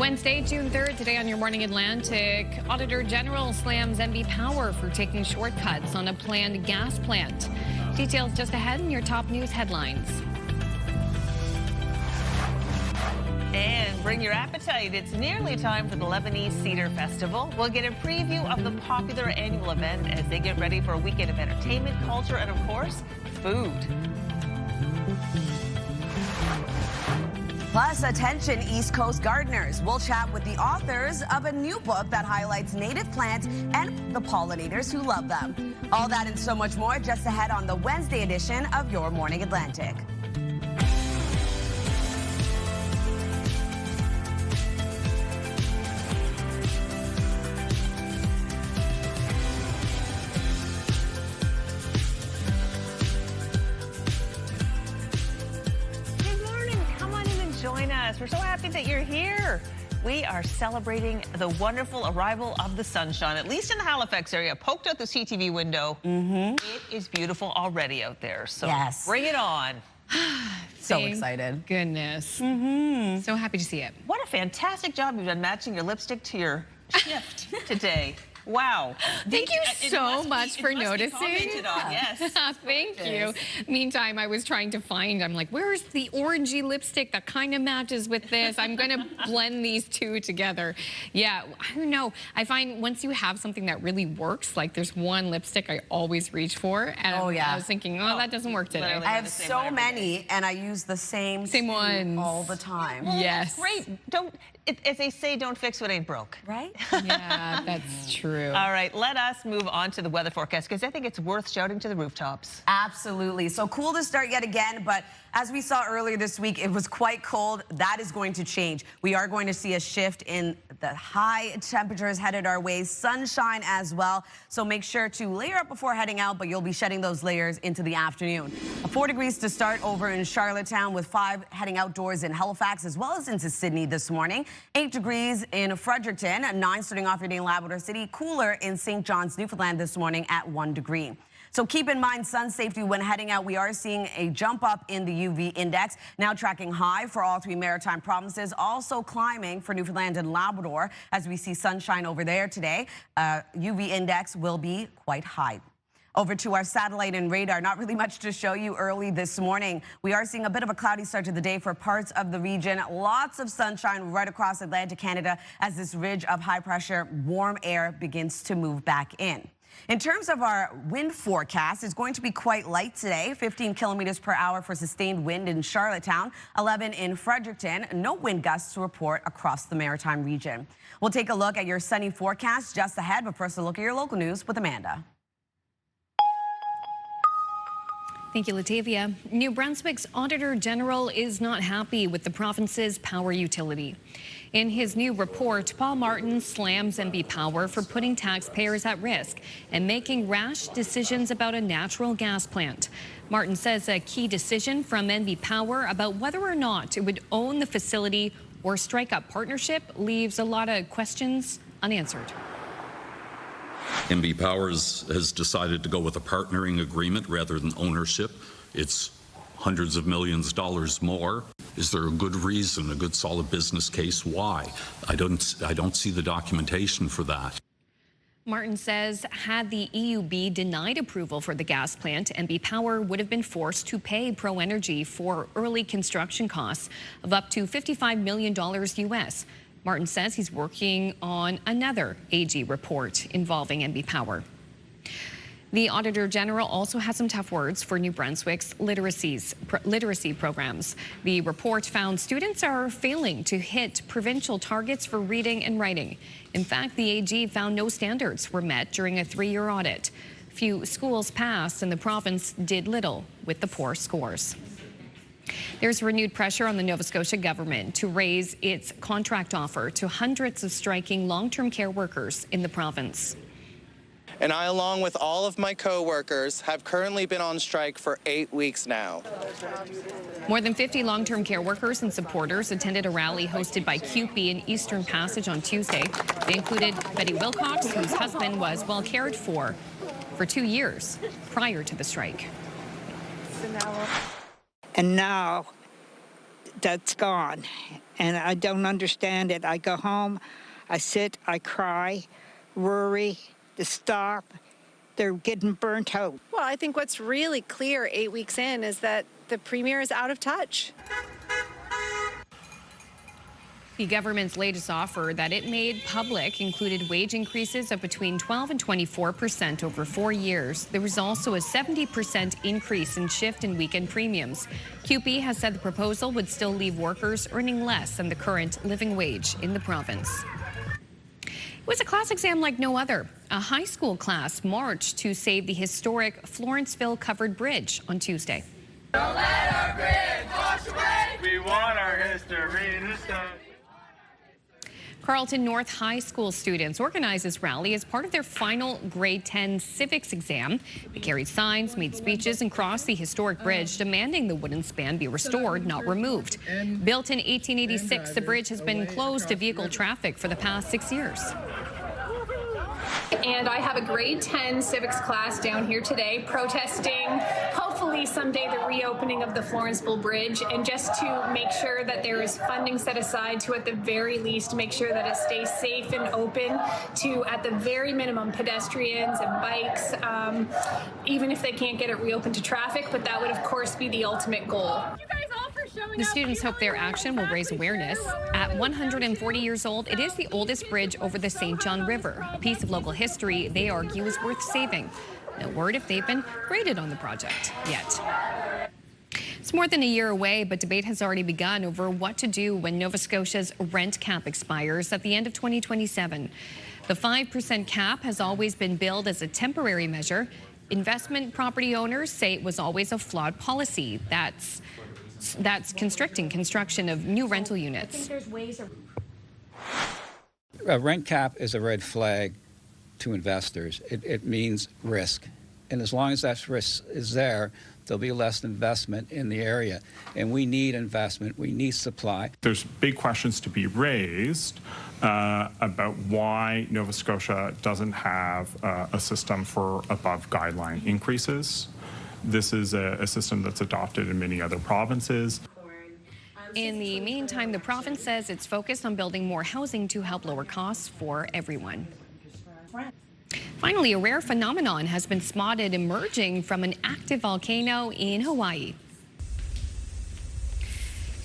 Wednesday, June 3rd, today on Your Morning Atlantic, Auditor General slams NB Power for taking shortcuts on a planned gas plant. Details just ahead in your top news headlines. And bring your appetite. It's nearly time for the Lebanese Cedar Festival. We'll get a preview of the popular annual event as they get ready for a weekend of entertainment, culture, and of course, food. Plus, attention East Coast gardeners. We'll chat with the authors of a new book that highlights native plants and the pollinators who love them. All that and so much more just ahead on the Wednesday edition of Your Morning Atlantic. Join us. We're so happy that you're here. We are celebrating the wonderful arrival of the sunshine, at least in the Halifax area. Poked out the CTV window. It is beautiful already out there. So yes, bring it on. So excited. Goodness. So happy to see it. What a fantastic job you've done matching your lipstick to your shift today. Wow. Thank you so much for noticing. Yes. Thank you. Meantime, I was trying to find, I'm like, where's the orangey lipstick that kind of matches with this? I'm going to blend these two together. Yeah, I don't know. I find once you have something that really works, like there's one lipstick I always reach for. And I was thinking, oh, that doesn't work today. I have so many, and I use the same ones all the time. Well, yes. Great. As they say, don't fix what ain't broke. Right? Yeah, that's true. All right, let us move on to the weather forecast because I think it's worth shouting to the rooftops. Absolutely. So cool to start yet again, but as we saw earlier this week, it was quite cold. That is going to change. We are going to see a shift in the high temperatures headed our way, sunshine as well. So make sure to layer up before heading out, but you'll be shedding those layers into the afternoon. 4 degrees to start over in Charlottetown with 5 heading outdoors in Halifax as well as into Sydney this morning. 8 degrees in Fredericton, 9 starting off your day in Labrador City. Cooler in St. John's, Newfoundland this morning at 1 degree. So keep in mind sun safety when heading out. We are seeing a jump up in the UV index, now tracking high for all 3 maritime provinces, also climbing for Newfoundland and Labrador as we see sunshine over there today. UV index will be quite high. Over to our satellite and radar. Not really much to show you early this morning. We are seeing a bit of a cloudy start to the day for parts of the region. Lots of sunshine right across Atlantic Canada as this ridge of high pressure warm air begins to move back in. In terms of our wind forecast, it's going to be quite light today. 15 kilometers per hour for sustained wind in Charlottetown, 11 in Fredericton. No wind gusts to report across the maritime region. We'll take a look at your sunny forecast just ahead, but first a look at your local news with Amanda. Thank you, Latavia. New Brunswick's Auditor General is not happy with the province's power utility. In his new report, Paul Martin slams NB Power for putting taxpayers at risk and making rash decisions about a natural gas plant. Martin says a key decision from NB Power about whether or not it would own the facility or strike up partnership leaves a lot of questions unanswered. NB Powers has decided to go with a partnering agreement rather than ownership. It's hundreds of millions of dollars more. Is there a good reason, a good solid business case? Why? I don't see the documentation for that. Martin says had the EUB denied approval for the gas plant, NB Power would have been forced to pay ProEnergy for early construction costs of up to $55 million US. Martin says he's working on another AG report involving NB Power. The Auditor General also has some tough words for New Brunswick's literacy programs. The report found students are failing to hit provincial targets for reading and writing. In fact, the AG found no standards were met during a 3-year audit. Few schools passed and the province did little with the poor scores. There's renewed pressure on the Nova Scotia government to raise its contract offer to hundreds of striking long-term care workers in the province. And I, along with all of my co-workers, have currently been on strike for 8 weeks now. More than 50 long-term care workers and supporters attended a rally hosted by CUPE in Eastern Passage on Tuesday. They included Betty Wilcox, whose husband was well cared for 2 years prior to the strike. And now that's gone, and I don't understand it. I go home, I sit, I cry, worry, to stop. They're getting burnt out. Well, I think what's really clear 8 weeks in is that the Premier is out of touch. The government's latest offer that it made public included wage increases of between 12 and 24% over 4 years. There was also a 70% increase in shift and weekend premiums. QP has said the proposal would still leave workers earning less than the current living wage in the province. It was a class exam like no other. A high school class marched to save the historic Florenceville Covered Bridge on Tuesday. Don't let our bridge wash away. We want our history to stay. Carleton North High School students organized this rally as part of their final grade 10 civics exam. They carried signs, made speeches, and crossed the historic bridge, demanding the wooden span be restored, not removed. Built in 1886, the bridge has been closed to vehicle traffic for the past 6 years. And I have a grade 10 civics class down here today protesting hopefully someday the reopening of the Florenceville Bridge, and just to make sure that there is funding set aside to at the very least make sure that it stays safe and open to at the very minimum pedestrians and bikes, even if they can't get it reopened to traffic, but that would of course be the ultimate goal. The students hope their action will raise awareness. At 140 years old, it is the oldest bridge over the St. John River. A piece of local history they argue is worth saving. No word if they've been graded on the project yet. It's more than a year away, but debate has already begun over what to do when Nova Scotia's rent cap expires at the end of 2027. The 5% cap has always been billed as a temporary measure. Investment property owners say it was always a flawed policy that's constricting construction of new rental units. A rent cap is a red flag to investors. It means risk. And as long as that risk is there, there'll be less investment in the area. And we need investment. We need supply. There's big questions to be raised about why Nova Scotia doesn't have a system for above guideline increases. This is a system that's adopted in many other provinces. In the meantime, the province says it's focused on building more housing to help lower costs for everyone. Finally, a rare phenomenon has been spotted emerging from an active volcano in Hawaii.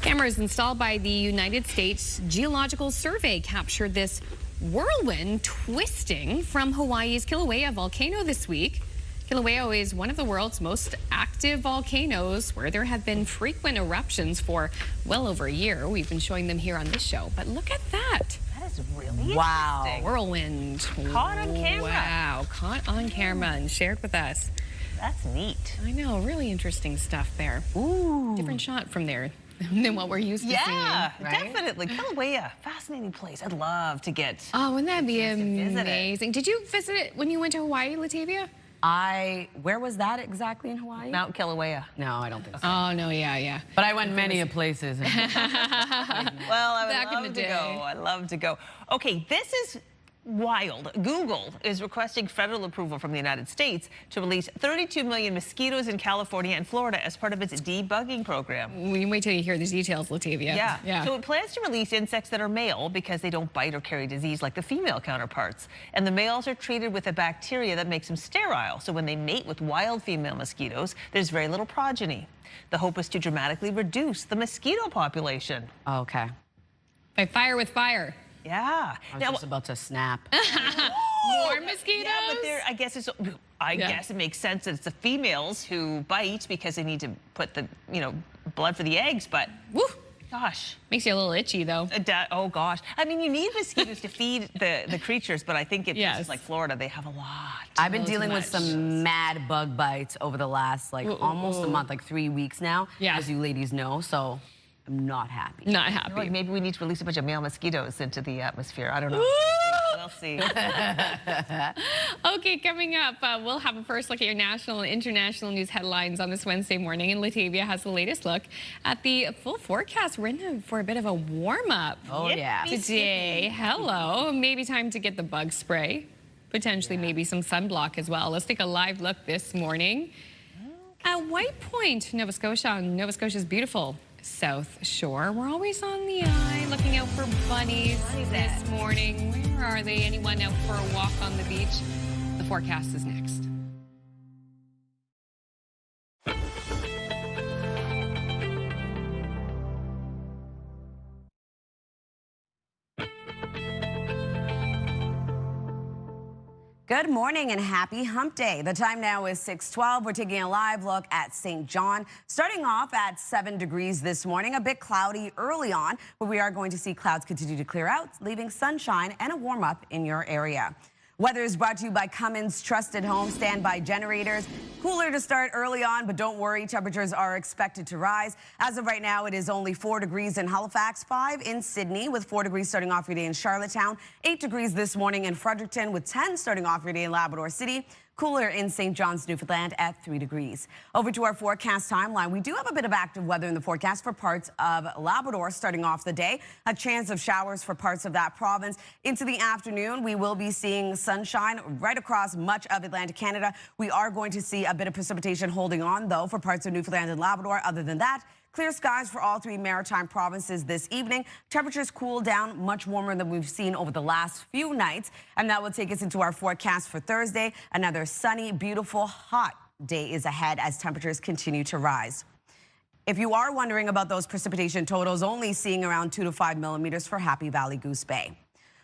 Cameras installed by the United States Geological Survey captured this whirlwind twisting from Hawaii's Kilauea volcano this week. Kilauea is one of the world's most active volcanoes, where there have been frequent eruptions for well over a year. We've been showing them here on this show, but look at that. That is really Wow. Whirlwind. Caught on camera. Wow, caught on camera and shared with us. That's neat. I know, really interesting stuff there. Ooh. Different shot from there than what we're used to seeing. Yeah, right? definitely. Kilauea, fascinating place. I'd love to get. Oh, wouldn't that be visit it. amazing? Did you visit it when you went to Hawaii, Latavia? Where was that exactly in Hawaii? Mount Kilauea. No, I don't think so. Oh, no, yeah. But I went many places. Well, I would Back in love the to day. go. I'd love to go. Okay, this is wild. Google is requesting federal approval from the United States to release 32 million mosquitoes in California and Florida as part of its debugging program. We can wait till you hear the details, Latavia. Yeah. So it plans to release insects that are male because they don't bite or carry disease like the female counterparts. And the males are treated with a bacteria that makes them sterile. So when they mate with wild female mosquitoes, there's very little progeny. The hope is to dramatically reduce the mosquito population. Oh, okay. By fire with fire. Yeah. I was just about to snap. More mosquitoes? Yeah, but I guess guess it makes sense that it's the females who bite because they need to put the, blood for the eggs, but Woo. Gosh. Makes you a little itchy, though. Oh, gosh. I mean, you need mosquitoes to feed the creatures, but I think in places Yes. like Florida, they have a lot. I've been dealing with some mad bug bites over the last, almost a month, 3 weeks now, as you ladies know, so I'm not happy. Not happy. Like maybe we need to release a bunch of male mosquitoes into the atmosphere. I don't know. We'll see. Okay, coming up, we'll have a first look at your national and international news headlines on this Wednesday morning, and Latavia has the latest look at the full forecast. We're in for a bit of a warm-up. Oh, yeah. Today, hello. Maybe time to get the bug spray. Potentially maybe some sunblock as well. Let's take a live look this morning at White Point, Nova Scotia. Nova Scotia's beautiful South Shore. We're always on the eye, looking out for bunnies this morning. Where are they? Anyone out for a walk on the beach? The forecast is next. Good morning and happy hump day. The time now is 6:12. We're taking a live look at St. John. Starting off at 7 degrees this morning, a bit cloudy early on, but we are going to see clouds continue to clear out, leaving sunshine and a warm up in your area. Weather is brought to you by Cummins Trusted Home Standby Generators. Cooler to start early on, but don't worry, temperatures are expected to rise. As of right now, it is only 4 degrees in Halifax, 5 in Sydney, with 4 degrees starting off your day in Charlottetown, 8 degrees this morning in Fredericton, with 10 starting off your day in Labrador City. Cooler in St. John's, Newfoundland at 3 degrees. Over to our forecast timeline. We do have a bit of active weather in the forecast for parts of Labrador starting off the day. A chance of showers for parts of that province. Into the afternoon, we will be seeing sunshine right across much of Atlantic Canada. We are going to see a bit of precipitation holding on, though, for parts of Newfoundland and Labrador. Other than that, clear skies for all 3 maritime provinces this evening. Temperatures cool down, much warmer than we've seen over the last few nights. And that will take us into our forecast for Thursday. Another sunny, beautiful, hot day is ahead as temperatures continue to rise. If you are wondering about those precipitation totals, only seeing around 2 to 5 millimeters for Happy Valley Goose Bay.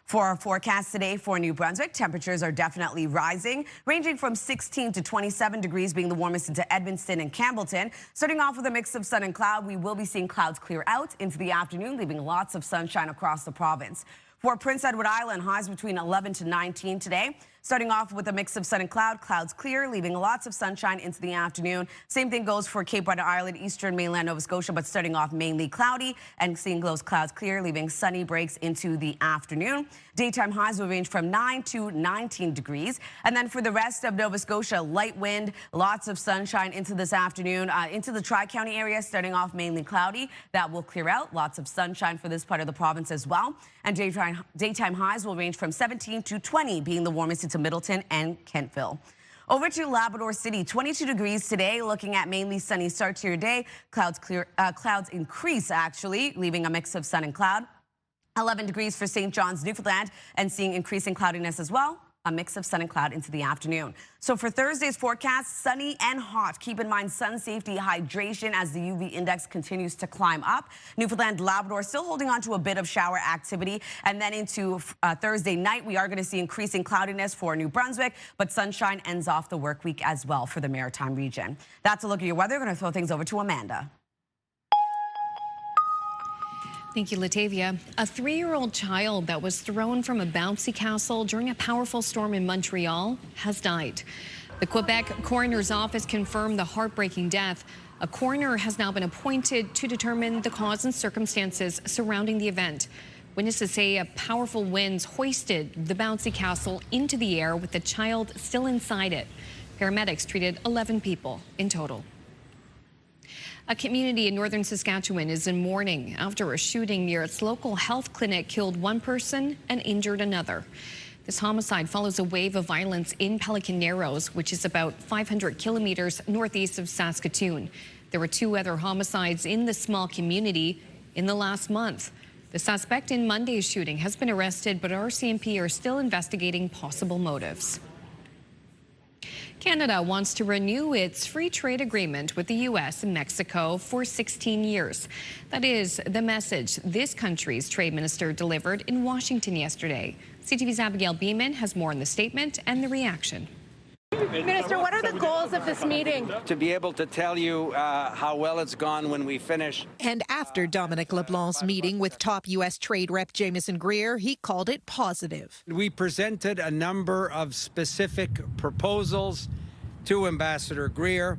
For our forecast today for New Brunswick, temperatures are definitely rising, ranging from 16 to 27 degrees being the warmest into Edmundston and Campbellton. Starting off with a mix of sun and cloud, we will be seeing clouds clear out into the afternoon, leaving lots of sunshine across the province. For Prince Edward Island, highs between 11 to 19 today. Starting off with a mix of sun and cloud, clouds clear, leaving lots of sunshine into the afternoon. Same thing goes for Cape Breton Island, eastern mainland Nova Scotia, but starting off mainly cloudy and seeing those clouds clear, leaving sunny breaks into the afternoon. Daytime highs will range from 9 to 19 degrees. And then for the rest of Nova Scotia, light wind, lots of sunshine into this afternoon. Into the Tri-County area, starting off mainly cloudy. That will clear out. Lots of sunshine for this part of the province as well. And daytime highs will range from 17 to 20, being the warmest into Middleton and Kentville. Over to Labrador City, 22 degrees today, looking at mainly sunny start to your day. Clouds increase, actually, leaving a mix of sun and cloud. 11 degrees for St. John's, Newfoundland, and seeing increasing cloudiness as well. A mix of sun and cloud into the afternoon. So for Thursday's forecast, sunny and hot. Keep in mind sun safety, hydration as the UV index continues to climb up. Newfoundland, Labrador still holding on to a bit of shower activity. And then into Thursday night, we are going to see increasing cloudiness for New Brunswick, but sunshine ends off the work week as well for the maritime region. That's a look at your weather. We're going to throw things over to Amanda. Thank you, Latavia. A 3-year-old child that was thrown from a bouncy castle during a powerful storm in Montreal has died. The Quebec coroner's office confirmed the heartbreaking death. A coroner has now been appointed to determine the cause and circumstances surrounding the event. Witnesses say a powerful winds hoisted the bouncy castle into the air with the child still inside it. Paramedics treated 11 people in total. A community in northern Saskatchewan is in mourning after a shooting near its local health clinic killed one person and injured another. This homicide follows a wave of violence in Pelican Narrows, which is about 500 kilometers northeast of Saskatoon. There were 2 other homicides in the small community in the last month. The suspect in Monday's shooting has been arrested, but RCMP are still investigating possible motives. Canada wants to renew its free trade agreement with the U.S. and Mexico for 16 years. That is the message this country's trade minister delivered in Washington yesterday. CTV's Abigail Beeman has more on the statement and the reaction. Minister, what are the goals of this meeting? To be able to tell you how well it's gone when we finish. And after Dominic LeBlanc's meeting with top U.S. Trade Rep Jamieson Greer, he called it positive. We presented a number of specific proposals to Ambassador Greer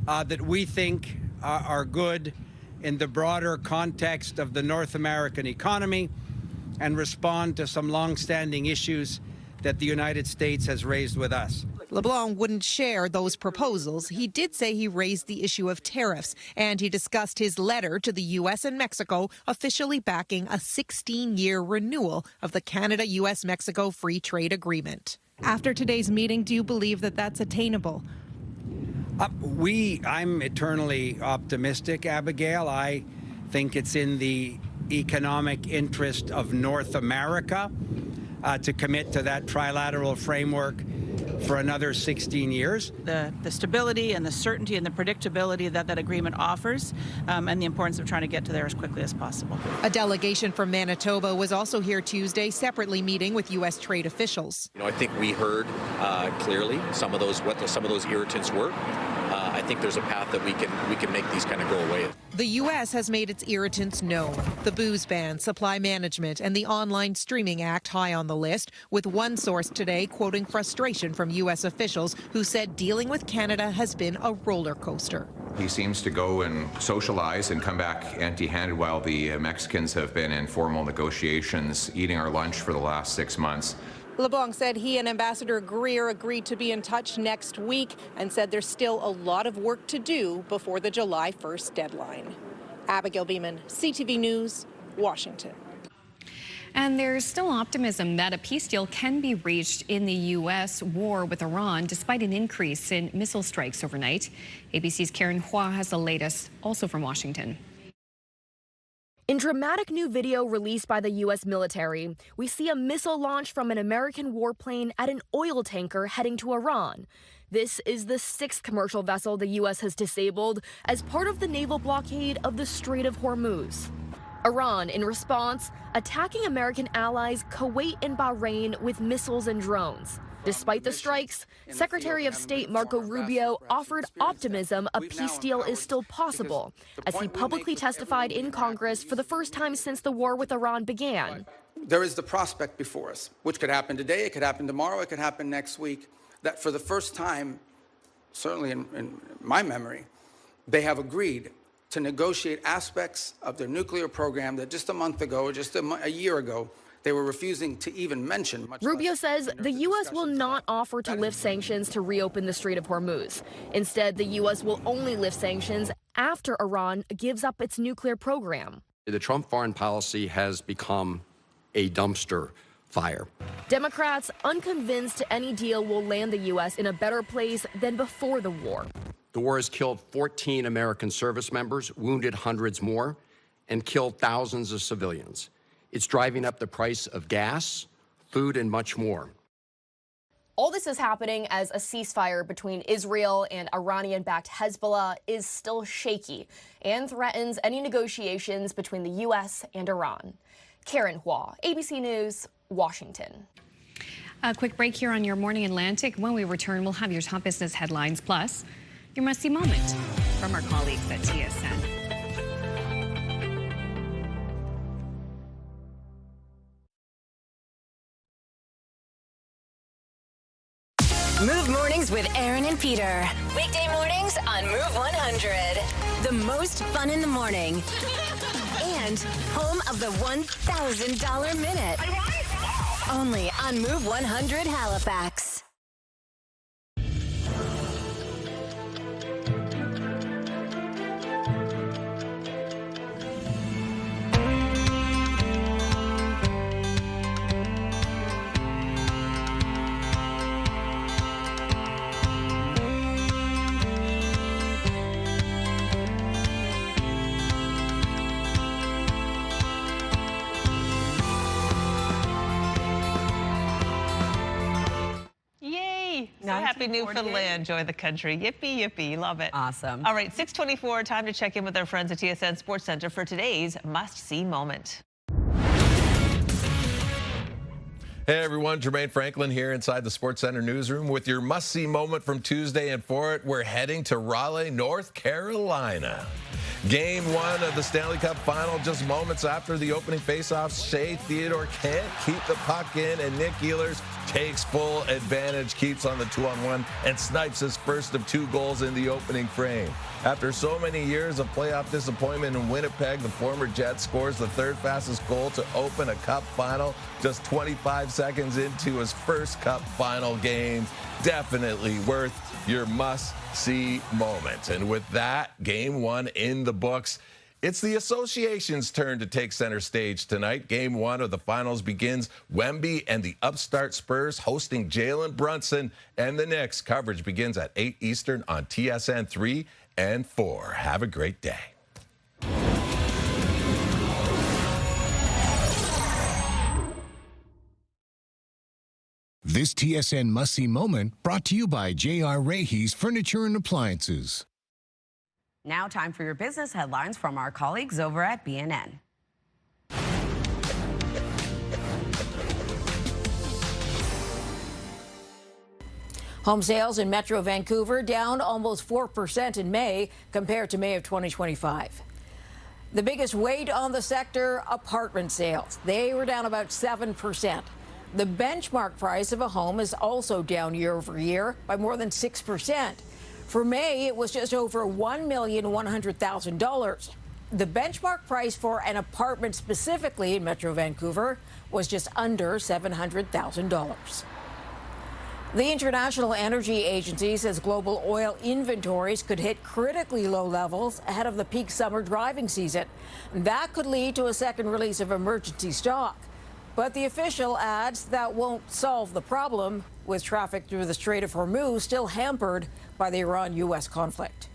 that we think are good in the broader context of the North American economy and respond to some long-standing issues that the United States has raised with us. LeBlanc wouldn't share those proposals. He did say he raised the issue of tariffs, and he discussed his letter to the U.S. and Mexico officially backing a 16-year renewal of the Canada-U.S.-Mexico Free Trade Agreement. After today's meeting, do you believe that that's attainable? I'm eternally optimistic, Abigail. I think it's in the economic interest of North America to commit to that trilateral framework for another 16 years. The stability and the certainty and the predictability that that agreement offers, and the importance of trying to get to there as quickly as possible. A delegation from Manitoba was also here Tuesday, separately meeting with U.S. trade officials. I think we heard clearly what some of those irritants were. I think there's a path that we can make these kind of go away. The U.S. has made its irritants known. The booze ban, supply management, and the Online Streaming Act high on the list, with one source today quoting frustration from U.S. officials who said dealing with Canada has been a roller coaster. He seems to go and socialize and come back empty-handed while the Mexicans have been in formal negotiations, eating our lunch for the last 6 months. LeBlanc said he and Ambassador Greer agreed to be in touch next week and said there's still a lot of work to do before the July 1st deadline. Abigail Beeman, CTV News, Washington. And there's still optimism that a peace deal can be reached in the U.S. war with Iran, despite an increase in missile strikes overnight. ABC's Karen Hua has the latest, also from Washington. In dramatic new video released by the U.S. military, we see a missile launch from an American warplane at an oil tanker heading to Iran. This is the 6th commercial vessel the U.S. has disabled as part of the naval blockade of the Strait of Hormuz. Iran, in response, attacking American allies Kuwait and Bahrain with missiles and drones. Despite the strikes, Secretary of State Marco Rubio offered optimism a peace deal is still possible, as he publicly testified in Congress for the first time since the war with Iran began. There is the prospect before us, which could happen today, it could happen tomorrow, it could happen next week, that for the first time, certainly in my memory, they have agreed to negotiate aspects of their nuclear program that just a month ago, or just a year ago, they were refusing to even mention. Rubio says the U.S. will not offer to lift sanctions to reopen the Strait of Hormuz. Instead, the U.S. will only lift sanctions after Iran gives up its nuclear program. The Trump foreign policy has become a dumpster fire. Democrats unconvinced any deal will land the U.S. in a better place than before the war. The war has killed 14 American service members, wounded hundreds more, and killed thousands of civilians. It's driving up the price of gas, food, and much more. All this is happening as a ceasefire between Israel and Iranian-backed Hezbollah is still shaky and threatens any negotiations between the U.S. and Iran. Karen Hua, ABC News, Washington. A quick break here on Your Morning Atlantic. When we return, we'll have your top business headlines, plus your must-see moment from our colleagues at TSN. Move Mornings with Aaron and Peter. Weekday mornings on Move 100. The most fun in the morning. And home of the $1,000 minute. Only on Move 100 Halifax. So happy Newfoundland, join the country. Yippee, yippee, love it. Awesome. All right, 6:24, time to check in with our friends at TSN Sports Center for today's must-see moment. Hey everyone, Jermaine Franklin here inside the Sports Center newsroom with your must-see moment from Tuesday, and for it, we're heading to Raleigh, North Carolina. Game 1 of the Stanley Cup Final, just moments after the opening faceoff. Shea Theodore can't keep the puck in, and Nick Ehlers takes full advantage, keeps on the 2-on-1, and snipes his first of 2 goals in the opening frame. After so many years of playoff disappointment in Winnipeg, the former Jet scores the 3rd fastest goal to open a Cup Final just 25 seconds into his first Cup Final game. Definitely worth your must-see moment. And with that, Game 1 in the books. It's the association's turn to take center stage tonight. Game 1 of the finals begins. Wemby and the upstart Spurs hosting Jalen Brunson and the Knicks. Coverage begins at 8 Eastern on TSN 3 and 4. Have a great day. This TSN must-see moment brought to you by J.R. Rahe's Furniture and Appliances. Now time for your business headlines from our colleagues over at BNN. Home sales in Metro Vancouver down almost 4% in May compared to May of 2025. The biggest weight on the sector, apartment sales. They were down about 7%. The benchmark price of a home is also down year over year by more than 6%. For May, it was just over $1,100,000. The benchmark price for an apartment specifically in Metro Vancouver was just under $700,000. The International Energy Agency says global oil inventories could hit critically low levels ahead of the peak summer driving season. That could lead to a second release of emergency stock. But the official adds that won't solve the problem, with traffic through the Strait of Hormuz still hampered by the Iran-U.S. conflict.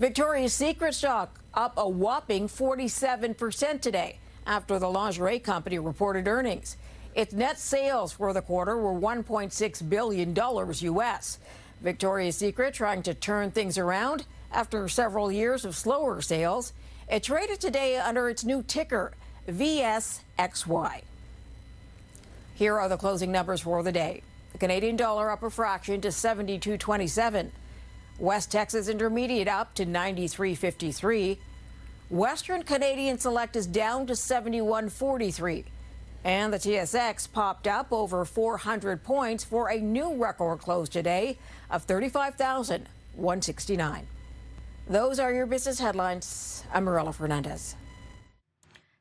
Victoria's Secret stock up a whopping 47% today after the lingerie company reported earnings. Its net sales for the quarter were $1.6 billion U.S. Victoria's Secret trying to turn things around after several years of slower sales. It traded today under its new ticker, VSXY. Here are the closing numbers for the day. The Canadian dollar up a fraction to 72.27. West Texas Intermediate up to 93.53. Western Canadian Select is down to 71.43. And the TSX popped up over 400 points for a new record close today of 35,169. Those are your business headlines. I'm Marilla Fernandez.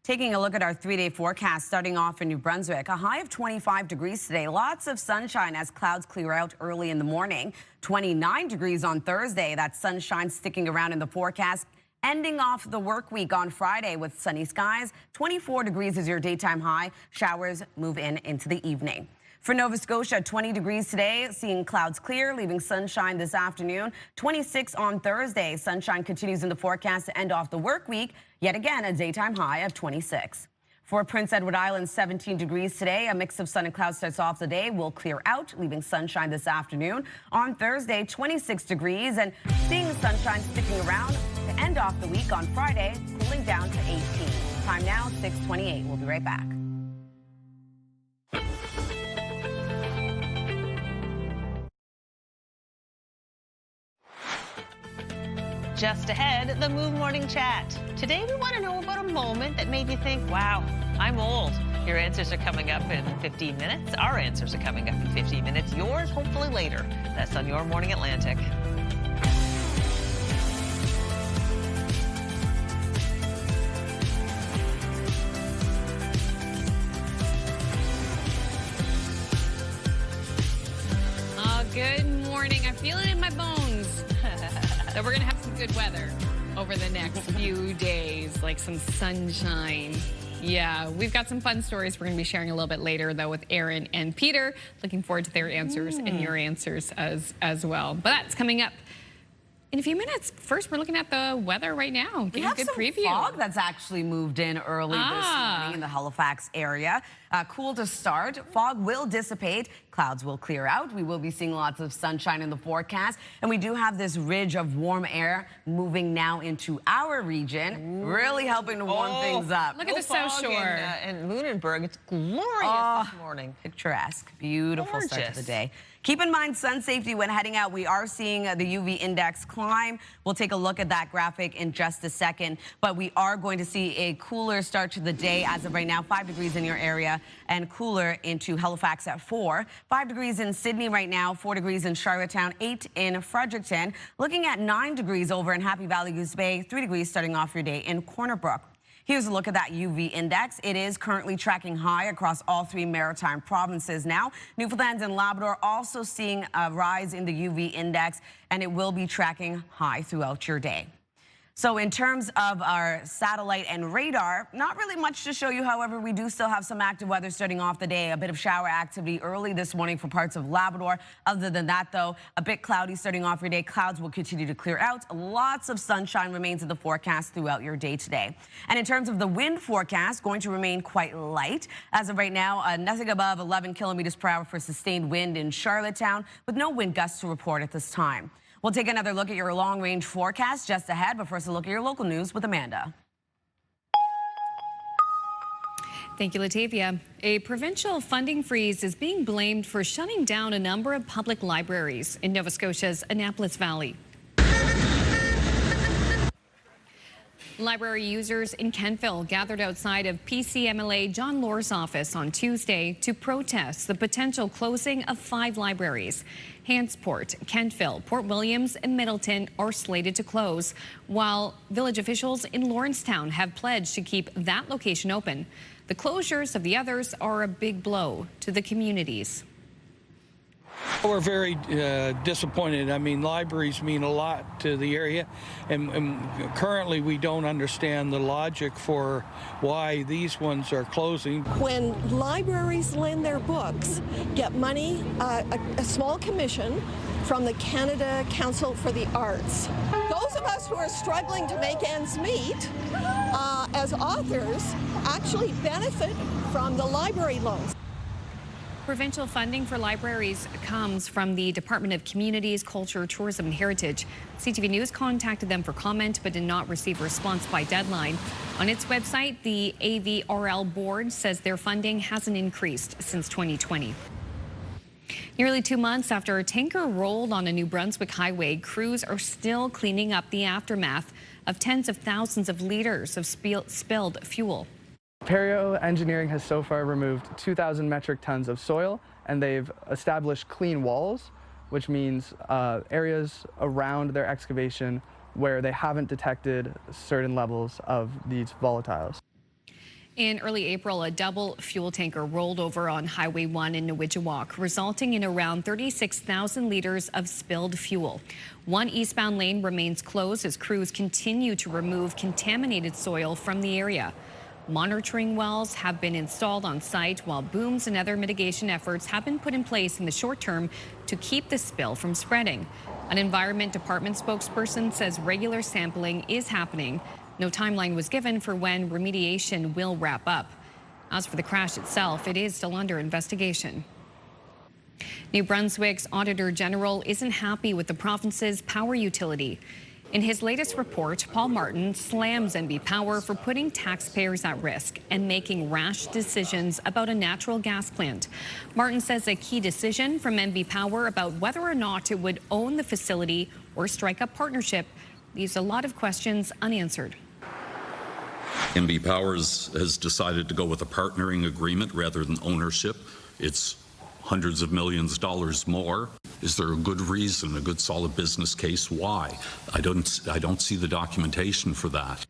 Taking a look at our 3-day forecast, starting off in New Brunswick, a high of 25 degrees today. Lots of sunshine as clouds clear out early in the morning. 29 degrees on Thursday. That sunshine sticking around in the forecast. Ending off the work week on Friday with sunny skies. 24 degrees is your daytime high. Showers move into the evening. For Nova Scotia, 20 degrees today, seeing clouds clear, leaving sunshine this afternoon. 26 on Thursday. Sunshine continues in the forecast to end off the work week. Yet again, a daytime high of 26. For Prince Edward Island, 17 degrees today. A mix of sun and clouds starts off the day. Will clear out, leaving sunshine this afternoon. On Thursday, 26 degrees, and seeing sunshine sticking around to end off the week on Friday, cooling down to 18. Time now, 6:28. We'll be right back. Just ahead, the Move Morning Chat. Today we want to know about a moment that made you think, wow, I'm old. Your answers are coming up in 15 minutes. Our answers are coming up in 15 minutes. Yours, hopefully later. That's on Your Morning Atlantic. Good morning. I feel it in my bones that we're going to have some good weather over the next few days, like some sunshine. Yeah, we've got some fun stories we're going to be sharing a little bit later, though, with Aaron and Peter. Looking forward to their answers and your answers as well. But that's coming up in a few minutes. First, we're looking at the weather right now. We have a good some preview. Fog that's actually moved in early this morning in the Halifax area. Cool to start. Fog will dissipate. Clouds will clear out. We will be seeing lots of sunshine in the forecast. And we do have this ridge of warm air moving now into our region, really helping to warm things up. Look at the South Shore. In Lunenburg. It's glorious this morning. Picturesque. Beautiful start to the day. Keep in mind sun safety when heading out. We are seeing the UV index climb. We'll take a look at that graphic in just a second. But we are going to see a cooler start to the day as of right now. 5 degrees in your area and cooler into Halifax at 4. 5 degrees in Sydney right now. 4 degrees in Charlottetown. 8 in Fredericton. Looking at 9 degrees over in Happy Valley Goose Bay. 3 degrees starting off your day in Corner Brook. Here's a look at that UV index. It is currently tracking high across all 3 maritime provinces now. Newfoundland and Labrador also seeing a rise in the UV index, and it will be tracking high throughout your day. So in terms of our satellite and radar, not really much to show you. However, we do still have some active weather starting off the day. A bit of shower activity early this morning for parts of Labrador. Other than that, though, a bit cloudy starting off your day. Clouds will continue to clear out. Lots of sunshine remains in the forecast throughout your day today. And in terms of the wind forecast, going to remain quite light. As of right now, nothing above 11 kilometers per hour for sustained wind in Charlottetown, with no wind gusts to report at this time. We'll take another look at your long-range forecast just ahead, but first a look at your local news with Amanda. Thank you, Latavia. A provincial funding freeze is being blamed for shutting down a number of public libraries in Nova Scotia's Annapolis Valley. Library users in Kentville gathered outside of PCMLA John Lohr's office on Tuesday to protest the potential closing of 5 libraries. Hantsport, Kentville, Port Williams, and Middleton are slated to close, while village officials in Lawrencetown have pledged to keep that location open. The closures of the others are a big blow to the communities. We're very disappointed. I mean, libraries mean a lot to the area, and currently we don't understand the logic for why these ones are closing. When libraries lend their books, get money, a small commission from the Canada Council for the Arts. Those of us who are struggling to make ends meet as authors actually benefit from the library loans. Provincial funding for libraries comes from the Department of Communities, Culture, Tourism and Heritage. CTV News contacted them for comment but did not receive a response by deadline. On its website, the AVRL board says their funding hasn't increased since 2020. Nearly 2 months after a tanker rolled on a New Brunswick highway, crews are still cleaning up the aftermath of tens of thousands of liters of spilled fuel. Perio Engineering has so far removed 2,000 metric tons of soil, and they've established clean walls, which means areas around their excavation where they haven't detected certain levels of these volatiles. In early April, a double fuel tanker rolled over on Highway 1 in Nowidjawak, resulting in around 36,000 liters of spilled fuel. One eastbound lane remains closed as crews continue to remove contaminated soil from the area. Monitoring wells have been installed on site, while booms and other mitigation efforts have been put in place in the short term to keep the spill from spreading. An Environment Department spokesperson says regular sampling is happening. No timeline was given for when remediation will wrap up. As for the crash itself, it is still under investigation. New Brunswick's Auditor General isn't happy with the province's power utility. In his latest report, Paul Martin slams NB Power for putting taxpayers at risk and making rash decisions about a natural gas plant. Martin says a key decision from NB Power about whether or not it would own the facility or strike up partnership leaves a lot of questions unanswered. NB Power has decided to go with a partnering agreement rather than ownership. It's hundreds of millions of dollars more. Is there a good reason, a good solid business case? Why? I don't see the documentation for that.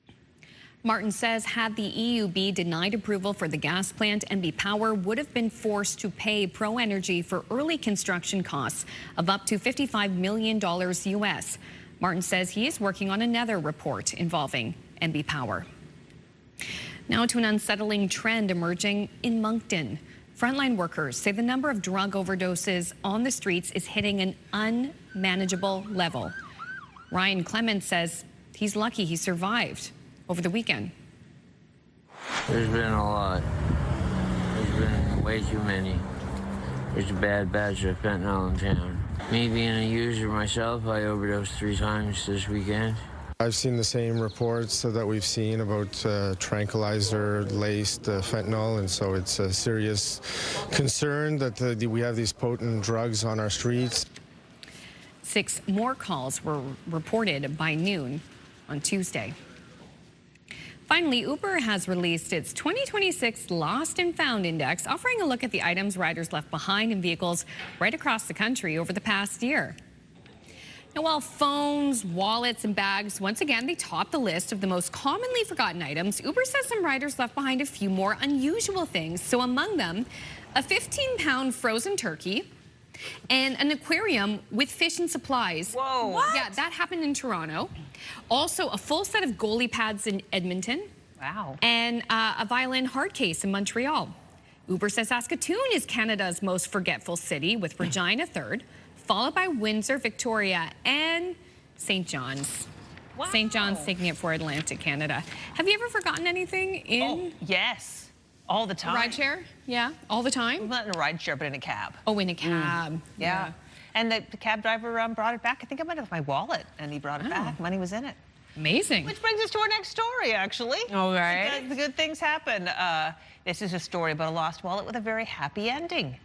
Martin says had the EUB denied approval for the gas plant, NB Power would have been forced to pay Pro Energy for early construction costs of up to $55 million US. Martin says he is working on another report involving NB Power. Now to an unsettling trend emerging in Moncton. Frontline workers say the number of drug overdoses on the streets is hitting an unmanageable level. Ryan Clements says he's lucky he survived over the weekend. There's been a lot. There's been way too many. There's a bad batch of fentanyl in town. Me being a user myself, I overdosed 3 times this weekend. I've seen the same reports that we've seen about tranquilizer-laced fentanyl, and so it's a serious concern that we have these potent drugs on our streets. 6 more calls were reported by noon on Tuesday. Finally, Uber has released its 2026 Lost and Found Index, offering a look at the items riders left behind in vehicles right across the country over the past year. Now, while phones, wallets, and bags, once again, they top the list of the most commonly forgotten items, Uber says some riders left behind a few more unusual things. So among them, a 15-pound frozen turkey, And an aquarium with fish and supplies. Whoa. What? Yeah, that happened in Toronto. Also, a full set of goalie pads in Edmonton. Wow. And a violin hard case in Montreal. Uber says Saskatoon is Canada's most forgetful city, with Regina third, followed by Windsor, Victoria, and St. John's. Wow. St. John's taking it for Atlantic Canada. Have you ever forgotten anything in? Oh, yes. All the time. Rideshare? Yeah, all the time? Not in a rideshare, but in a cab. Oh, in a cab. Yeah. And the cab driver brought it back. I think I might have my wallet, and he brought it back. Money was in it. Amazing. Which brings us to our next story, actually. All right. The good things happen. This is a story about a lost wallet with a very happy ending.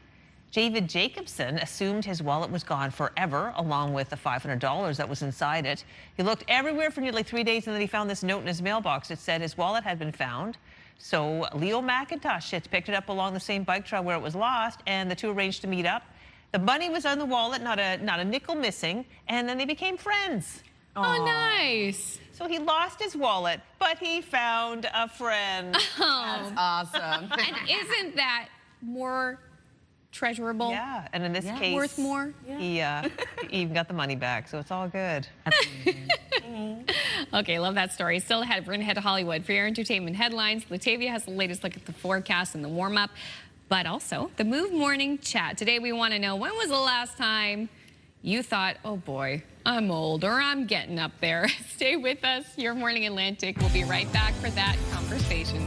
David Jacobson assumed his wallet was gone forever, along with the $500 that was inside it. He looked everywhere for nearly 3 days, and then he found this note in his mailbox. It said his wallet had been found. So Leo McIntosh had picked it up along the same bike trail where it was lost, and the two arranged to meet up. The money was on the wallet, not a nickel missing, and then they became friends. Oh, nice. So he lost his wallet, but he found a friend. Oh. That's awesome. And isn't that more treasurable? Yeah, and in this case, worth more. he even got the money back, so it's all good. Okay, love that story. Still ahead, we're going to head to Hollywood for your entertainment headlines. Latavia has the latest look at the forecast and the warm-up, but also the Move Morning Chat. Today we want to know, when was the last time you thought, oh boy, I'm old, or I'm getting up there? Stay with us. Your Morning Atlantic. We'll be right back for that conversation.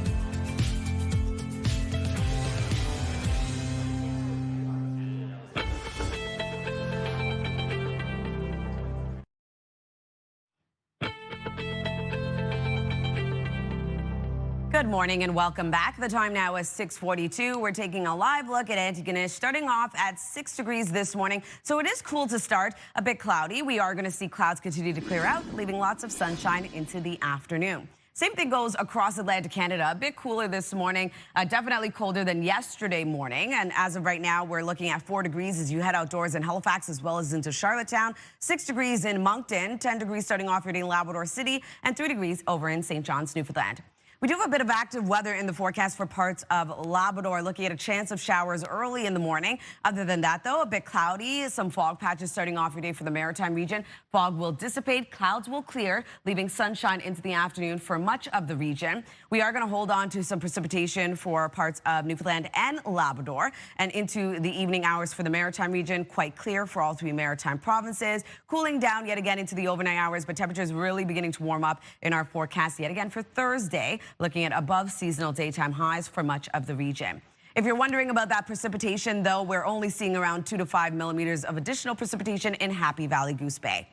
Good morning and welcome back. The time now is 6:42. We're taking a live look at Antigonish, starting off at 6 degrees this morning. So it is cool to start, a bit cloudy. We are going to see clouds continue to clear out, leaving lots of sunshine into the afternoon. Same thing goes across Atlantic Canada. A bit cooler this morning, definitely colder than yesterday morning. And as of right now, we're looking at 4 degrees as you head outdoors in Halifax as well as into Charlottetown. 6 degrees in Moncton, 10 degrees starting off your day in Labrador City, and 3 degrees over in St. John's, Newfoundland. We do have a bit of active weather in the forecast for parts of Labrador, looking at a chance of showers early in the morning. Other than that, though, a bit cloudy, some fog patches starting off your day for the Maritime region. Fog will dissipate, clouds will clear, leaving sunshine into the afternoon for much of the region. We are going to hold on to some precipitation for parts of Newfoundland and Labrador, and into the evening hours for the Maritime region, quite clear for all 3 maritime provinces. Cooling down yet again into the overnight hours, but temperatures really beginning to warm up in our forecast yet again for Thursday, looking at above seasonal daytime highs for much of the region. If you're wondering about that precipitation, though, we're only seeing around 2 to 5 millimeters of additional precipitation in Happy Valley Goose Bay.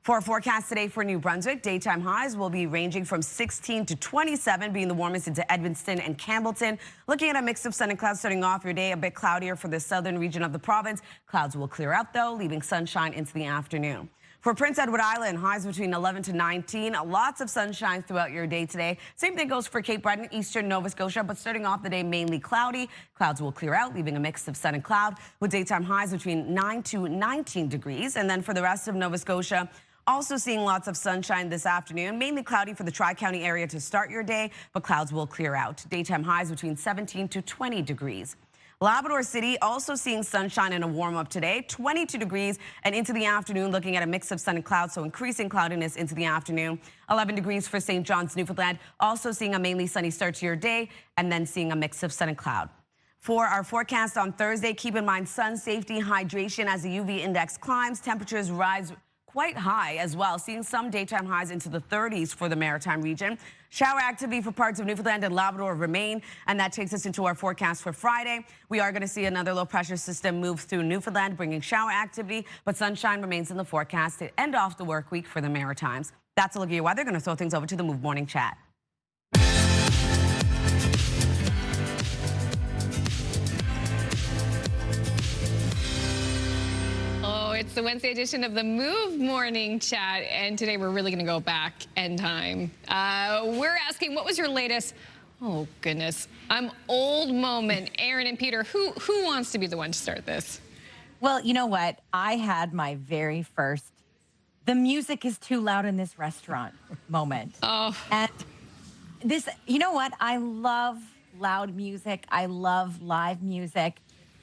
For our forecast today for New Brunswick, daytime highs will be ranging from 16 to 27, being the warmest into Edmundston and Campbellton. Looking at a mix of sun and clouds starting off your day, a bit cloudier for the southern region of the province. Clouds will clear out, though, leaving sunshine into the afternoon. For Prince Edward Island, highs between 11 to 19. Lots of sunshine throughout your day today. Same thing goes for Cape Breton, eastern Nova Scotia, but starting off the day mainly cloudy. Clouds will clear out, leaving a mix of sun and cloud with daytime highs between 9 to 19 degrees. And then for the rest of Nova Scotia, also seeing lots of sunshine this afternoon, mainly cloudy for the Tri-County area to start your day, but clouds will clear out. Daytime highs between 17 to 20 degrees. Labrador City also seeing sunshine and a warm-up today, 22 degrees, and into the afternoon looking at a mix of sun and clouds, so increasing cloudiness into the afternoon. 11 degrees for St. John's, Newfoundland, also seeing a mainly sunny start to your day, and then seeing a mix of sun and cloud. For our forecast on Thursday, keep in mind sun safety, hydration as the UV index climbs. Temperatures rise quite high as well, seeing some daytime highs into the 30s for the Maritime region. Shower activity for parts of Newfoundland and Labrador remain, and that takes us into our forecast for Friday. We are going to see another low pressure system move through Newfoundland, bringing shower activity, but sunshine remains in the forecast to end off the work week for the Maritimes. That's a look at your weather. Going to throw things over to the Move Morning Chat. It's the Wednesday edition of the Move Morning Chat, and today we're really going to go back in time. We're asking, what was your latest, oh goodness, I'm old moment? Aaron and Peter, who wants to be the one to start this? Well, you know what? I had my very first, the music is too loud in this restaurant moment. Oh. And this, you know what? I love loud music. I love live music.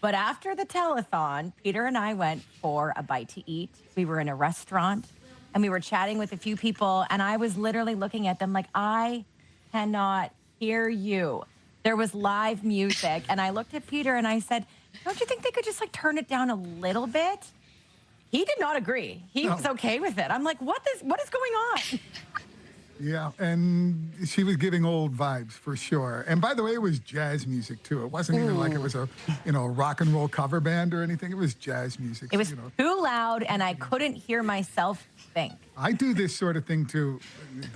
But after the telethon, Peter and I went for a bite to eat. We were in a restaurant, and we were chatting with a few people, and I was literally looking at them like, I cannot hear you. There was live music, and I looked at Peter and I said, don't you think they could just like turn it down a little bit? He did not agree. He was okay with it. I'm like, what is going on? Yeah, and she was giving old vibes for sure. And by the way, it was jazz music too. It wasn't even like it was a, rock and roll cover band or anything. It was jazz music. It was too loud, and I couldn't hear myself think. I do this sort of thing too.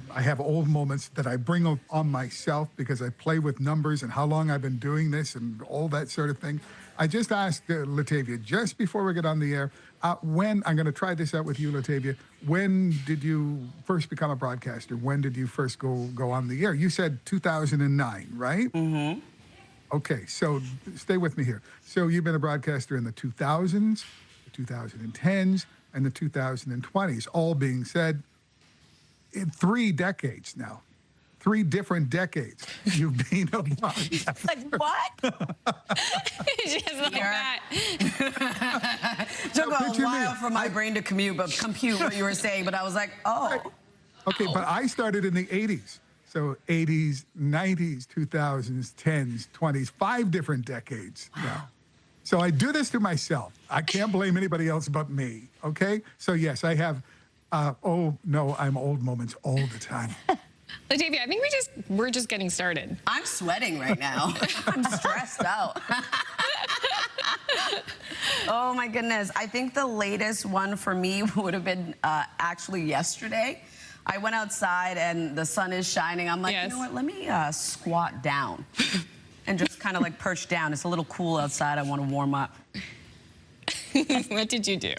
I have old moments that I bring on myself because I play with numbers and how long I've been doing this and all that sort of thing. I just asked Latavia, just before we get on the air, when, I'm going to try this out with you, Latavia, when did you first become a broadcaster? When did you first go on the air? You said 2009, right? Mm-hmm. Okay, so stay with me here. So you've been a broadcaster in the 2000s, the 2010s, and the 2020s, all being said, in 3 decades now. 3 different decades you've been a broadcaster. Like, what? Just like that. Took a while for my brain to compute what you were saying, but I was like, oh. Okay, but I started in the 80s. So 80s, 90s, 2000s, 10s, 20s, 5 different decades now. So I do this to myself. I can't blame anybody else but me, okay? So yes, I have, I'm old moments all the time. Latavia, I think we're just getting started. I'm sweating right now. I'm stressed out. Oh my goodness. I think the latest one for me would have been actually yesterday. I went outside and the sun is shining. I'm like, you know what, let me squat down and just kind of like perch down. It's a little cool outside. I want to warm up. What did you do?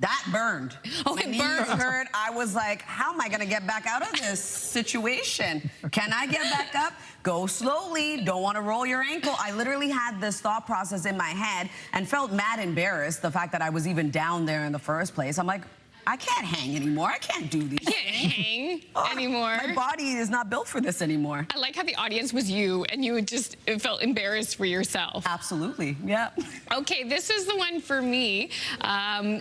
That burned. Oh, My it knees burned. hurt. I was like, how am I going to get back out of this situation? Can I get back up? Go slowly. Don't want to roll your ankle. I literally had this thought process in my head and felt mad embarrassed, the fact that I was even down there in the first place. I'm like, I can't hang anymore. I can't do these things. Can't hang anymore. My body is not built for this anymore. I like how the audience was you and you just felt embarrassed for yourself. Absolutely, yeah. Okay, this is the one for me. I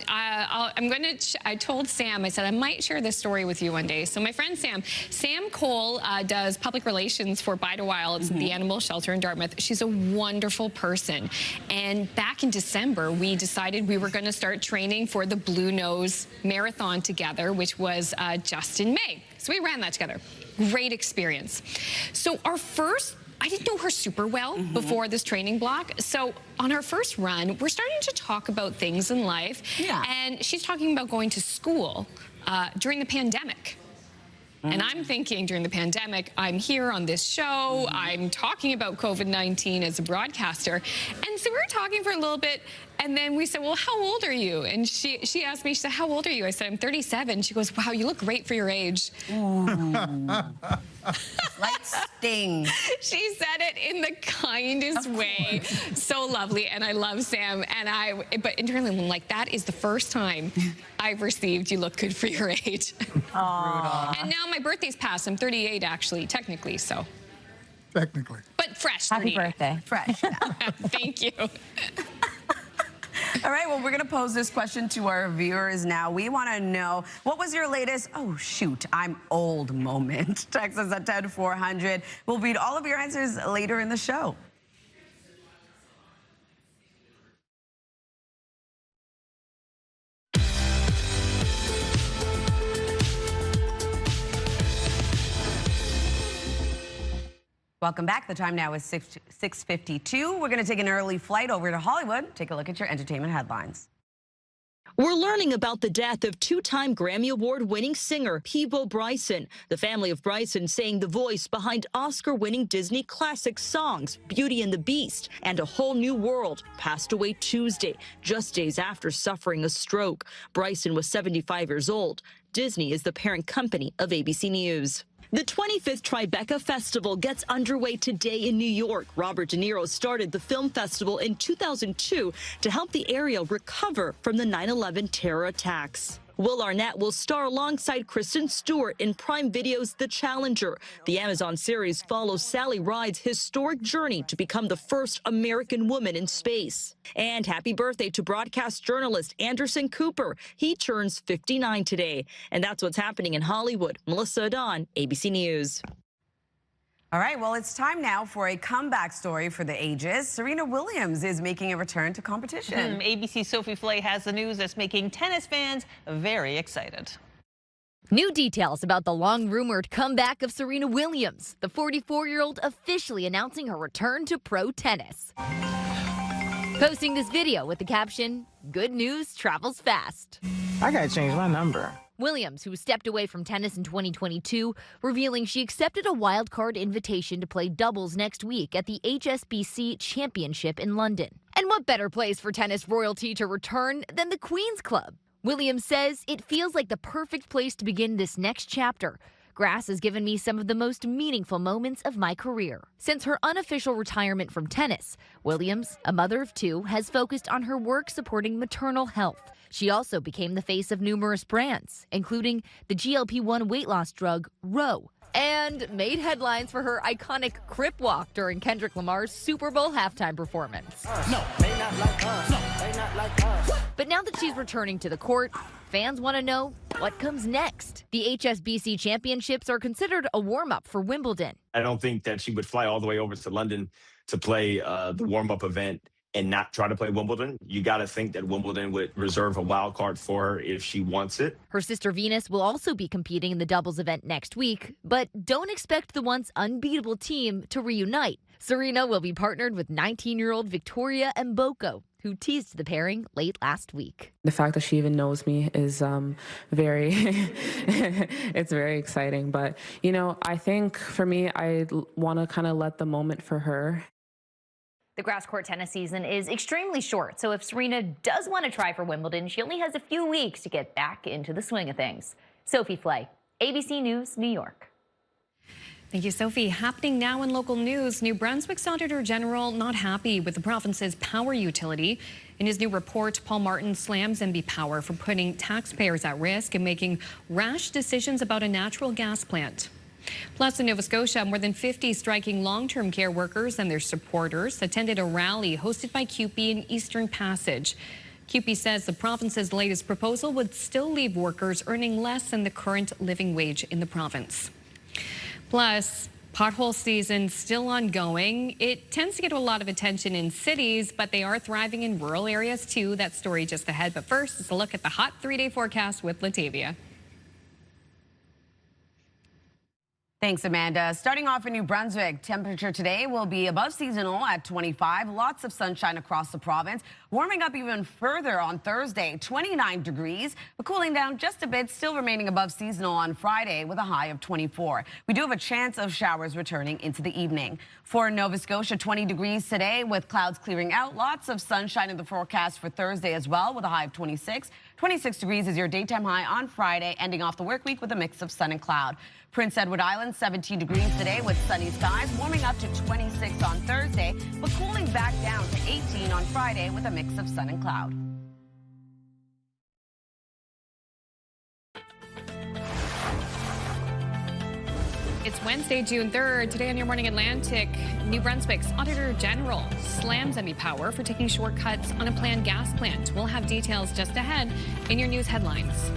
told Sam, I said, I might share this story with you one day. So my friend Sam Cole does public relations for Bide a While. It's the animal shelter in Dartmouth. She's a wonderful person. And back in December, we decided we were going to start training for the Blue Nose Marathon together, which was just in May. So we ran that together. Great experience. So I didn't know her super well before this training block. So on our first run, we're starting to talk about things in life. Yeah. And she's talking about going to school during the pandemic. And I'm thinking during the pandemic, I'm here on this show, I'm talking about COVID-19 as a broadcaster. And so we were talking for a little bit, and then we said, well, how old are you? And she asked me, she said, how old are you? I said, I'm 37. She goes, wow, you look great for your age. Like sting. She said it in the kindest way. So lovely, and I love Sam. But internally, I'm like, that is the first time I've received you look good for your age. And now my birthday's passed. I'm 38, actually, technically, so. Technically. But fresh. Happy birthday. Fresh. Thank you. All right, well, we're going to pose this question to our viewers now. We want to know, what was your latest, oh, shoot, I'm old moment? Text us at 10400. We'll read all of your answers later in the show. Welcome back. The time now is 6:52. We're going to take an early flight over to Hollywood. Take a look at your entertainment headlines. We're learning about the death of 2-time Grammy Award-winning singer Peabo Bryson. The family of Bryson saying the voice behind Oscar-winning Disney classic songs Beauty and the Beast and A Whole New World passed away Tuesday, just days after suffering a stroke. Bryson was 75 years old. Disney is the parent company of ABC News. The 25th Tribeca Festival gets underway today in New York. Robert De Niro started the film festival in 2002 to help the area recover from the 9/11 terror attacks. Will Arnett will star alongside Kristen Stewart in Prime Video's The Challenger. The Amazon series follows Sally Ride's historic journey to become the first American woman in space. And happy birthday to broadcast journalist Anderson Cooper. He turns 59 today. And that's what's happening in Hollywood. Melissa Adon, ABC News. All right, well, it's time now for a comeback story for the ages. Serena Williams is making a return to competition. ABC's Sophie Flay has the news that's making tennis fans very excited. New details about the long-rumored comeback of Serena Williams, the 44-year-old officially announcing her return to pro tennis. Posting this video with the caption, "Good news travels fast." I gotta change my number. Williams, who stepped away from tennis in 2022, revealing she accepted a wildcard invitation to play doubles next week at the HSBC Championship in London. And what better place for tennis royalty to return than the Queen's Club? Williams says, "It feels like the perfect place to begin this next chapter. Grass has given me some of the most meaningful moments of my career." Since her unofficial retirement from tennis, Williams, a mother of two, has focused on her work supporting maternal health. She also became the face of numerous brands, including the GLP-1 weight loss drug, Roe, and made headlines for her iconic Crip Walk during Kendrick Lamar's Super Bowl halftime performance. No, they not like us. No, they not like us. But now that she's returning to the court, fans want to know what comes next. The HSBC Championships are considered a warm-up for Wimbledon. I don't think that she would fly all the way over to London to play the warm-up event and not try to play Wimbledon. You got to think that Wimbledon would reserve a wild card for her if she wants it. Her sister Venus will also be competing in the doubles event next week, but don't expect the once unbeatable team to reunite. Serena will be partnered with 19-year-old Victoria Mboko, who teased the pairing late last week. The fact that she even knows me is very, it's very exciting. But, you know, I think for me, I want to kind of let the moment for her. The grass court tennis season is extremely short, so if Serena does want to try for Wimbledon, she only has a few weeks to get back into the swing of things. Sophie Flay, ABC News, New York. Thank you, Sophie. Happening now in local news, New Brunswick's Auditor General not happy with the province's power utility. In his new report, Paul Martin slams NB Power for putting taxpayers at risk and making rash decisions about a natural gas plant. Plus, in Nova Scotia, more than 50 striking long-term care workers and their supporters attended a rally hosted by CUPE in Eastern Passage. CUPE says the province's latest proposal would still leave workers earning less than the current living wage in the province. Plus, pothole season still ongoing. It tends to get a lot of attention in cities, but they are thriving in rural areas too. That story just ahead. But first, it's a look at the hot 3-day forecast with Latavia. Thanks, Amanda. Starting off in New Brunswick, temperature today will be above seasonal at 25. Lots of sunshine across the province. Warming up even further on Thursday, 29 degrees, but cooling down just a bit, still remaining above seasonal on Friday with a high of 24. We do have a chance of showers returning into the evening. For Nova Scotia, 20 degrees today with clouds clearing out. Lots of sunshine in the forecast for Thursday as well with a high of 26. 26 degrees is your daytime high on Friday, ending off the work week with a mix of sun and cloud. Prince Edward Island, 17 degrees today with sunny skies, warming up to 26 on Thursday, but cooling back down to 18 on Friday with a mix of sun and cloud. It's Wednesday, June 3rd. Today on Your Morning Atlantic, New Brunswick's Auditor General slams NB Power for taking shortcuts on a planned gas plant. We'll have details just ahead in your news headlines.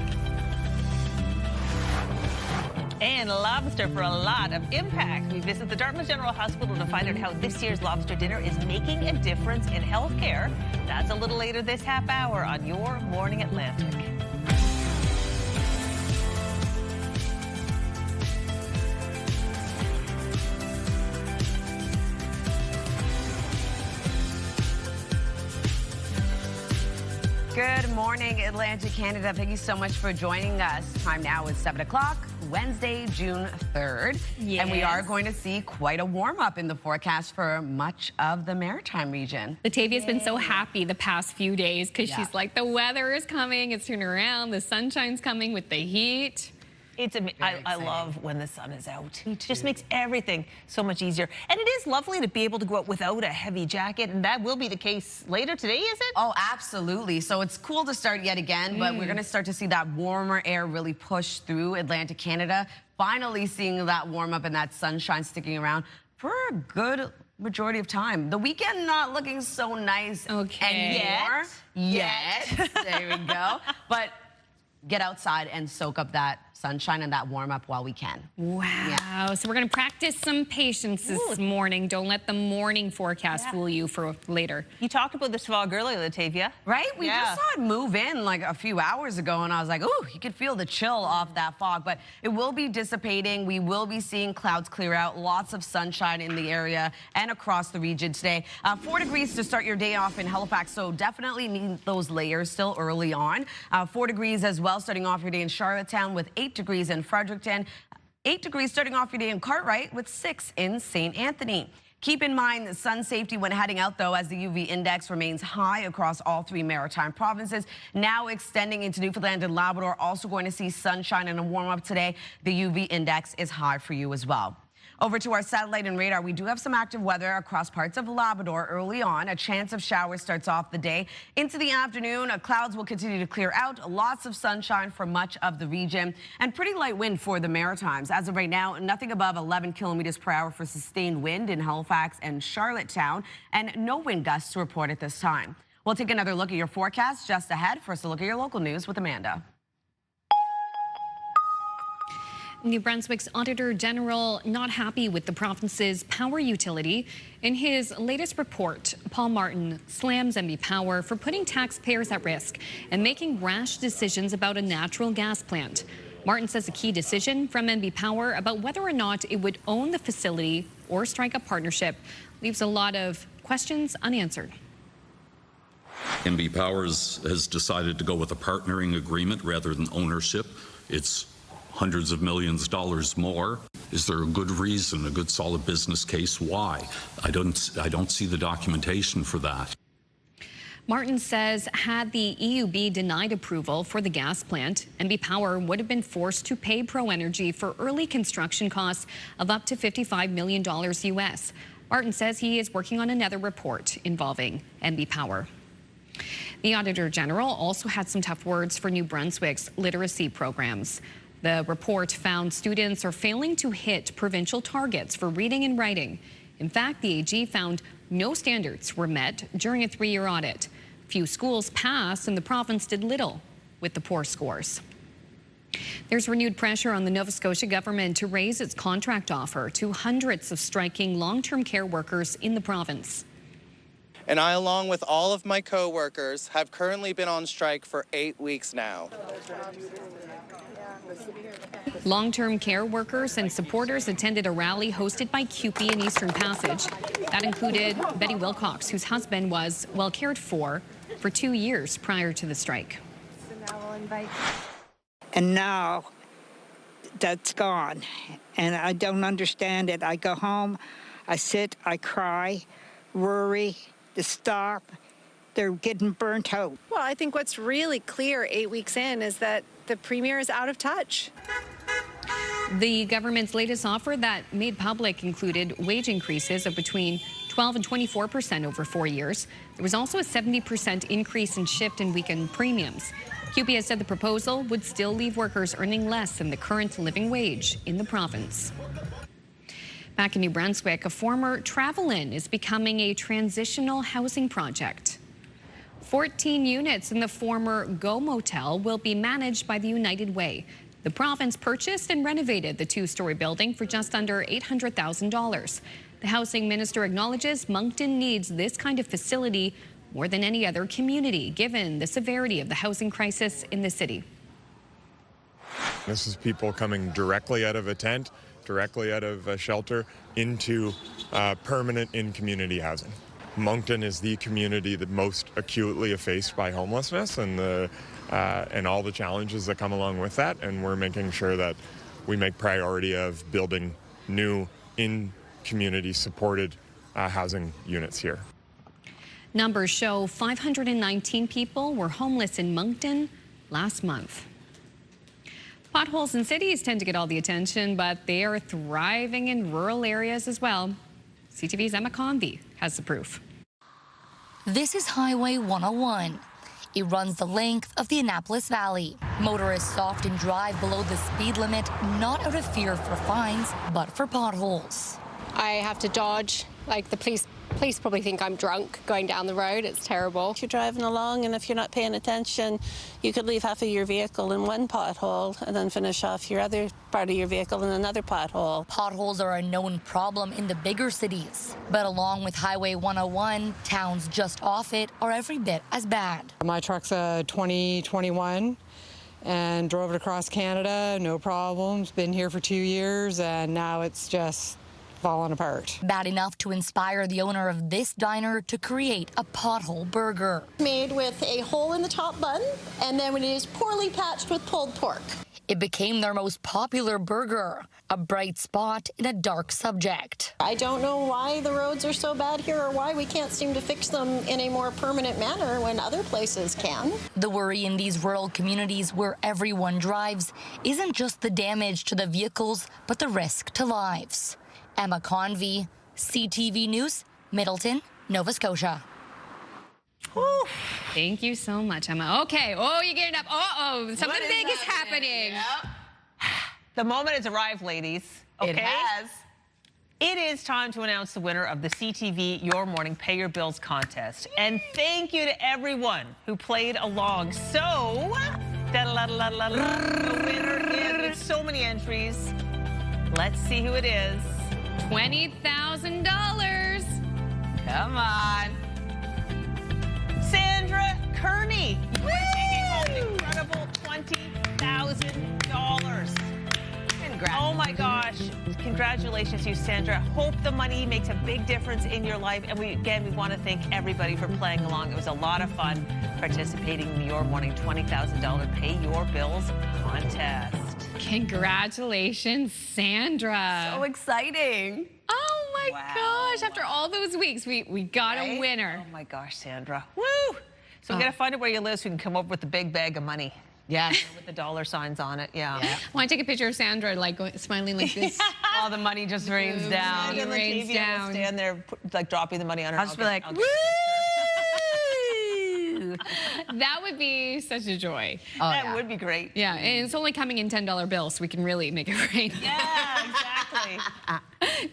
And lobster for a lot of impact. We visit the Dartmouth General Hospital to find out how this year's lobster dinner is making a difference in healthcare. That's a little later this half hour on Your Morning Atlantic. Good morning, Atlantic Canada. Thank you so much for joining us. Time now is 7 o'clock, Wednesday, June 3rd. Yes. And we are going to see quite a warm-up in the forecast for much of the Maritime region. Latavia's been so happy the past few days because she's like, the weather is coming, it's turning around, the sunshine's coming with the heat. I love when the sun is out. It just makes everything so much easier. And it is lovely to be able to go out without a heavy jacket, and that will be the case later today, is it? Oh, absolutely. So it's cool to start yet again, but we're going to start to see that warmer air really push through Atlantic Canada. Finally seeing that warm up and that sunshine sticking around for a good majority of time. The weekend not looking so nice anymore. Yet. There we go. But get outside and soak up that sunshine and that warm up while we can. Wow. Yeah. So we're going to practice some patience this morning. Don't let the morning forecast fool you for later. You talked about this fog earlier, Latavia. Right? We just saw it move in like a few hours ago, and I was like, ooh, you could feel the chill off that fog. But it will be dissipating. We will be seeing clouds clear out. Lots of sunshine in the area and across the region today. 4 degrees to start your day off in Halifax, so definitely need those layers still early on. 4 degrees as well starting off your day in Charlottetown with 8 degrees in Fredericton, 8 degrees starting off your day in Cartwright with 6 in St. Anthony. Keep in mind sun safety when heading out, though, as the UV index remains high across all 3 maritime provinces. Now extending into Newfoundland and Labrador, also going to see sunshine and a warm up today. The UV index is high for you as well. Over to our satellite and radar, we do have some active weather across parts of Labrador early on. A chance of showers starts off the day. Into the afternoon, clouds will continue to clear out. Lots of sunshine for much of the region and pretty light wind for the Maritimes. As of right now, nothing above 11 kilometers per hour for sustained wind in Halifax and Charlottetown, and no wind gusts to report at this time. We'll take another look at your forecast just ahead. First, a look at your local news with Amanda. New Brunswick's Auditor General not happy with the province's power utility. In his latest report, Paul Martin slams NB Power for putting taxpayers at risk and making rash decisions about a natural gas plant. Martin says a key decision from NB Power about whether or not it would own the facility or strike a partnership leaves a lot of questions unanswered. NB Power has decided to go with a partnering agreement rather than ownership. It's hundreds of millions of dollars more. Is there a good reason, a good solid business case? Why? I don't see the documentation for that. Martin says had the EUB denied approval for the gas plant, NB Power would have been forced to pay ProEnergy for early construction costs of up to $55 million US. Martin says he is working on another report involving NB Power. The Auditor General also had some tough words for New Brunswick's literacy programs. The report found students are failing to hit provincial targets for reading and writing. In fact, the AG found no standards were met during a 3-year audit. Few schools passed, and the province did little with the poor scores. There's renewed pressure on the Nova Scotia government to raise its contract offer to hundreds of striking long-term care workers in the province. And I, along with all of my co-workers, have currently been on strike for 8 weeks now. Long-term care workers and supporters attended a rally hosted by CUPE in Eastern Passage. That included Betty Wilcox, whose husband was well cared for 2 years prior to the strike. And now that's gone, and I don't understand it. I go home, I sit, I cry, worry, to stop. They're getting burnt out. Well, I think what's really clear 8 weeks in is that the Premier is out of touch. The government's latest offer that made public included wage increases of between 12 and 24% over 4 years. There was also a 70% increase in shift and weekend premiums. CUPE has said the proposal would still leave workers earning less than the current living wage in the province. Back in New Brunswick, a former travel inn is becoming a transitional housing project. 14 units in the former Go Motel will be managed by the United Way. The province purchased and renovated the 2-story building for just under $800,000. The housing minister acknowledges Moncton needs this kind of facility more than any other community, given the severity of the housing crisis in the city. This is people coming directly out of a tent, directly out of a shelter, into permanent in-community housing. Moncton is the community that most acutely faced by homelessness and all the challenges that come along with that, and we're making sure that we make priority of building new in-community supported housing units here. Numbers show 519 people were homeless in Moncton last month. Potholes in cities tend to get all the attention, but they are thriving in rural areas as well. CTV's Emma Convey has the proof. This is Highway 101. It runs the length of the Annapolis Valley. Motorists often drive below the speed limit, not out of fear for fines, but for potholes. I have to dodge, like the police probably think I'm drunk going down the road. It's terrible. You're driving along, and if you're not paying attention, you could leave half of your vehicle in one pothole and then finish off your other part of your vehicle in another pothole. Potholes are a known problem in the bigger cities, but along with Highway 101, towns just off it are every bit as bad. My truck's a 2021 and drove it across Canada, no problems. Been here for 2 years, and now it's just falling apart. Bad enough to inspire the owner of this diner to create a pothole burger. Made with a hole in the top bun, and then it is poorly patched with pulled pork. It became their most popular burger, a bright spot in a dark subject. I don't know why the roads are so bad here or why we can't seem to fix them in a more permanent manner when other places can. The worry in these rural communities where everyone drives isn't just the damage to the vehicles, but the risk to lives. Emma Convey, CTV News, Middleton, Nova Scotia. Whew. Thank you so much, Emma. Okay. Oh, you're getting up. Uh-oh. Something big is happening. Yep. The moment has arrived, ladies. Okay? It has. It is time to announce the winner of the CTV Your Morning Pay Your Bills contest. And thank you to everyone who played along. So, the winner is, with so many entries. Let's see who it is. $20,000. Come on. Sandra Kearney. You are taking home an incredible $20,000. Congrats. Oh my gosh. Congratulations to you, Sandra. Hope the money makes a big difference in your life. And we want to thank everybody for playing along. It was a lot of fun participating in the Your Morning $20,000 Pay Your Bills contest. Congratulations, Sandra. So exciting. Oh my gosh. After all those weeks, we got a winner. Oh my gosh, Sandra. Woo! So we got to find out where you live so we can come up with the big bag of money. Yeah. With the dollar signs on it. Yeah. Want to take a picture of Sandra like smiling like this? All the money just rains down. It rains down. Stand there, like dropping the money on her. I'll just be like, woo! That would be such a joy. Oh, that would be great. Yeah, and it's only coming in $10 bills, so we can really make it rain. Yeah, exactly.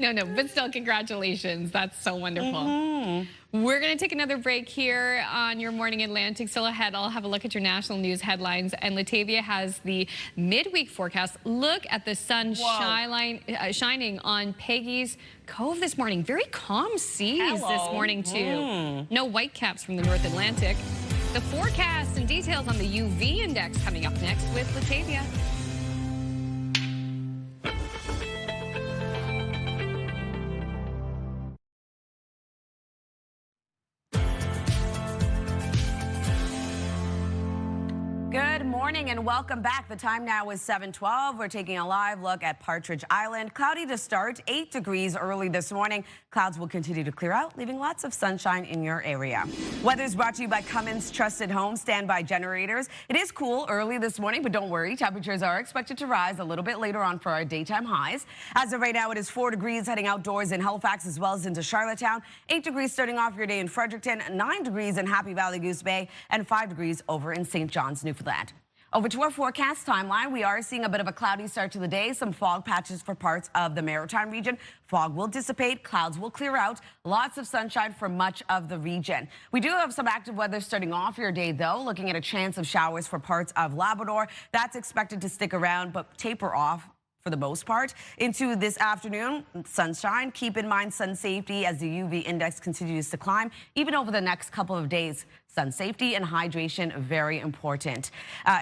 No, but still, congratulations. That's so wonderful. We're going to take another break here on Your Morning Atlantic. Still ahead, I'll have a look at your national news headlines. And Latavia has the midweek forecast. Look at the sun shining on Peggy's Cove this morning. Very calm seas this morning, too. No whitecaps from the North Atlantic. The forecast and details on the UV index coming up next with Latavia. Good morning and welcome back. The time now is 7:12. We're taking a live look at Partridge Island. Cloudy to start, 8 degrees early this morning. Clouds will continue to clear out, leaving lots of sunshine in your area. Weather's brought to you by Cummins Trusted Home Standby Generators. It is cool early this morning, but don't worry. Temperatures are expected to rise a little bit later on for our daytime highs. As of right now, it is 4 degrees heading outdoors in Halifax as well as into Charlottetown. 8 degrees starting off your day in Fredericton, 9 degrees in Happy Valley Goose Bay, and 5 degrees over in St. John's, Newfoundland. Over to our forecast timeline. We are seeing a bit of a cloudy start to the day. Some fog patches for parts of the Maritime region. Fog will dissipate. Clouds will clear out. Lots of sunshine for much of the region. We do have some active weather starting off your day, though. Looking at a chance of showers for parts of Labrador. That's expected to stick around but taper off for the most part. Into this afternoon, sunshine. Keep in mind sun safety as the UV index continues to climb, even over the next couple of days. Sun safety and hydration, very important.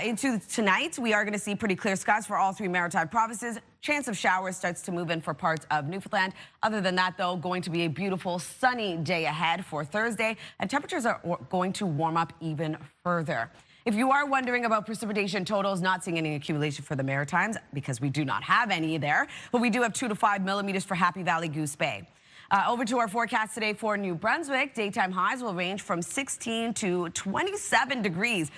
Into tonight, we are going to see pretty clear skies for all 3 maritime provinces. Chance of showers starts to move in for parts of Newfoundland. Other than that, though, going to be a beautiful sunny day ahead for Thursday, and temperatures are going to warm up even further. If you are wondering about precipitation totals, not seeing any accumulation for the Maritimes because we do not have any there, but we do have 2 to 5 millimeters for Happy Valley Goose Bay. Over to our forecast today for New Brunswick. Daytime highs will range from 16 to 27 degrees.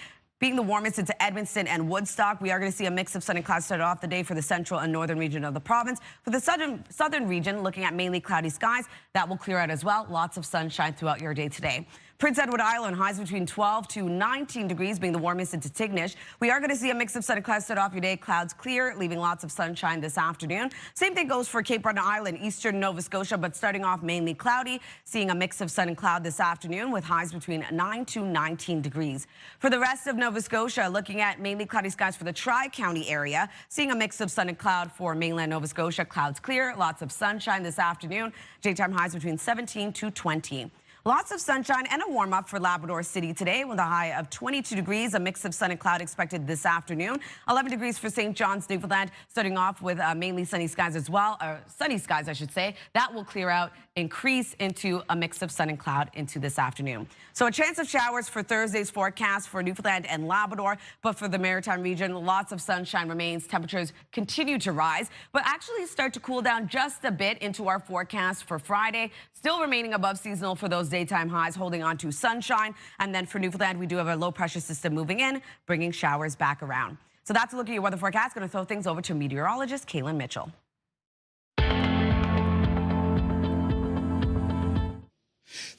being the warmest into Edmonton and Woodstock. We are going to see a mix of sun and clouds start off the day for the central and northern region of the province. For the southern region, looking at mainly cloudy skies, that will clear out as well. Lots of sunshine throughout your day today. Prince Edward Island, highs between 12 to 19 degrees, being the warmest into Tignish. We are going to see a mix of sun and clouds start off your day. Clouds clear, leaving lots of sunshine this afternoon. Same thing goes for Cape Breton Island, eastern Nova Scotia, but starting off mainly cloudy, seeing a mix of sun and cloud this afternoon with highs between 9 to 19 degrees. For the rest of Nova Scotia, looking at mainly cloudy skies for the Tri-County area, seeing a mix of sun and cloud for mainland Nova Scotia. Clouds clear, lots of sunshine this afternoon. Daytime highs between 17 to 20. Lots of sunshine and a warm-up for Labrador City today with a high of 22 degrees, a mix of sun and cloud expected this afternoon. 11 degrees for St. John's, Newfoundland, starting off with mainly sunny skies as well, or sunny skies, I should say. That will clear out, increase into a mix of sun and cloud into this afternoon. So a chance of showers for Thursday's forecast for Newfoundland and Labrador, but for the Maritime region, lots of sunshine remains. Temperatures continue to rise, but actually start to cool down just a bit into our forecast for Friday. Still remaining above seasonal for those daytime highs, holding on to sunshine. And then for Newfoundland, we do have a low pressure system moving in, bringing showers back around. So that's a look at your weather forecast. Going to throw things over to meteorologist Kaylin Mitchell.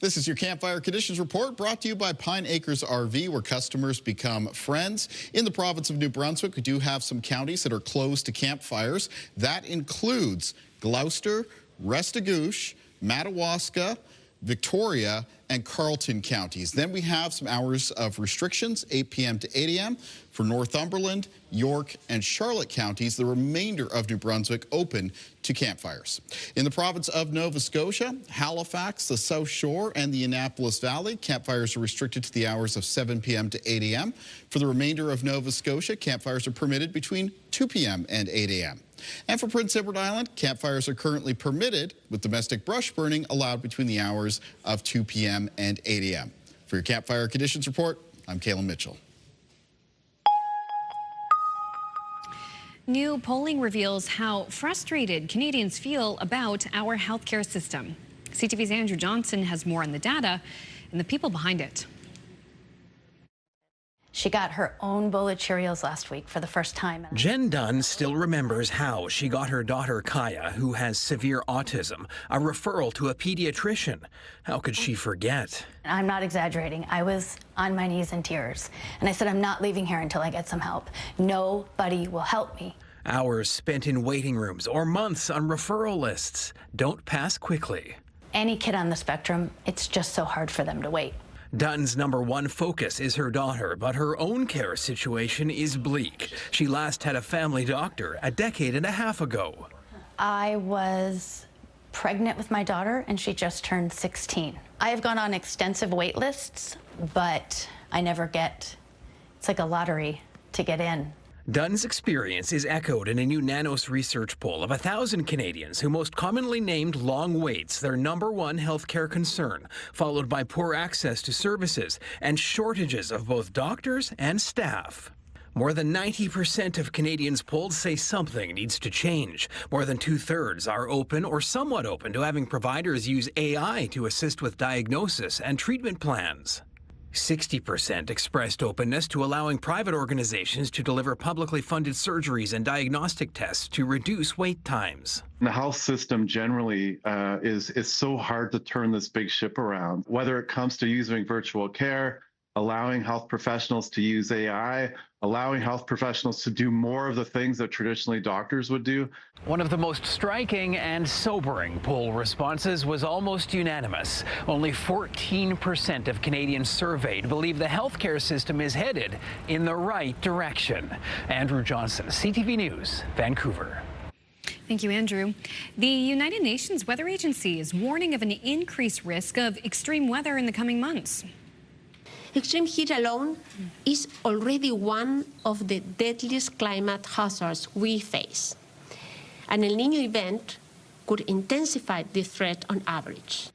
This is your Campfire Conditions Report brought to you by Pine Acres RV, where customers become friends. In the province of New Brunswick, we do have some counties that are closed to campfires. That includes Gloucester, Restigouche, Madawaska, Victoria, and Carleton counties. Then we have some hours of restrictions, 8 p.m. to 8 a.m. for Northumberland, York, and Charlotte counties. The remainder of New Brunswick open to campfires. In the province of Nova Scotia, Halifax, the South Shore, and the Annapolis Valley, campfires are restricted to the hours of 7 p.m. to 8 a.m. For the remainder of Nova Scotia, campfires are permitted between 2 p.m. and 8 a.m. And for Prince Edward Island, campfires are currently permitted, with domestic brush burning allowed between the hours of 2 p.m. and 8 a.m. For your Campfire Conditions Report, I'm Kaylin Mitchell. New polling reveals how frustrated Canadians feel about our healthcare system. CTV's Andrew Johnson has more on the data and the people behind it. She got her own bowl of Cheerios last week for the first time. Jen Dunn still remembers how she got her daughter Kaya, who has severe autism, a referral to a pediatrician. How could she forget? I'm not exaggerating. I was on my knees in tears. And I said, I'm not leaving here until I get some help. Nobody will help me. Hours spent in waiting rooms or months on referral lists. Don't pass quickly. Any kid on the spectrum, it's just so hard for them to wait. Dunn's #1 focus is her daughter, but her own care situation is bleak. She last had a family doctor a decade and a half ago. I was pregnant with my daughter, and she just turned 16. I have gone on extensive wait lists, but I never get, it's like a lottery to get in. Dunn's experience is echoed in a new Nanos research poll of 1,000 Canadians who most commonly named long waits their #1 healthcare concern, followed by poor access to services and shortages of both doctors and staff. More than 90% of Canadians polled say something needs to change. More than 2/3 are open or somewhat open to having providers use AI to assist with diagnosis and treatment plans. 60% expressed openness to allowing private organizations to deliver publicly funded surgeries and diagnostic tests to reduce wait times. The health system generally is so hard to turn this big ship around, whether it comes to using virtual care, allowing health professionals to use AI, allowing health professionals to do more of the things that traditionally doctors would do. One of the most striking and sobering poll responses was almost unanimous. Only 14% of Canadians surveyed believe the healthcare system is headed in the right direction. Andrew Johnson, CTV News, Vancouver. Thank you, Andrew. The United Nations Weather Agency is warning of an increased risk of extreme weather in the coming months. Extreme heat alone is already one of the deadliest climate hazards we face. An El Niño event could intensify the threat on average.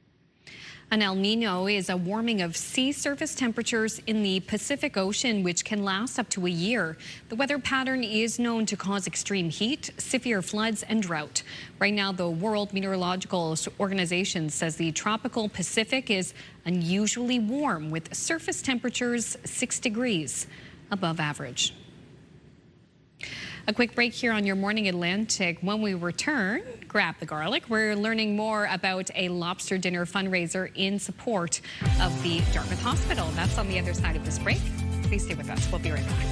An El Niño is a warming of sea surface temperatures in the Pacific Ocean, which can last up to a year. The weather pattern is known to cause extreme heat, severe floods, and drought. Right now, the World Meteorological Organization says the tropical Pacific is unusually warm, with surface temperatures 6 degrees above average. A quick break here on Your Morning Atlantic. When we return, grab the garlic. We're learning more about a lobster dinner fundraiser in support of the Dartmouth Hospital. That's on the other side of this break. Please stay with us. We'll be right back.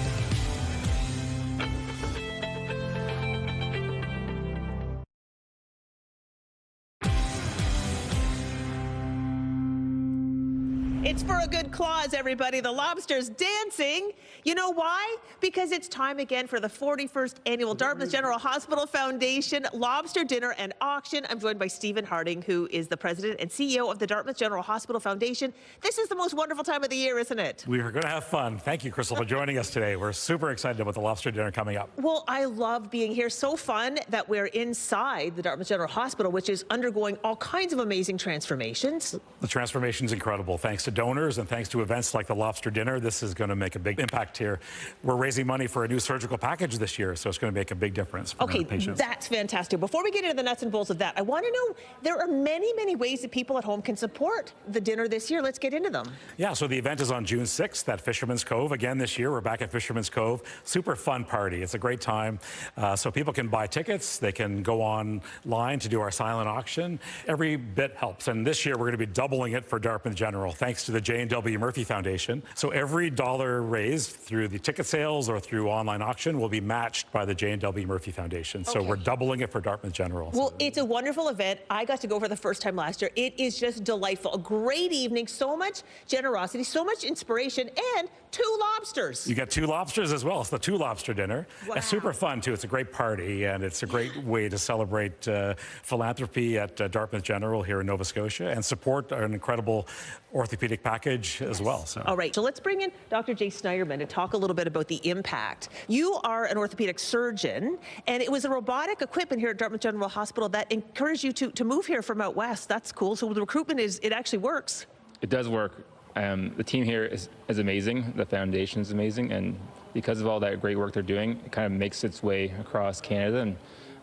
It's for a good cause, everybody. The lobster's dancing. You know why? Because it's time again for the 41st annual Dartmouth General Hospital Foundation Lobster Dinner and Auction. I'm joined by Stephen Harding, who is the president and CEO of the Dartmouth General Hospital Foundation. This is the most wonderful time of the year, isn't it? We are going to have fun. Thank you, Crystal, for joining us today. We're super excited about the lobster dinner coming up. Well, I love being here. So fun that we're inside the Dartmouth General Hospital, which is undergoing all kinds of amazing transformations. The transformation is incredible. Thanks to donors and thanks to events like the lobster dinner, this is going to make a big impact here. We're raising money for a new surgical package this year, so it's going to make a big difference for our patients. That's fantastic. Before we get into the nuts and bolts of that, I want to know, there are many, many ways that people at home can support the dinner this year. Let's get into them. Yeah, so the event is on June 6th at Fisherman's Cove. Again, this year, we're back at Fisherman's Cove. Super fun party. It's a great time. So people can buy tickets. They can go online to do our silent auction. Every bit helps. And this year, we're going to be doubling it for Dartmouth General, thanks to the J&W Murphy Foundation. So every dollar raised through the ticket sales or through online auction will be matched by the J&W Murphy Foundation. So we're doubling it for Dartmouth General. Well, it's a wonderful event. I got to go for the first time last year. It is just delightful. A great evening, so much generosity, so much inspiration, and 2 lobsters. You get 2 lobsters as well. It's the 2 lobster dinner. Wow. It's super fun, too. It's a great party, and it's a great way to celebrate philanthropy at Dartmouth General here in Nova Scotia and support an incredible orthopedic package as well. So. All right, so let's bring in Dr. Jay Snyderman to talk a little bit about the impact. You are an orthopedic surgeon, and it was a robotic equipment here at Dartmouth General Hospital that encouraged you to move here from out west. That's cool. So the recruitment it actually works. It does work. The team here is amazing. The foundation is amazing, and because of all that great work they're doing, it kind of makes its way across Canada. And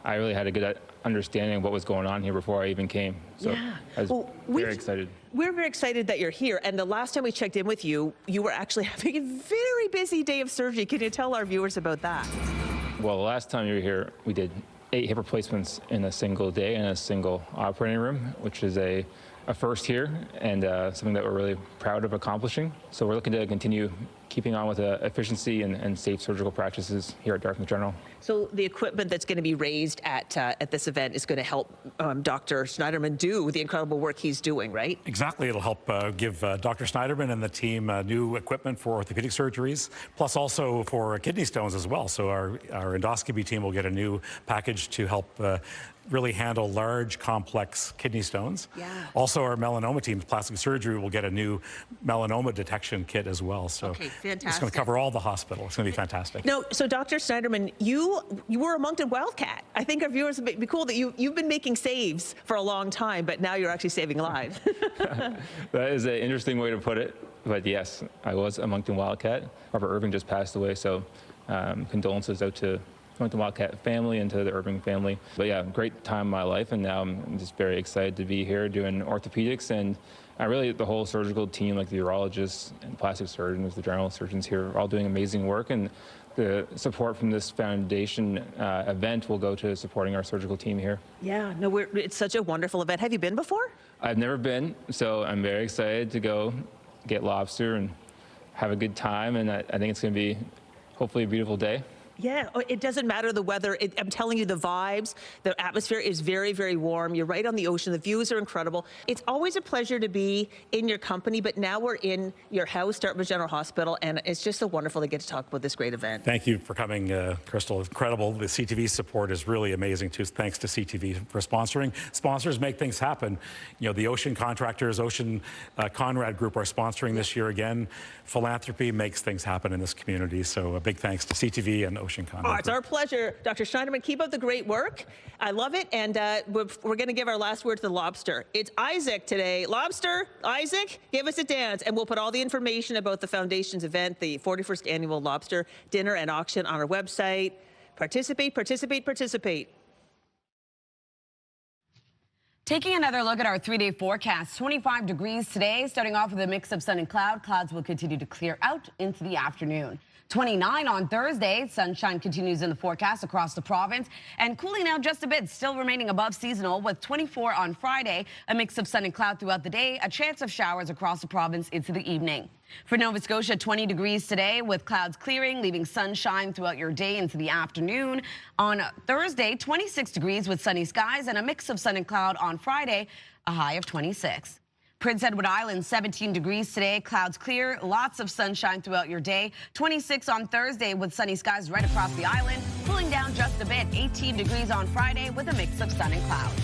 I really had a good understanding of what was going on here before I even came. So I was very excited. We're very excited that you're here. And the last time we checked in with you, you were actually having a very busy day of surgery. Can you tell our viewers about that? Well, the last time you were here, we did 8 hip replacements in a single day in a single operating room, which is a first here and something that we're really proud of accomplishing. So we're looking to continue keeping on with efficiency and safe surgical practices here at Dartmouth General. So the equipment that's going to be raised at this event is going to help Dr. Snyderman do the incredible work he's doing, right? Exactly. It'll help give Dr. Snyderman and the team new equipment for orthopedic surgeries, plus also for kidney stones as well. So our endoscopy team will get a new package to help really handle large, complex kidney stones. Yeah. Also, our melanoma team, plastic surgery, will get a new melanoma detection kit as well. So fantastic. It's going to cover all the hospital. It's going to be fantastic. No, so Dr. Snyderman, you were a Moncton Wildcat. I think our viewers would be cool that you've been making saves for a long time, but now you're actually saving lives. That is an interesting way to put it. But yes, I was a Moncton Wildcat. Robert Irving just passed away, so condolences out to Moncton Wildcat family and to the Irving family. But yeah, great time in my life, and now I'm just very excited to be here doing orthopedics, and really the whole surgical team, like the urologists and plastic surgeons, the general surgeons here, are all doing amazing work, and the support from this foundation event will go to supporting our surgical team here. Yeah, no, it's such a wonderful event. Have you been before? I've never been, so I'm very excited to go get lobster and have a good time, and I think it's going to be hopefully a beautiful day. Yeah, it doesn't matter the weather. I'm telling you, the vibes, the atmosphere is very, very warm. You're right on the ocean. The views are incredible. It's always a pleasure to be in your company, but now we're in your house, Dartmouth General Hospital, and it's just so wonderful to get to talk about this great event. Thank you for coming, Crystal. Incredible. The CTV support is really amazing, too. Thanks to CTV for sponsoring. Sponsors make things happen. You know, the Ocean Contractors, Ocean Conrad Group are sponsoring this year again. Philanthropy makes things happen in this community, so a big thanks to CTV and Ocean Conrad. Oh, it's our pleasure. Dr. Snyderman, keep up the great work. I love it, and we're going to give our last word to the lobster. It's Isaac today. Lobster, Isaac, give us a dance, and we'll put all the information about the Foundation's event, the 41st Annual Lobster Dinner and Auction, on our website. Participate, participate, participate. Taking another look at our 3-day forecast, 25 degrees today, starting off with a mix of sun and cloud. Clouds will continue to clear out into the afternoon. 29 on Thursday. Sunshine continues in the forecast across the province and cooling down just a bit, still remaining above seasonal with 24 on Friday. A mix of sun and cloud throughout the day, a chance of showers across the province into the evening. For Nova Scotia, 20 degrees today with clouds clearing, leaving sunshine throughout your day into the afternoon. On Thursday, 26 degrees with sunny skies and a mix of sun and cloud on Friday, a high of 26. Prince Edward Island, 17 degrees today, clouds clear, lots of sunshine throughout your day. 26 on Thursday with sunny skies right across the island, cooling down just a bit. 18 degrees on Friday with a mix of sun and clouds.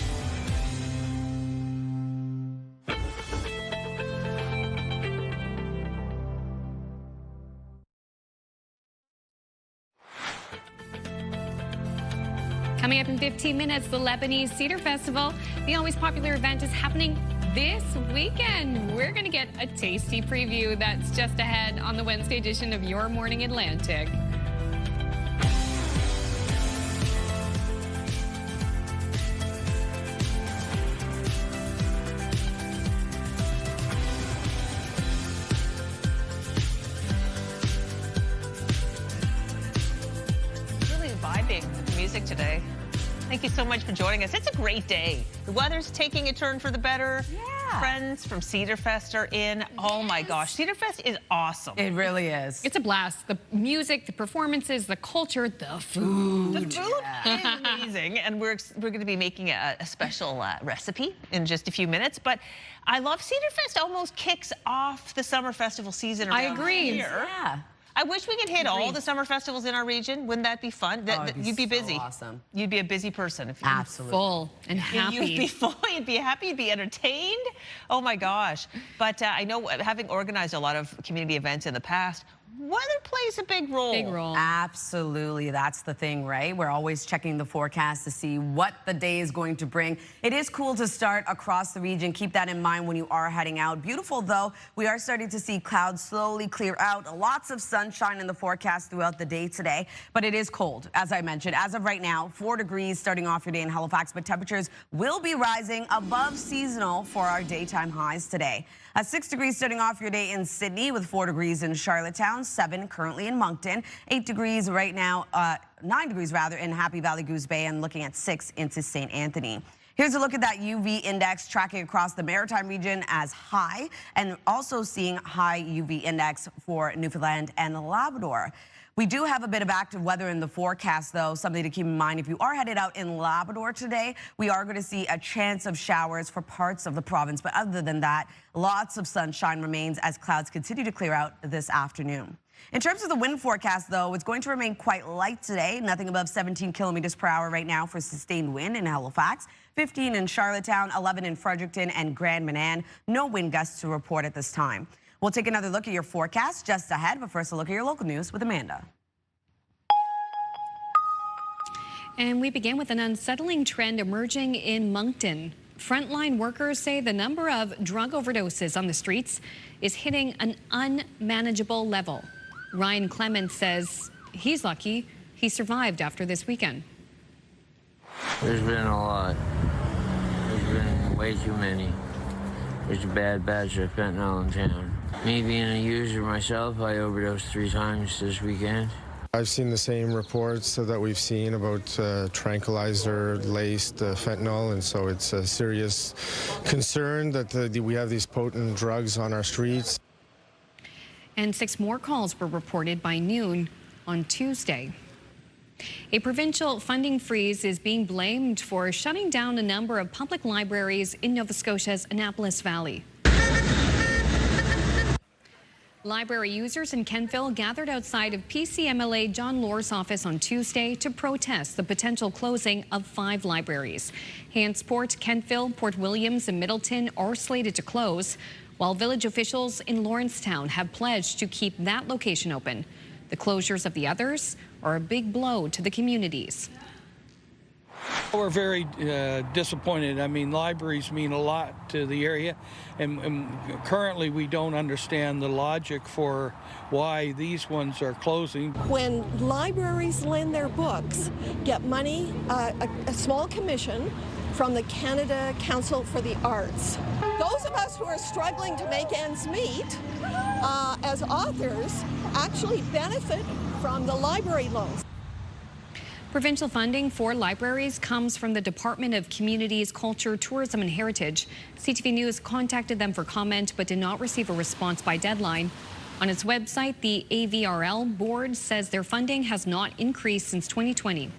Coming up in 15 minutes, the Lebanese Cedar Festival. The always popular event is happening this weekend. We're going to get a tasty preview that's just ahead on the Wednesday edition of Your Morning Atlantic. Really vibing with the music today. Thank you so much for joining us. It's a great day. The weather's taking a turn for the better. Yeah. Friends from Cedar Fest are in. Oh my gosh, Cedar Fest is awesome. It really is. It's a blast. The music, the performances, the culture, the food. The food is amazing, and we're going to be making a special recipe in just a few minutes. But I love Cedar Fest. Almost kicks off the summer festival season. I agree. Here. Yeah. I wish we could hit all the summer festivals in our region. Wouldn't that be fun? You'd be busy. Awesome. You'd be a busy person. If you Absolutely. Full and happy. You'd be full, you'd be happy, you'd be entertained. Oh my gosh. But I know, having organized a lot of community events in the past, weather plays a big role. Big role. Absolutely. That's the thing, right? We're always checking the forecast to see what the day is going to bring. It is cool to start across the region. Keep that in mind when you are heading out. Beautiful, though. We are starting to see clouds slowly clear out. Lots of sunshine in the forecast throughout the day today, but it is cold, as I mentioned. As of right now, 4 degrees starting off your day in Halifax, but temperatures will be rising above seasonal for our daytime highs today. 6 degrees starting off your day in Sydney with 4 degrees in Charlottetown, 7 currently in Moncton, 8 degrees right now, 9 degrees rather in Happy Valley Goose Bay, and looking at 6 into St. Anthony. Here's a look at that UV index tracking across the Maritime region as high, and also seeing high UV index for Newfoundland and Labrador. We do have a bit of active weather in the forecast, though, something to keep in mind. If you are headed out in Labrador today, we are going to see a chance of showers for parts of the province. But other than that, lots of sunshine remains as clouds continue to clear out this afternoon. In terms of the wind forecast, though, it's going to remain quite light today. Nothing above 17 kilometers per hour right now for sustained wind in Halifax. 15 in Charlottetown, 11 in Fredericton and Grand Manan. No wind gusts to report at this time. We'll take another look at your forecast just ahead, but first a look at your local news with Amanda. And we begin with an unsettling trend emerging in Moncton. Frontline workers say the number of drug overdoses on the streets is hitting an unmanageable level. Ryan Clements says he's lucky he survived after this weekend. There's been a lot. There's been way too many. There's a bad batch of fentanyl in town. Me being a user myself, I overdosed 3 times this weekend. I've seen the same reports that we've seen about tranquilizer-laced fentanyl, and so it's a serious concern that we have these potent drugs on our streets. And 6 more calls were reported by noon on Tuesday. A provincial funding freeze is being blamed for shutting down a number of public libraries in Nova Scotia's Annapolis Valley. Library users in Kentville gathered outside of PCMLA John Lohr's office on Tuesday to protest the potential closing of 5 libraries. Hantsport, Kentville, Port Williams, and Middleton are slated to close, while village officials in Lawrencetown have pledged to keep that location open. The closures of the others are a big blow to the communities. We're very disappointed. I mean, libraries mean a lot to the area, and currently we don't understand the logic for why these ones are closing. When libraries lend their books, get money, a small commission from the Canada Council for the Arts. Those of us who are struggling to make ends meet as authors actually benefit from the library loans. Provincial funding for libraries comes from the Department of Communities, Culture, Tourism and Heritage. CTV News contacted them for comment but did not receive a response by deadline. On its website, the AVRL board says their funding has not increased since 2020.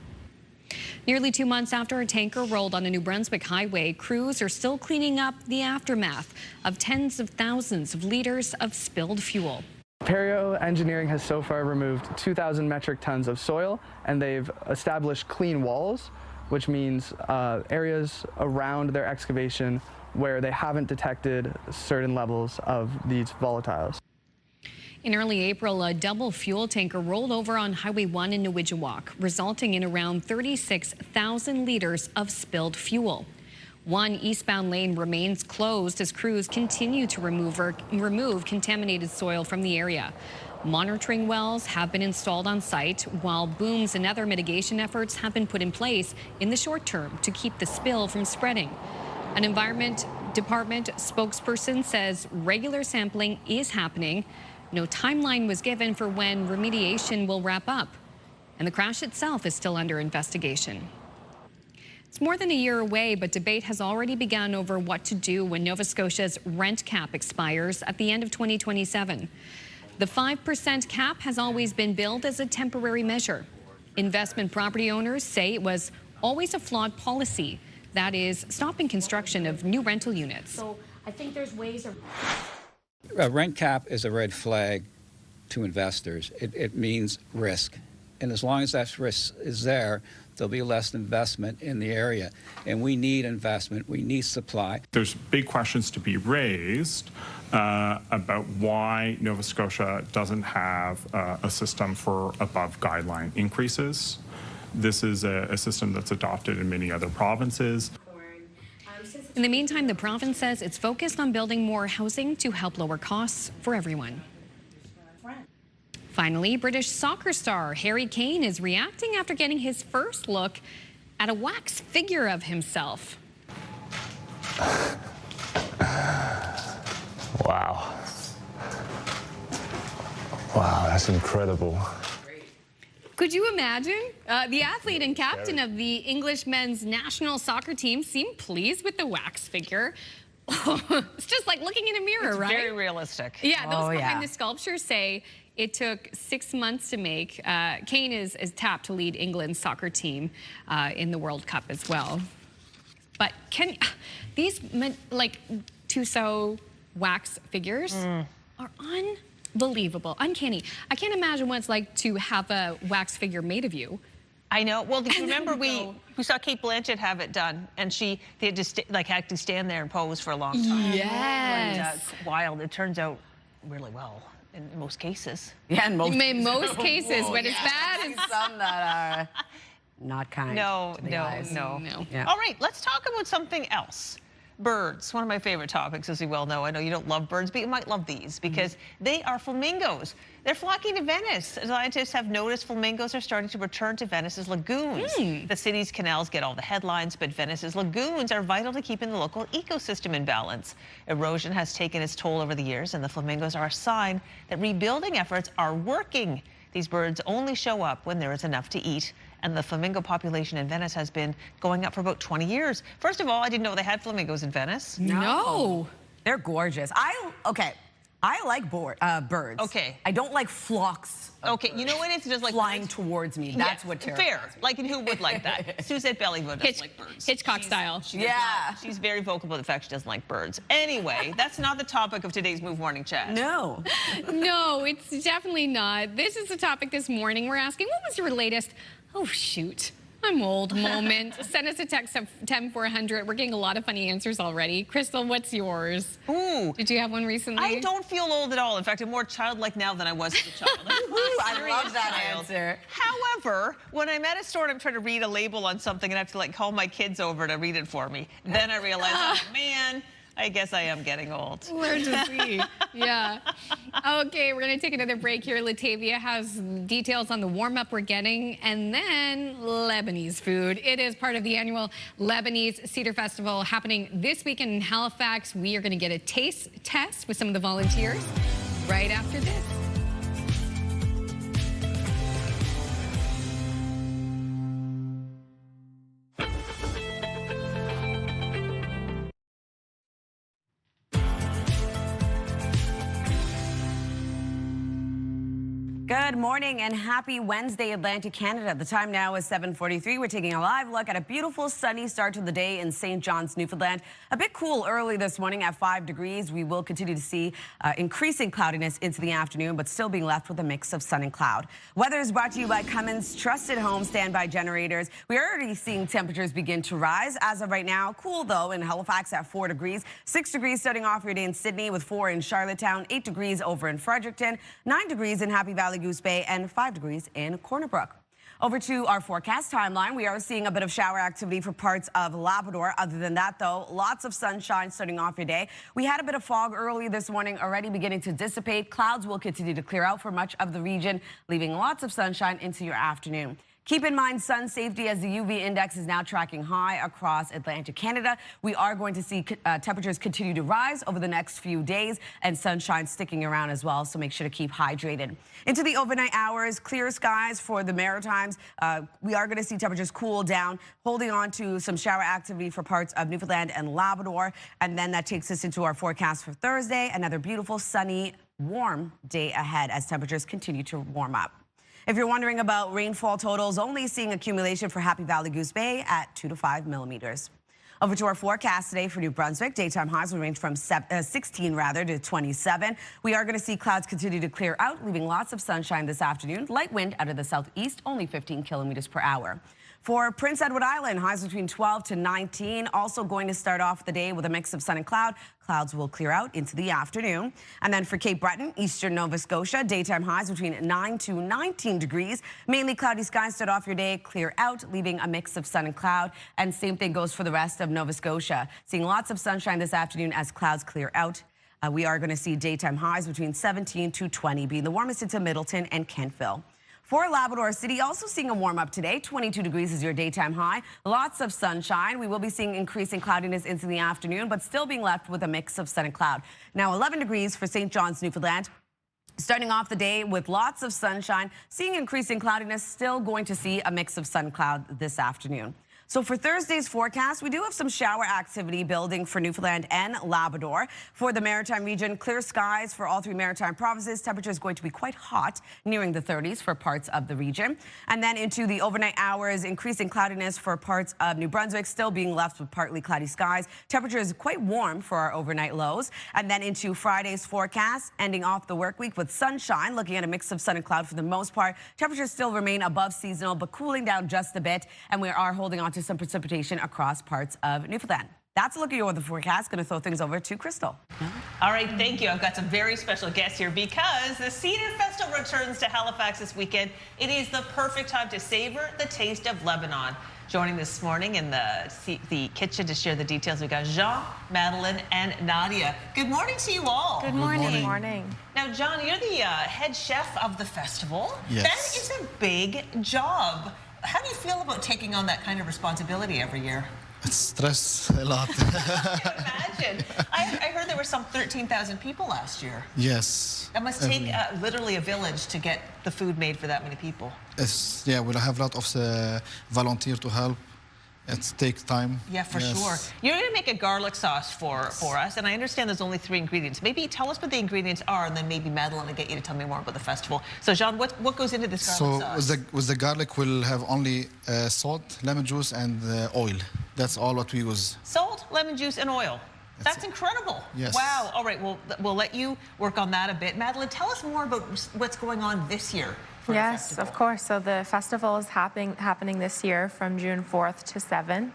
Nearly 2 months after a tanker rolled on a New Brunswick highway, crews are still cleaning up the aftermath of tens of thousands of liters of spilled fuel. Perio Engineering has so far removed 2,000 metric tons of soil, and they've established clean walls, which means areas around their excavation where they haven't detected certain levels of these volatiles. In early April, a double fuel tanker rolled over on Highway 1 in Newidgewok, resulting in around 36,000 liters of spilled fuel. One eastbound lane remains closed as crews continue to remove contaminated soil from the area. Monitoring wells have been installed on site, while booms and other mitigation efforts have been put in place in the short term to keep the spill from spreading. An Environment Department spokesperson says regular sampling is happening. No timeline was given for when remediation will wrap up, and the crash itself is still under investigation. It's more than a year away, but debate has already begun over what to do when Nova Scotia's rent cap expires at the end of 2027. The 5% cap has always been billed as a temporary measure. Investment property owners say it was always a flawed policy, that is, stopping construction of new rental units. So I think there's ways of... A rent cap is a red flag to investors. It means risk. And as long as that risk is there, there'll be less investment in the area. And we need investment. We need supply. There's big questions to be raised about why Nova Scotia doesn't have a system for above guideline increases. This is a system that's adopted in many other provinces. In the meantime, the province says it's focused on building more housing to help lower costs for everyone. Finally, British soccer star Harry Kane is reacting after getting his first look at a wax figure of himself. Wow. Wow, that's incredible. Could you imagine? The athlete and captain of the English men's national soccer team seemed pleased with the wax figure. It's just like looking in a mirror, it's right? Very realistic. Yeah, those behind the sculpture say it took 6 months to make. Kane is tapped to lead England's soccer team in the World Cup as well. But can these like Tissot wax figures are unbelievable, uncanny. I can't imagine what it's like to have a wax figure made of you. I know. Well, remember we saw Kate Blanchett have it done, and they had to had to stand there and pose for a long time. Yes. And, wild. It turns out really well in most cases. Yeah, in most cases, when it's bad, it's some that are not kind. No. Yeah. All right, let's talk about something else. Birds, one of my favorite topics, as you well know. I know you don't love birds, but you might love these because they are flamingos. They're flocking to Venice. Scientists have noticed flamingos are starting to return to Venice's lagoons. The city's canals get all the headlines, but Venice's lagoons are vital to keeping the local ecosystem in balance. Erosion has taken its toll over the years, and the flamingos are a sign that rebuilding efforts are working. These birds only show up when there is enough to eat, and the flamingo population in Venice has been going up for about 20 years. First of all, I didn't know they had flamingos in Venice. No. They're gorgeous. I like birds. Okay. I don't like flocks. Okay, you know what? It's just like flying towards me. That's what terrifies fair. Like, and who would like that? Suzette Bellywood doesn't like birds. Hitchcock style. She's very vocal about the fact she doesn't like birds. Anyway, that's not the topic of today's Move Morning Chat. No. No, it's definitely not. This is the topic this morning. We're asking, what was your latest, oh shoot, I'm old moment? Send us a text of 10400. We're getting a lot of funny answers already. Crystal, what's yours? Ooh. Did you have one recently? I don't feel old at all. In fact, I'm more childlike now than I was as a child. I love that answer. However, when I'm at a store and I'm trying to read a label on something and I have to call my kids over to read it for me, then I realize, oh man, I guess I am getting old. Learn to see. Yeah. Okay, we're going to take another break here. Latavia has details on the warm-up we're getting, and then Lebanese food. It is part of the annual Lebanese Cedar Festival happening this weekend in Halifax. We are going to get a taste test with some of the volunteers right after this. Good morning and happy Wednesday, Atlantic Canada. The time now is 7:43. We're taking a live look at a beautiful sunny start to the day in St. John's, Newfoundland. A bit cool early this morning at 5 degrees. We will continue to see increasing cloudiness into the afternoon, but still being left with a mix of sun and cloud. Weather is brought to you by Cummins Trusted Home Standby Generators. We're already seeing temperatures begin to rise. As of right now, cool though in Halifax at 4 degrees, 6 degrees starting off your day in Sydney with 4 in Charlottetown, 8 degrees over in Fredericton, 9 degrees in Happy Valley Goose Bay, and 5 degrees in Corner Brook. Over to our forecast timeline. We are seeing a bit of shower activity for parts of Labrador. Other than that, though, lots of sunshine starting off your day. We had a bit of fog early this morning, already beginning to dissipate. Clouds will continue to clear out for much of the region, leaving lots of sunshine into your afternoon. Keep in mind sun safety as the UV index is now tracking high across Atlantic Canada. We are going to see temperatures continue to rise over the next few days and sunshine sticking around as well, so make sure to keep hydrated. Into the overnight hours, clear skies for the Maritimes. We are going to see temperatures cool down, holding on to some shower activity for parts of Newfoundland and Labrador. And then that takes us into our forecast for Thursday. Another beautiful, sunny, warm day ahead as temperatures continue to warm up. If you're wondering about rainfall totals, only seeing accumulation for Happy Valley Goose Bay at 2 to 5 millimeters. Over to our forecast today for New Brunswick. Daytime highs will range from 16 to 27. We are going to see clouds continue to clear out, leaving lots of sunshine this afternoon. Light wind out of the southeast, only 15 kilometers per hour. For Prince Edward Island, highs between 12 to 19. Also going to start off the day with a mix of sun and cloud. Clouds will clear out into the afternoon. And then for Cape Breton, eastern Nova Scotia, daytime highs between 9 to 19 degrees. Mainly cloudy skies start off your day, clear out, leaving a mix of sun and cloud. And same thing goes for the rest of Nova Scotia. Seeing lots of sunshine this afternoon as clouds clear out. We are going to see daytime highs between 17 to 20, being the warmest into Middleton and Kentville. For Labrador City, also seeing a warm up today. 22 degrees is your daytime high. Lots of sunshine. We will be seeing increasing cloudiness into the afternoon, but still being left with a mix of sun and cloud. Now 11 degrees for St. John's, Newfoundland. Starting off the day with lots of sunshine, seeing increasing cloudiness, still going to see a mix of sun and cloud this afternoon. So for Thursday's forecast, we do have some shower activity building for Newfoundland and Labrador. For the Maritime region, clear skies for all 3 Maritime provinces. Temperature is going to be quite hot, nearing the 30s for parts of the region. And then into the overnight hours, increasing cloudiness for parts of New Brunswick, still being left with partly cloudy skies. Temperature is quite warm for our overnight lows. And then into Friday's forecast, ending off the work week with sunshine, looking at a mix of sun and cloud for the most part. Temperatures still remain above seasonal, but cooling down just a bit. And we are holding on to some precipitation across parts of Newfoundland. That's a look at your weather forecast. Going to throw things over to Crystal. All right, thank you. I've got some very special guests here because the Cedar Festival returns to Halifax this weekend. It is the perfect time to savor the taste of Lebanon. Joining this morning in the kitchen to share the details, we've got Jean, Madeline, and Nadia. Good morning to you all. Good morning. Good morning. Now, John, you're the head chef of the festival. Yes. That is a big job. How do you feel about taking on that kind of responsibility every year? It's stress a lot. I can imagine. I heard there were some 13,000 people last year. Yes. That must take literally a village to get the food made for that many people. Yeah, we'll have a lot of volunteer to help. It takes time. Yeah, for sure. You're going to make a garlic sauce for us, and I understand there's only 3 ingredients. Maybe tell us what the ingredients are, and then maybe Madeline will get you to tell me more about the festival. So, Jean, what goes into this garlic sauce? So, with the garlic, we'll have only salt, lemon juice, and oil. That's all what we use. Salt, lemon juice, and oil. That's incredible. Yes. Wow. All right, well, we'll let you work on that a bit. Madeline, tell us more about what's going on this year. Yes, of course. So the festival is happening this year from June 4th to 7th.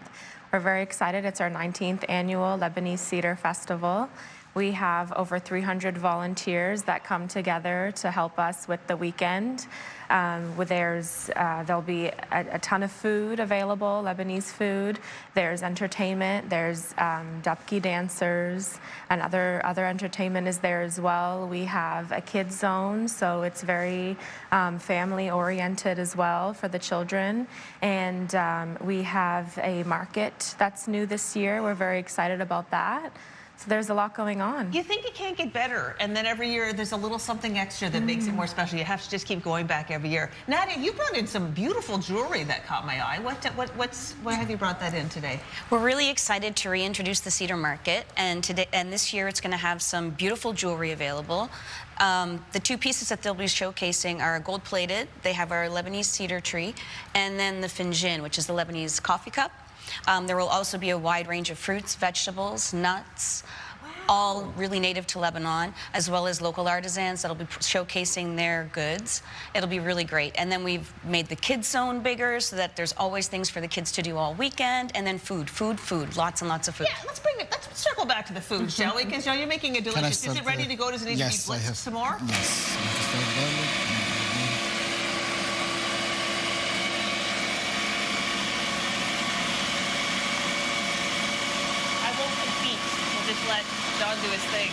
We're very excited. It's our 19th annual Lebanese Cedar Festival. We have over 300 volunteers that come together to help us with the weekend. There'll be a ton of food available, Lebanese food. There's entertainment. There's dubki dancers, and other entertainment is there as well. We have a kids zone, so it's very family-oriented as well for the children. And we have a market that's new this year. We're very excited about that. So there's a lot going on. You think it can't get better, and then every year there's a little something extra that makes it more special. You have to just keep going back every year. Nadia, you brought in some beautiful jewelry that caught my eye. Why have you brought that in today? We're really excited to reintroduce the Cedar Market, and this year it's going to have some beautiful jewelry available. The two pieces that they'll be showcasing are gold-plated. They have our Lebanese cedar tree, and then the finjan, which is the Lebanese coffee cup. There will also be a wide range of fruits, vegetables, nuts, all really native to Lebanon, as well as local artisans that'll be showcasing their goods. It'll be really great. And then we've made the kids zone bigger so that there's always things for the kids to do all weekend. And then food, lots and lots of food. Yeah, let's circle back to the food, shall we? Because you're making it delicious. Is it ready to go? Does it need to be blitzed some more? Yes. Just let John do his thing.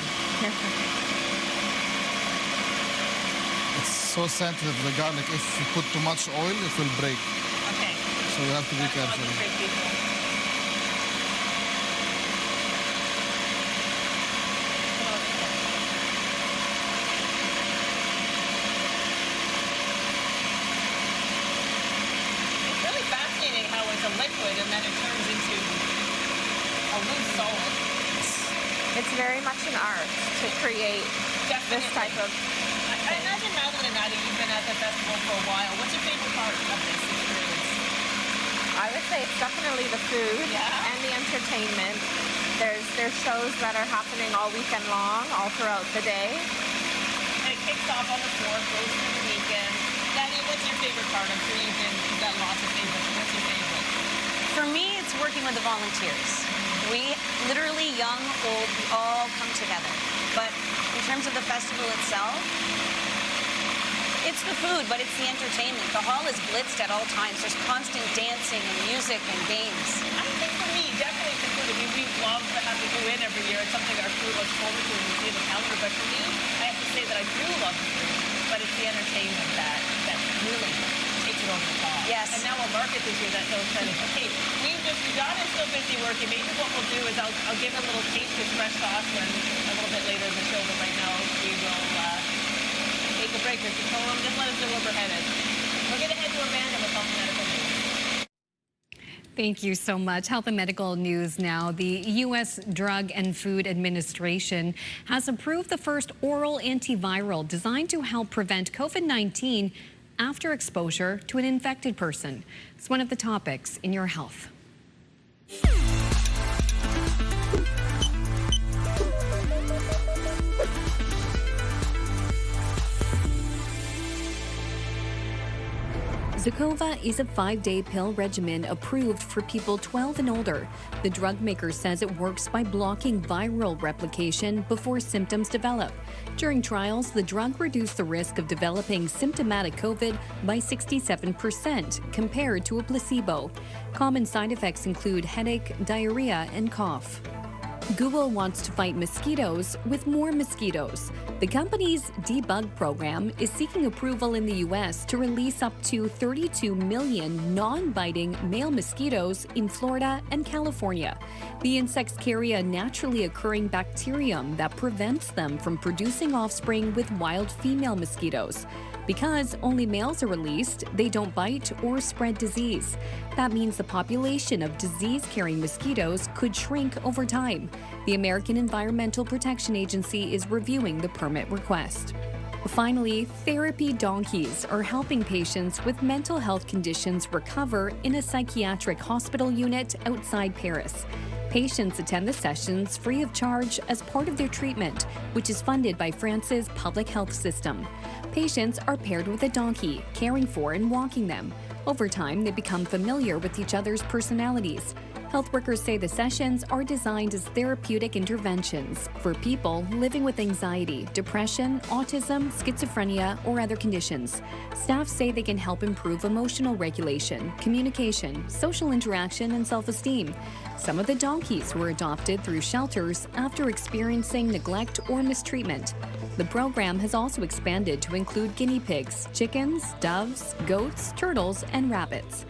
It's so sensitive, the garlic. If you put too much oil, it will break. Okay. So you have to be careful. It's really fascinating how it's a liquid and then it turns into a loose solid. It's very much an art to create this type of... I imagine Madeline and Nadia, you've been at the festival for a while. What's your favorite part of this experience? I would say it's definitely the food and the entertainment. There's shows that are happening all weekend long, all throughout the day. And it kicks off on the 4th, goes through the weekend. Nadia, what's your favorite part? I'm sure you've got lots of favorites. What's your favorite? For me, it's working with the volunteers. We, literally young, old, we all come together. But in terms of the festival itself, it's the food, but it's the entertainment. The hall is blitzed at all times. There's constant dancing and music and games. I think for me, definitely it's the food. I mean, we love to have the new in every year. It's something our crew looks forward to when we see the calendar. But for me, I have to say that I do love the food, but it's the entertainment that really takes it over the top. Yes. And now we'll market this year that those said, okay, John is still busy working. Maybe what we'll do is I'll give a little taste of fresh sauce when a little bit later in the show, but right now we will take a break or control them. Just let us know where we're headed. We're going to head to Amanda with Health and Medical News. Thank you so much. Health and medical news now. The U.S. Drug and Food Administration has approved the first oral antiviral designed to help prevent COVID-19 after exposure to an infected person. It's one of the topics in your health. Zocova is a 5-day pill regimen approved for people 12 and older. The drug maker says it works by blocking viral replication before symptoms develop. During trials, the drug reduced the risk of developing symptomatic COVID by 67% compared to a placebo. Common side effects include headache, diarrhea, and cough. Google wants to fight mosquitoes with more mosquitoes. The company's debug program is seeking approval in the U.S. to release up to 32 million non-biting male mosquitoes in Florida and California. The insects carry a naturally occurring bacterium that prevents them from producing offspring with wild female mosquitoes. Because only males are released, they don't bite or spread disease. That means the population of disease-carrying mosquitoes could shrink over time. The American Environmental Protection Agency is reviewing the permit request. Finally, therapy donkeys are helping patients with mental health conditions recover in a psychiatric hospital unit outside Paris. Patients attend the sessions free of charge as part of their treatment, which is funded by France's public health system. Patients are paired with a donkey, caring for and walking them. Over time, they become familiar with each other's personalities. Health workers say the sessions are designed as therapeutic interventions for people living with anxiety, depression, autism, schizophrenia, or other conditions. Staff say they can help improve emotional regulation, communication, social interaction, and self-esteem. Some of the donkeys were adopted through shelters after experiencing neglect or mistreatment. The program has also expanded to include guinea pigs, chickens, doves, goats, turtles, and rabbits.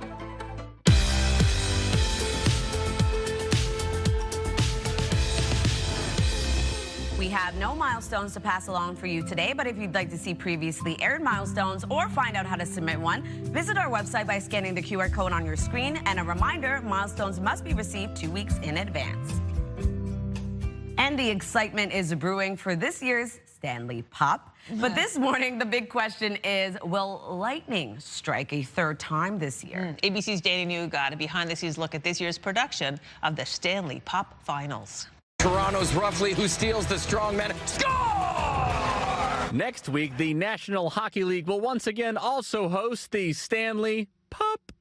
We have no milestones to pass along for you today, but if you'd like to see previously aired milestones or find out how to submit one, visit our website by scanning the QR code on your screen. And a reminder, milestones must be received 2 weeks in advance. And the excitement is brewing for this year's Stanley Pup. But this morning, the big question is, will lightning strike a third time this year? ABC's Danny New got a behind-the-scenes look at this year's production of the Stanley Pup Finals. Toronto's roughly who steals the strongman. Score! Next week, the National Hockey League will once again also host the Stanley Pup.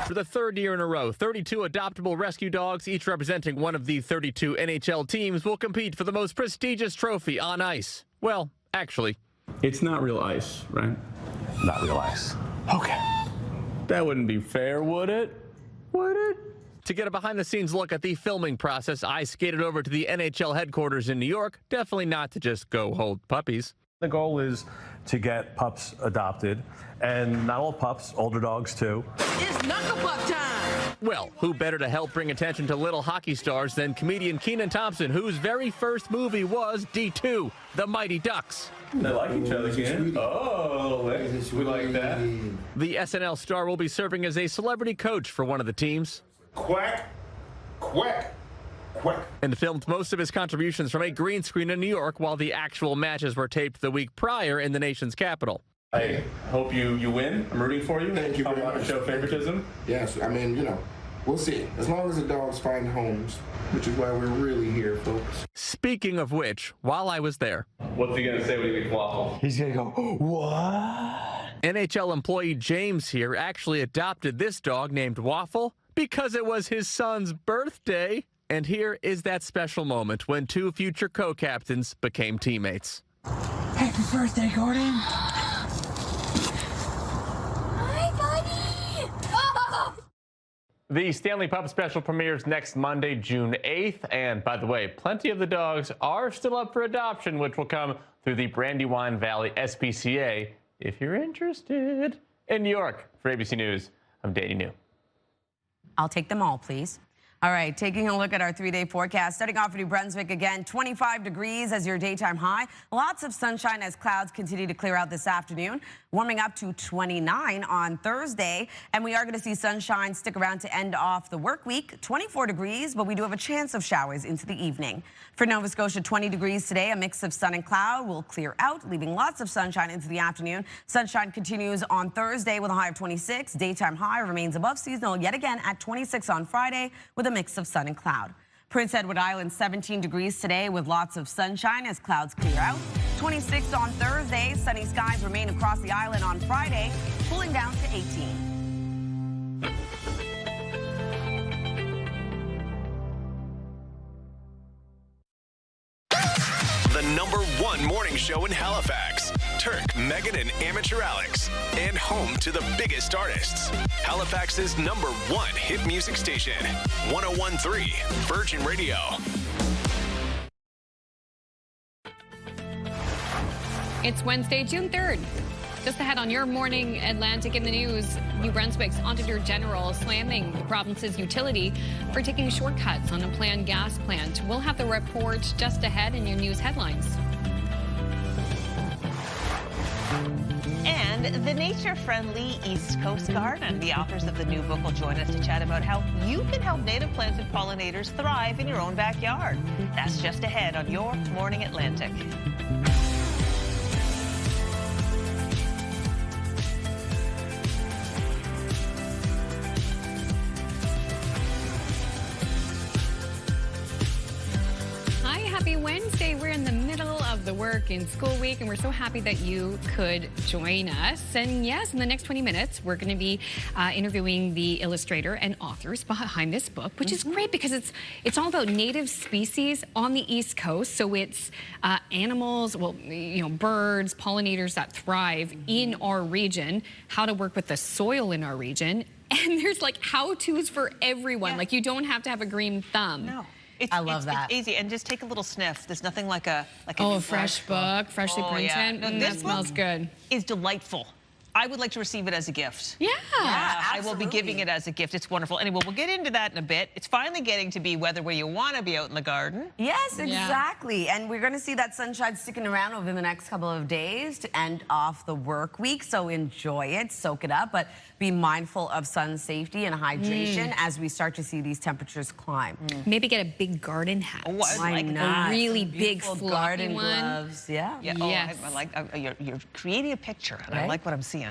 For the third year in a row, 32 adoptable rescue dogs, each representing one of the 32 NHL teams, will compete for the most prestigious trophy on ice. Well, actually, it's not real ice, right? Not real ice. Okay. That wouldn't be fair, would it? Would it? To get a behind-the-scenes look at the filming process, I skated over to the NHL headquarters in New York, definitely not to just go hold puppies. The goal is to get pups adopted, and not all pups, older dogs too. It's knuckle pup time! Well, who better to help bring attention to little hockey stars than comedian Kenan Thompson, whose very first movie was D2, The Mighty Ducks. They like each other, Kenan. Oh, we like that. The SNL star will be serving as a celebrity coach for one of the teams. Quack, quack, quack. And filmed most of his contributions from a green screen in New York while the actual matches were taped the week prior in the nation's capital. I hope you win. I'm rooting for you. Thank you very much. Show favoritism. Yes, I mean, we'll see. As long as the dogs find homes, which is why we're really here, folks. Speaking of which, while I was there. What's he going to say when he gets waffle? He's going to go, what? NHL employee James here actually adopted this dog named Waffle because it was his son's birthday. And here is that special moment when two future co-captains became teammates. Happy birthday, Gordon. Hi, buddy. Oh! The Stanley Pup special premieres next Monday, June 8th. And by the way, plenty of the dogs are still up for adoption, which will come through the Brandywine Valley SPCA if you're interested. In New York, for ABC News, I'm Danny New. I'll take them all, please. All right, taking a look at our 3-day forecast. Starting off in New Brunswick again, 25 degrees as your daytime high. Lots of sunshine as clouds continue to clear out this afternoon. Warming up to 29 on Thursday. And we are going to see sunshine stick around to end off the work week. 24 degrees, but we do have a chance of showers into the evening. For Nova Scotia, 20 degrees today. A mix of sun and cloud will clear out, leaving lots of sunshine into the afternoon. Sunshine continues on Thursday with a high of 26. Daytime high remains above seasonal yet again at 26 on Friday with a mix of sun and cloud. Prince Edward Island, 17 degrees today with lots of sunshine as clouds clear out. 26 on Thursday. Sunny skies remain across the island on Friday, cooling down to 18. The #1 morning show in Halifax. Turk, Megan, and Amateur Alex. And home to the biggest artists. Halifax's #1 hit music station. 101.3 Virgin Radio. It's Wednesday, June 3rd. Just ahead on your Morning Atlantic in the news, New Brunswick's Auditor General slamming the province's utility for taking shortcuts on a planned gas plant. We'll have the report just ahead in your news headlines. And the nature-friendly East Coast Garden. The authors of the new book will join us to chat about how you can help native plants and pollinators thrive in your own backyard. That's just ahead on your Morning Atlantic. Happy Wednesday. We're in the middle of of the work and school week, and we're so happy that you could join us. And yes, in the next 20 minutes, we're going to be interviewing the illustrator and authors behind this book, which is great because it's all about native species on the East Coast. So it's animals, well, birds, pollinators that thrive in our region, how to work with the soil in our region. And there's like how-tos for everyone. Yeah. Like you don't have to have a green thumb. No. I love that. It's easy, and just take a little sniff. There's nothing like a fresh book, freshly printed. Yeah. No, that smells good. Is delightful. I would like to receive it as a gift. Yeah, I will be giving it as a gift. It's wonderful. Anyway, we'll get into that in a bit. It's finally getting to be weather where you want to be out in the garden. Yes, exactly. And we're going to see that sunshine sticking around over the next couple of days to end off the work week. So enjoy it, soak it up, but be mindful of sun safety and hydration as we start to see these temperatures climb. Maybe get a big garden hat. Oh, I like that. A really big garden one. gloves. Yeah. Yeah. Yes. I like you're creating a picture, and I like what I'm seeing. All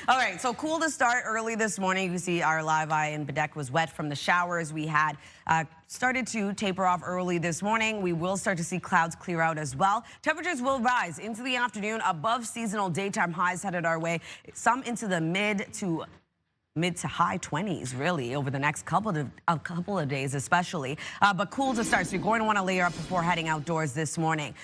right, so cool to start early this morning. You can see our live eye in Bedeck was wet from the showers we had. Started to taper off early this morning. We will start to see clouds clear out as well. Temperatures will rise into the afternoon, above seasonal daytime highs headed our way. Some into the mid to high 20s, really, over the next couple of days, especially. But cool to start, so you're going to want to layer up before heading outdoors this morning.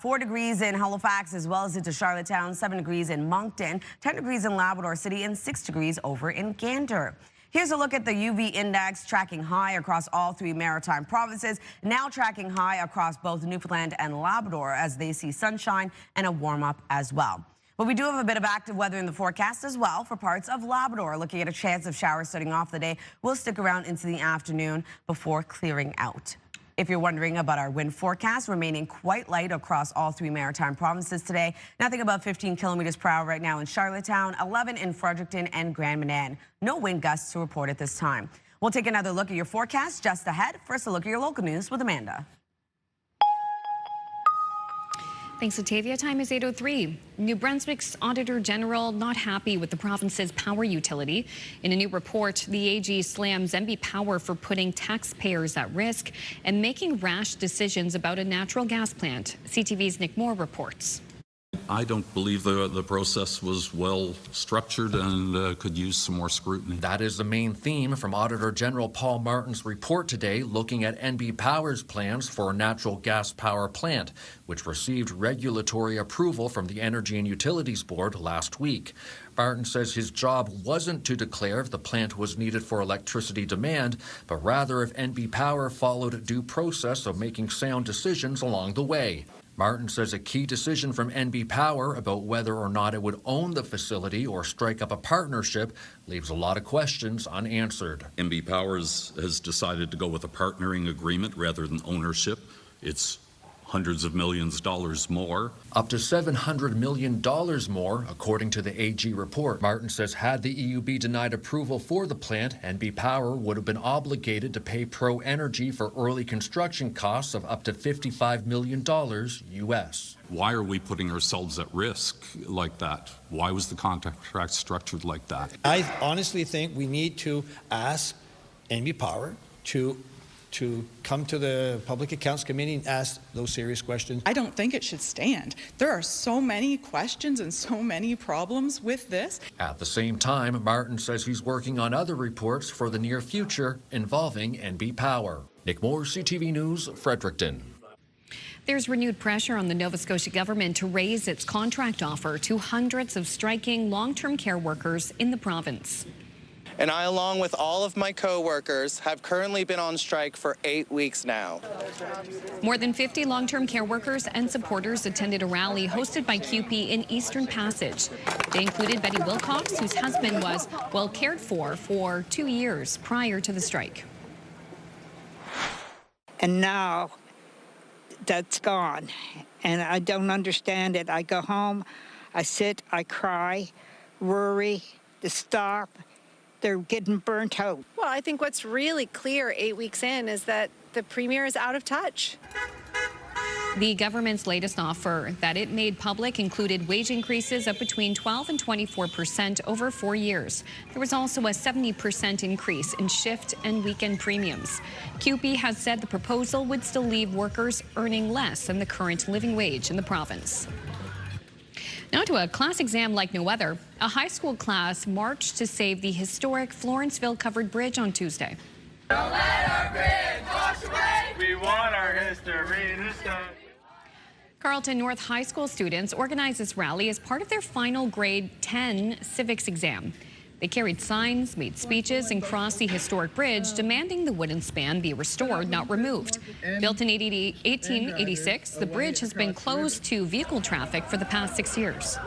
4 degrees in Halifax, as well as into Charlottetown, 7 degrees in Moncton, 10 degrees in Labrador City, and 6 degrees over in Gander. Here's a look at the UV index, tracking high across all 3 maritime provinces, now tracking high across both Newfoundland and Labrador as they see sunshine and a warm up as well. But we do have a bit of active weather in the forecast as well for parts of Labrador. Looking at a chance of showers starting off the day. We'll stick around into the afternoon before clearing out. If you're wondering about our wind forecast, remaining quite light across all 3 maritime provinces today. Nothing above 15 kilometers per hour right now in Charlottetown, 11 in Fredericton and Grand Manan. No wind gusts to report at this time. We'll take another look at your forecast just ahead. First, a look at your local news with Amanda. Thanks, Latavia. Time is 8:03. New Brunswick's Auditor General not happy with the province's power utility. In a new report, the AG slams NB Power for putting taxpayers at risk and making rash decisions about a natural gas plant. CTV's Nick Moore reports. I don't believe the process was well structured and could use some more scrutiny. That is the main theme from Auditor General Paul Martin's report today, looking at NB Power's plans for a natural gas power plant, which received regulatory approval from the Energy and Utilities Board last week. Martin says his job wasn't to declare if the plant was needed for electricity demand, but rather if NB Power followed due process of making sound decisions along the way. Martin says a key decision from NB Power about whether or not it would own the facility or strike up a partnership leaves a lot of questions unanswered. NB Power has decided to go with a partnering agreement rather than ownership. It's hundreds of millions of dollars more. Up to $700 million more, according to the AG report. Martin says had the EUB denied approval for the plant, NB Power would have been obligated to pay Pro Energy for early construction costs of up to $55 million US. Why are we putting ourselves at risk like that? Why was the contract structured like that? I honestly think we need to ask NB Power to come to the Public Accounts Committee and ask those serious questions. I don't think it should stand. There are so many questions and so many problems with this. At the same time, Martin says he's working on other reports for the near future involving NB Power. Nick Moore, CTV News, Fredericton. There's renewed pressure on the Nova Scotia government to raise its contract offer to hundreds of striking long-term care workers in the province. And I, along with all of my co-workers, have currently been on strike for 8 weeks now. More than 50 long-term care workers and supporters attended a rally hosted by CUPE in Eastern Passage. They included Betty Wilcox, whose husband was well cared for 2 years prior to the strike. And now that's gone, and I don't understand it. I go home, I sit, I cry, worry, to stop. They're getting burnt out. Well, I think what's really clear 8 weeks in is that the Premier is out of touch. The government's latest offer that it made public included wage increases of between 12 and 24% over 4 years. There was also a 70% increase in shift and weekend premiums. CUPE has said the proposal would still leave workers earning less than the current living wage in the province. Now to a class exam like no other. A high school class marched to save the historic Florenceville covered bridge on Tuesday. Don't let our bridge wash away. We want our history to stay. Carleton North High School students organized this rally as part of their final grade 10 civics exam. They carried signs, made speeches, and crossed the historic bridge, demanding the wooden span be restored, not removed. Built in 1886, the bridge has been closed to vehicle traffic for the past 6 years.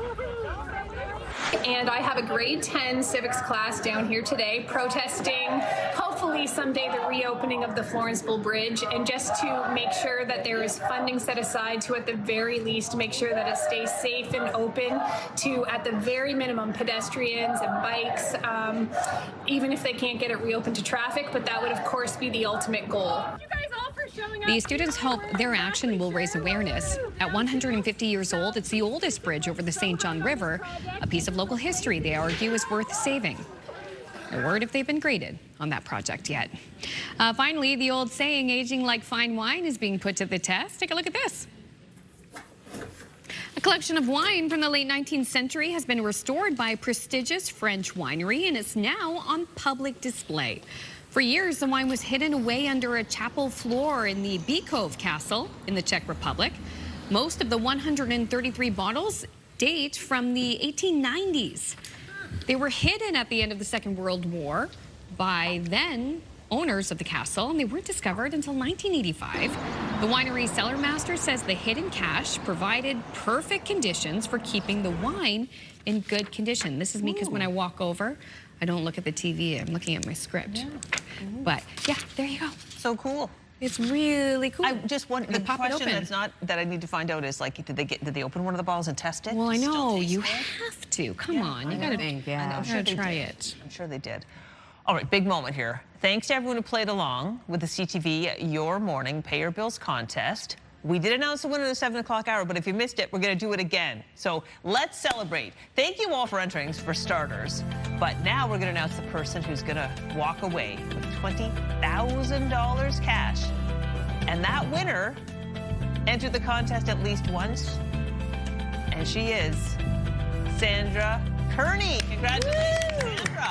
And I have a grade 10 civics class down here today protesting, hopefully someday, the reopening of the Florenceville Bridge, and just to make sure that there is funding set aside to, at the very least, make sure that it stays safe and open to, at the very minimum, pedestrians and bikes, even if they can't get it reopened to traffic, but that would, of course, be the ultimate goal. The students hope their action will raise awareness. At 150 years old, it's the oldest bridge over the St. John River, a piece of local history they argue is worth saving. No word if they've been graded on that project yet. Finally, the old saying, aging like fine wine, is being put to the test. Take a look at this. A collection of wine from the late 19th century has been restored by a prestigious French winery, and it's now on public display. For years, the wine was hidden away under a chapel floor in the Bykov Castle in the Czech Republic. Most of the 133 bottles date from the 1890s. They were hidden at the end of the Second World War by then owners of the castle, and they weren't discovered until 1985. The winery cellar master says the hidden cache provided perfect conditions for keeping the wine in good condition. This is me, because when I walk over, I don't look at the TV. I'm looking at my script. Yeah. But yeah, there you go. So cool. It's really cool. I just want the question that's not that I need to find out is, like, did they open one of the bottles and test it? Well, I know you have to. Come on, you gotta think. Yeah, I'm sure they try did. it. I'm sure they did. All right, big moment here. Thanks to everyone who played along with the CTV Your Morning Pay Your Bills contest. We did announce the winner at the 7 o'clock hour, but if you missed it, we're going to do it again. So let's celebrate. Thank you all for entering, for starters. But now we're going to announce the person who's going to walk away with $20,000 cash. And that winner entered the contest at least once, and she is Sandra Kearney. Congratulations, Sandra.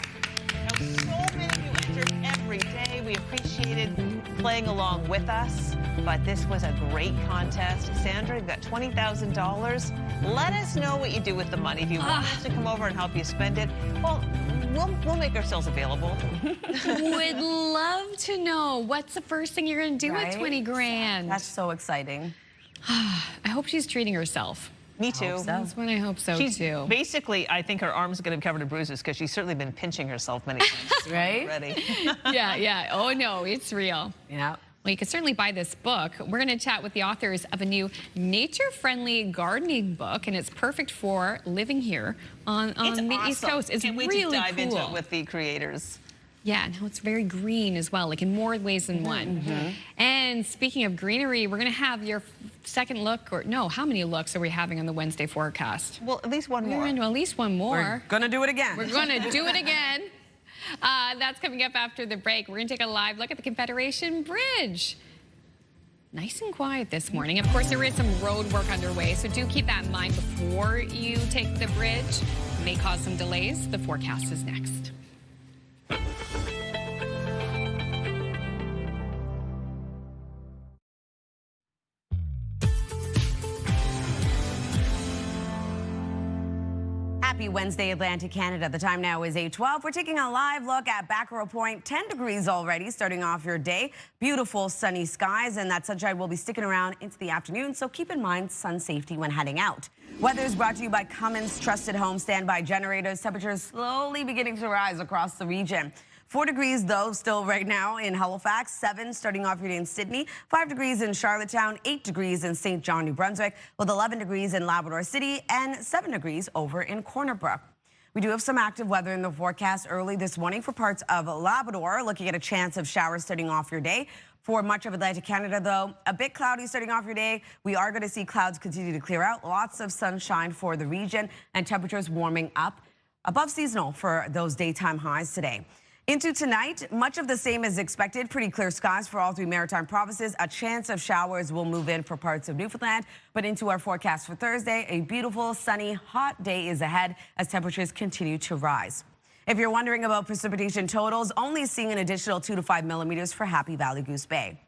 Now, so many of you enter every day. We appreciated playing along with us, but this was a great contest. Sandra, you've got $20,000. Let us know what you do with the money. If you want us to come over and help you spend it, well, we'll make ourselves available. Would love to know what's the first thing you're going to do with 20 grand. That's so exciting. I hope she's treating herself. Me too. That's what I hope so, She's too. Basically, I think her arms are going to be covered in bruises because she's certainly been pinching herself many times. Right? Already. Yeah. Oh, no, it's real. Yeah. Well, you can certainly buy this book. We're going to chat with the authors of a new nature-friendly gardening book, and it's perfect for living here on the East Coast. It's Can't wait really to dive cool. into it with the creators. Yeah, no, it's very green as well, like in more ways than one. And speaking of greenery, we're going to have your second look, or no, how many looks are we having on the Wednesday forecast? Well, at least one more. At least one more. We're going to do it again. We're going to do it again. That's coming up after the break. We're going to take a live look at the Confederation Bridge. Nice and quiet this morning. Of course, there is some road work underway, so do keep that in mind before you take the bridge. It may cause some delays. The forecast is next. Happy Wednesday, Atlantic Canada. The time now is 8:12. We're taking a live look at Backwell Point. 10 degrees already, starting off your day. Beautiful sunny skies, and that sunshine will be sticking around into the afternoon, so keep in mind sun safety when heading out. Weather is brought to you by Cummins Trusted Home Standby Generators. Temperatures slowly beginning to rise across the region. 4 degrees, though, still right now in Halifax. 7 starting off your day in Sydney. 5 degrees in Charlottetown. 8 degrees in St. John, New Brunswick. With 11 degrees in Labrador City and 7 degrees over in Corner Brook. We do have some active weather in the forecast early this morning for parts of Labrador. Looking at a chance of showers starting off your day. For much of Atlantic Canada, though, a bit cloudy starting off your day. We are going to see clouds continue to clear out. Lots of sunshine for the region and temperatures warming up above seasonal for those daytime highs today. Into tonight, much of the same as expected. Pretty clear skies for all three maritime provinces. A chance of showers will move in for parts of Newfoundland. But into our forecast for Thursday, a beautiful, sunny, hot day is ahead as temperatures continue to rise. If you're wondering about precipitation totals, only seeing an additional 2 to 5 millimeters for Happy Valley Goose Bay.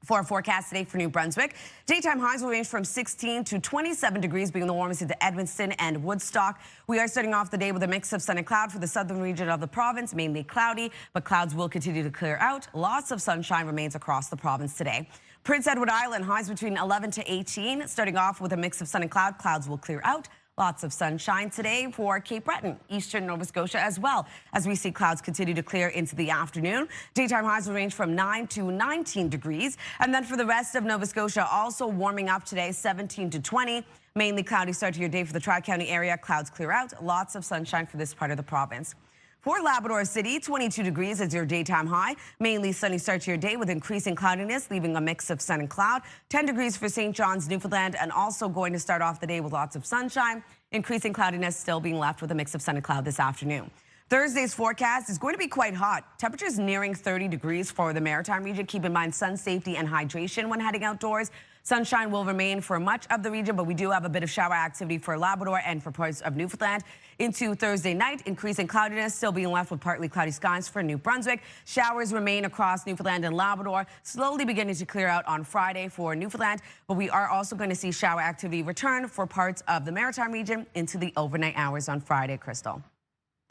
For our forecast today for New Brunswick, daytime highs will range from 16 to 27 degrees, being the warmest into Edmonton and Woodstock. We are starting off the day with a mix of sun and cloud for the southern region of the province, mainly cloudy, but clouds will continue to clear out. Lots of sunshine remains across the province today. Prince Edward Island, highs between 11 to 18, starting off with a mix of sun and cloud. Clouds will clear out. Lots of sunshine today for Cape Breton, eastern Nova Scotia as well, as we see clouds continue to clear into the afternoon. Daytime highs will range from 9 to 19 degrees. And then for the rest of Nova Scotia, also warming up today, 17 to 20. Mainly cloudy start to your day for the Tri-County area. Clouds clear out. Lots of sunshine for this part of the province. For Labrador City, 22 degrees is your daytime high. Mainly sunny start to your day with increasing cloudiness, leaving a mix of sun and cloud. 10 degrees for St. John's, Newfoundland, and also going to start off the day with lots of sunshine. Increasing cloudiness, still being left with a mix of sun and cloud this afternoon. Thursday's forecast is going to be quite hot. Temperatures nearing 30 degrees for the maritime region. Keep in mind sun safety and hydration when heading outdoors. Sunshine will remain for much of the region, but we do have a bit of shower activity for Labrador and for parts of Newfoundland. Into Thursday night, increasing cloudiness, still being left with partly cloudy skies for New Brunswick. Showers remain across Newfoundland and Labrador, slowly beginning to clear out on Friday for Newfoundland, but we are also going to see shower activity return for parts of the maritime region into the overnight hours on Friday, Crystal.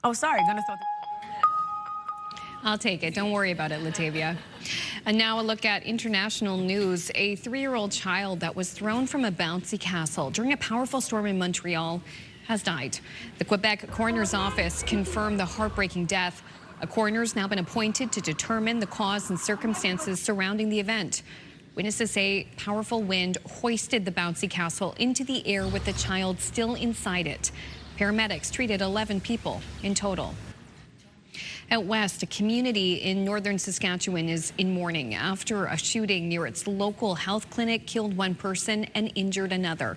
Oh, sorry, going to throw I'll take it. Don't worry about it, Latavia. And now a look at international news. A 3-year-old child that was thrown from a bouncy castle during a powerful storm in Montreal has died. The Quebec coroner's office confirmed the heartbreaking death. A coroner's now been appointed to determine the cause and circumstances surrounding the event. Witnesses say powerful wind hoisted the bouncy castle into the air with the child still inside it. Paramedics treated 11 people in total. Out west, a community in northern Saskatchewan is in mourning after a shooting near its local health clinic killed one person and injured another.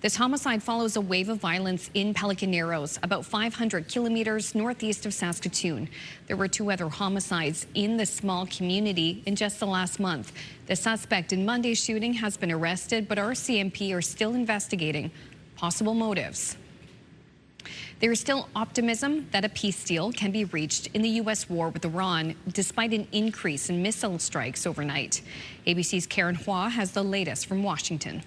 This homicide follows a wave of violence in Pelican Narrows, about 500 kilometers northeast of Saskatoon. There were 2 other homicides in the small community in just the last month. The suspect in Monday's shooting has been arrested, but RCMP are still investigating possible motives. There is still optimism that a peace deal can be reached in the U.S. war with Iran, despite an increase in missile strikes overnight. ABC's Karen Hua has the latest from Washington.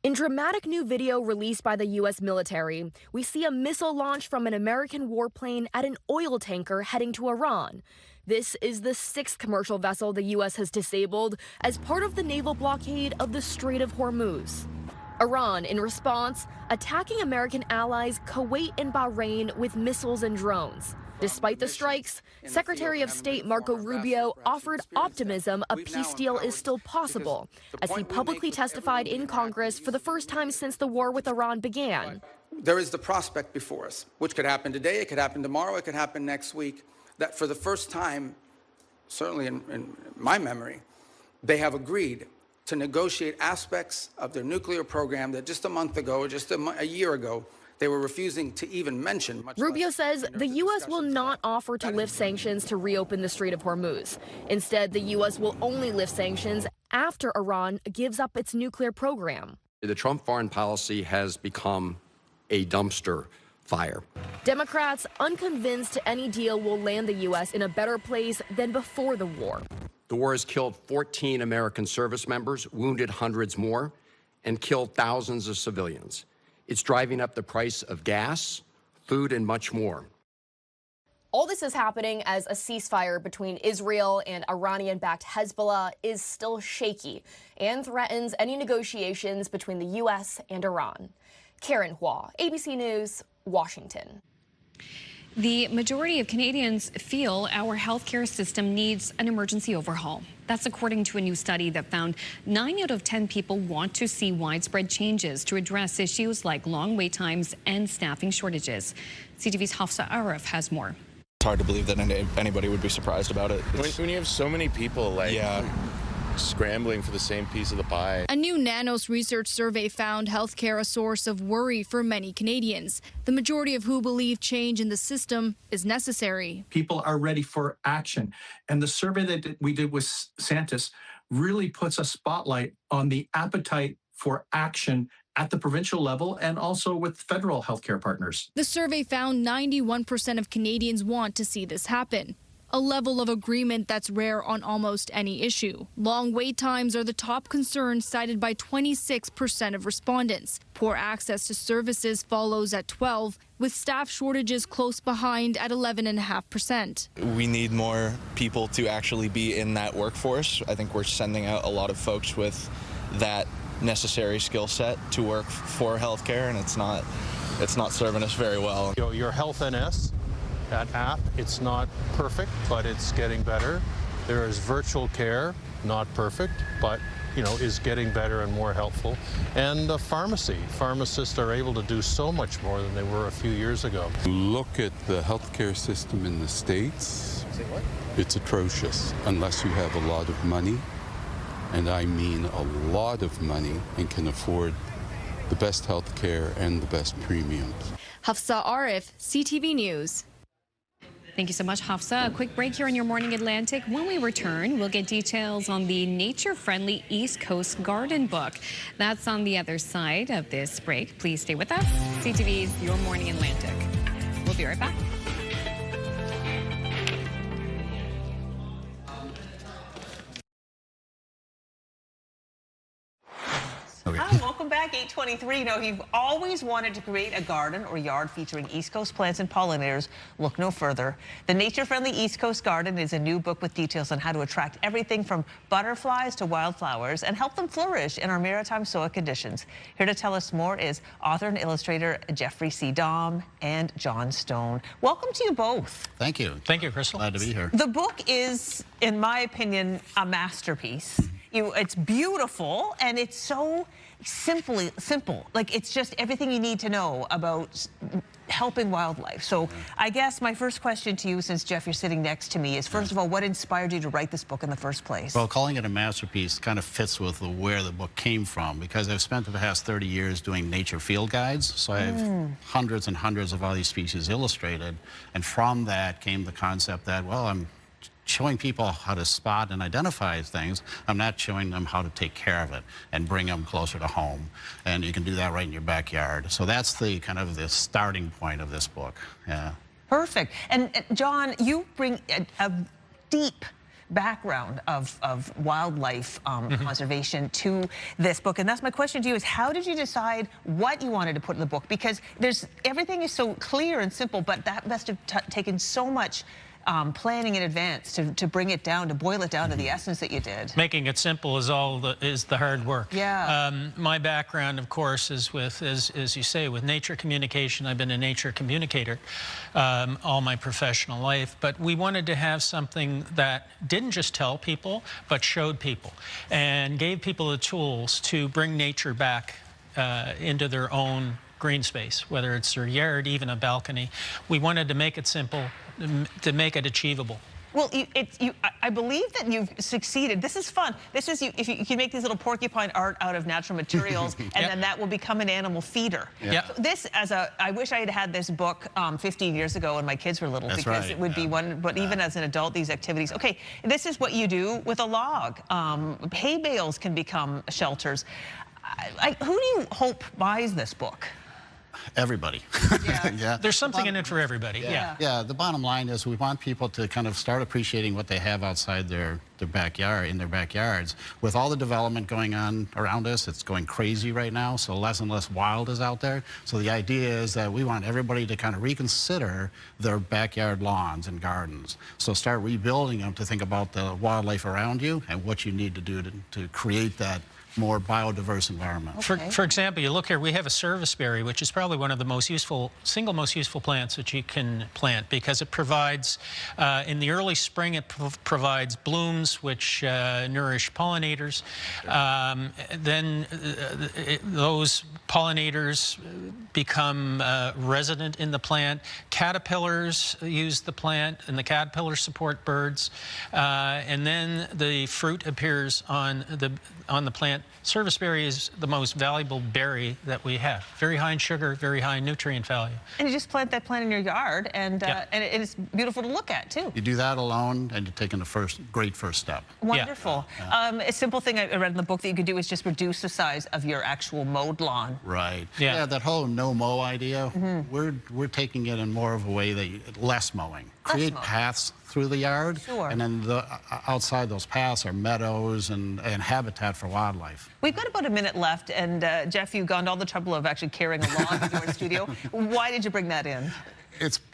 In dramatic new video released by the U.S. military, we see a missile launch from an American warplane at an oil tanker heading to Iran. This is the 6th commercial vessel the U.S. has disabled as part of the naval blockade of the Strait of Hormuz. Iran, in response, attacking American allies Kuwait and Bahrain with missiles and drones. Despite the strikes, Secretary of State Marco Rubio offered optimism a peace deal is still possible, as he publicly testified in Congress for the first time since the war with Iran began. There is the prospect before us, which could happen today, it could happen tomorrow, it could happen next week, that for the first time, certainly in my memory, they have agreed to negotiate aspects of their nuclear program that just a month ago, just a year ago, they were refusing to even mention. Rubio says the U.S. will not offer to lift sanctions to reopen the Strait of Hormuz. Instead, the U.S. will only lift sanctions after Iran gives up its nuclear program. The Trump foreign policy has become a dumpster fire. Democrats unconvinced any deal will land the U.S. in a better place than before the war. The war has killed 14 American service members, wounded hundreds more, and killed thousands of civilians. It's driving up the price of gas, food, and much more. All this is happening as a ceasefire between Israel and Iranian-backed Hezbollah is still shaky and threatens any negotiations between the U.S. and Iran. Karen Hua, ABC News, Washington. The majority of Canadians feel our healthcare system needs an emergency overhaul. That's according to a new study that found 9 out of 10 people want to see widespread changes to address issues like long wait times and staffing shortages. CTV's Hafsa Arif has more. It's hard to believe that anybody would be surprised about it. When you have so many people scrambling for the same piece of the pie. A new Nanos research survey found healthcare a source of worry for many Canadians, the majority of who believe change in the system is necessary. People are ready for action. And the survey that we did with Santis really puts a spotlight on the appetite for action at the provincial level and also with federal healthcare partners. The survey found 91% of Canadians want to see this happen, a level of agreement that's rare on almost any issue. Long wait times are the top concern cited by 26% of respondents. Poor access to services follows at 12%, with staff shortages close behind at 11.5%. We need more people to actually be in that workforce. I think we're sending out a lot of folks with that necessary skill set to work for healthcare, and it's not serving us very well. Your Health NS, that app, it's not perfect, but it's getting better. There is virtual care, not perfect, but is getting better and more helpful. And the pharmacy. Pharmacists are able to do so much more than they were a few years ago. Look at the healthcare system in the States. It's atrocious unless you have a lot of money, and I mean a lot of money, and can afford the best healthcare and the best premiums. Hafsa Arif, CTV News. Thank you so much, Hafsa. A quick break here in Your Morning Atlantic. When we return, we'll get details on the nature-friendly East Coast Garden book. That's on the other side of this break. Please stay with us. CTV's Your Morning Atlantic. We'll be right back. Hi, welcome back, 8:23. You know, if you've always wanted to create a garden or yard featuring East Coast plants and pollinators, look no further. The nature-friendly East Coast Garden is a new book with details on how to attract everything from butterflies to wildflowers and help them flourish in our maritime soil conditions. Here to tell us more is author and illustrator Jeffrey C. Dom and John Stone. Welcome to you both. Thank you. Thank you, Crystal. Glad to be here. The book is, in my opinion, a masterpiece. It's beautiful, and it's so simple. Like, it's just everything you need to know about helping wildlife. So I guess my first question to you, since Jeff, you're sitting next to me, is first of all, what inspired you to write this book in the first place? Well, calling it a masterpiece kind of fits with where the book came from, because I've spent the past 30 years doing nature field guides. So I have hundreds and hundreds of all these species illustrated. And from that came the concept that, well, I'm showing people how to spot and identify things. I'm not showing them how to take care of it and bring them closer to home. And you can do that right in your backyard. So that's the kind of the starting point of this book. Yeah. Perfect. And John, you bring a deep background of wildlife conservation to this book. And that's my question to you, is how did you decide what you wanted to put in the book? Because everything is so clear and simple, but that must have taken so much planning in advance to bring it down, to boil it down to the essence that you did. Making it simple is the hard work. Yeah. My background, of course, is with, as you say, with nature communication. I've been a nature communicator all my professional life, but we wanted to have something that didn't just tell people, but showed people and gave people the tools to bring nature back into their own green space, whether it's their yard, even a balcony. We wanted to make it simple, to make it achievable. Well, I believe that you've succeeded. This is fun. This is if you can make these little porcupine art out of natural materials, and then that will become an animal feeder. Yeah. So this, I wish I had had this book 15 years ago when my kids were little, because it would be one. But even as an adult, these activities. Okay, this is what you do with a log. Hay bales can become shelters. Who do you hope buys this book? Everybody. Yeah. There's something in it for everybody. Yeah. The bottom line is we want people to kind of start appreciating what they have outside their backyard, in their backyards. With all the development going on around us, it's going crazy right now, so less and less wild is out there. So the idea is that we want everybody to kind of reconsider their backyard lawns and gardens. So start rebuilding them to think about the wildlife around you and what you need to do to create that more biodiverse environment. For example, you look here, we have a serviceberry, which is probably one of the most useful, single most useful plants that you can plant, because it provides, in the early spring, it provides blooms which nourish pollinators. Then those pollinators become resident in the plant. Caterpillars use the plant, and the caterpillars support birds. And then the fruit appears on the plant. Serviceberry is the most valuable berry that we have. Very high in sugar, very high in nutrient value. And you just plant that plant in your yard, and it's beautiful to look at, too. You do that alone, and you're taking the great first step. Wonderful. A simple thing I read in the book that you could do is just reduce the size of your actual mowed lawn. Right. Yeah, that whole no-mow idea, we're taking it in more of a way that less mowing. Create paths through the yard, and then outside those paths are meadows and habitat for wildlife. We've got about a minute left, and Jeff, you've gone to all the trouble of actually carrying a lawn to your studio. Why did you bring that in?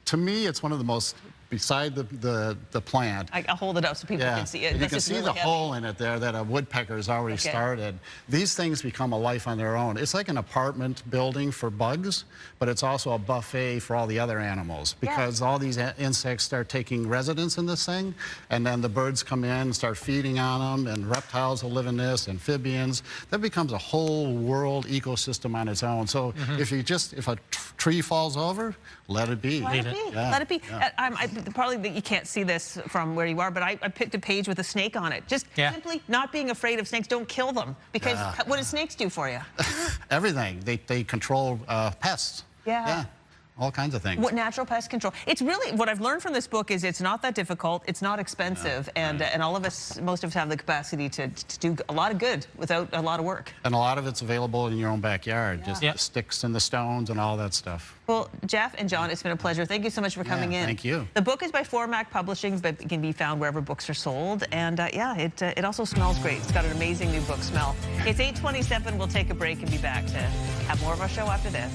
To me, it's one of the most, beside the plant. I'll hold it up so people can see it. You can see the hole in it there that a woodpecker has already started. These things become a life on their own. It's like an apartment building for bugs, but it's also a buffet for all the other animals, because all these insects start taking residence in this thing, and then the birds come in and start feeding on them, and reptiles will live in this, amphibians. That becomes a whole world ecosystem on its own. So if a tree falls over, let it be. Let it be. Let it be. Probably you can't see this from where you are, but I picked a page with a snake on it. Just simply not being afraid of snakes. Don't kill them, because what do snakes do for you? Everything. They control pests. Yeah. All kinds of things. What natural pest control? It's really, what I've learned from this book is it's not that difficult, it's not expensive, and all of us, most of us have the capacity to do a lot of good without a lot of work. And a lot of it's available in your own backyard, just the sticks and the stones and all that stuff. Well, Jeff and John, it's been a pleasure. Thank you so much for coming in. Thank you. The book is by Formac Publishing, but it can be found wherever books are sold. And it also smells great. It's got an amazing new book smell. It's 8:27. We'll take a break and be back to have more of our show after this.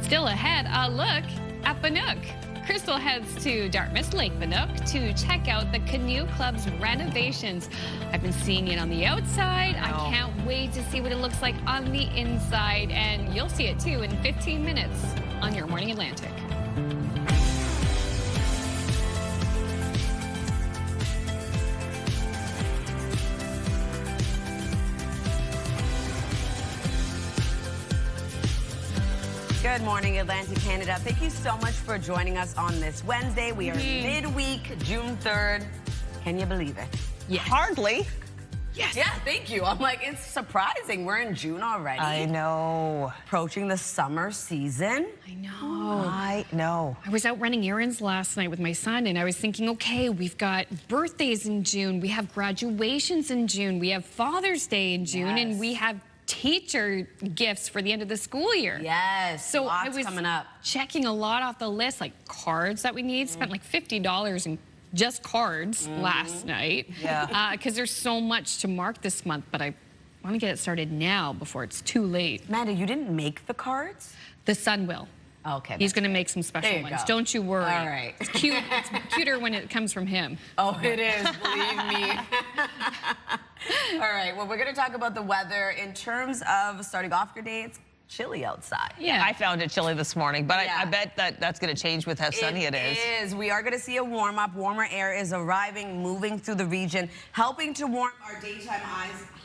Still ahead, a look at Bannock. Crystal heads to Dartmouth Lake Bannock to check out the Canoe Club's renovations. I've been seeing it on the outside. I can't wait to see what it looks like on the inside. And you'll see it too in 15 minutes on Your Morning Atlantic. Good morning, Atlantic Canada. Thank you so much for joining us on this Wednesday. We are midweek, June 3rd. Can you believe it? Yes. Hardly. Yes. Yeah, thank you. I'm like, it's surprising. We're in June already. I know. Approaching the summer season. I know. I know. I was out running errands last night with my son, and I was thinking, okay, we've got birthdays in June, we have graduations in June, we have Father's Day in June, and we have teacher gifts for the end of the school year. Yes, so lots I was coming up. Checking a lot off the list, like cards that we need. Spent like $50 in just cards last night. Yeah. Because there's so much to mark this month, but I want to get it started now before it's too late. Amanda, you didn't make the cards? The son will. Okay. He's going to make some special ones. Don't you worry. All right. It's cute. It's cuter when it comes from him. Oh, it is, believe me. All right, well, we're going to talk about the weather. In terms of starting off your day, it's chilly outside. Yeah. I found it chilly this morning, but I bet that's going to change with how sunny it is. It is. We are going to see a warm up. Warmer air is arriving, moving through the region, helping to warm our daytime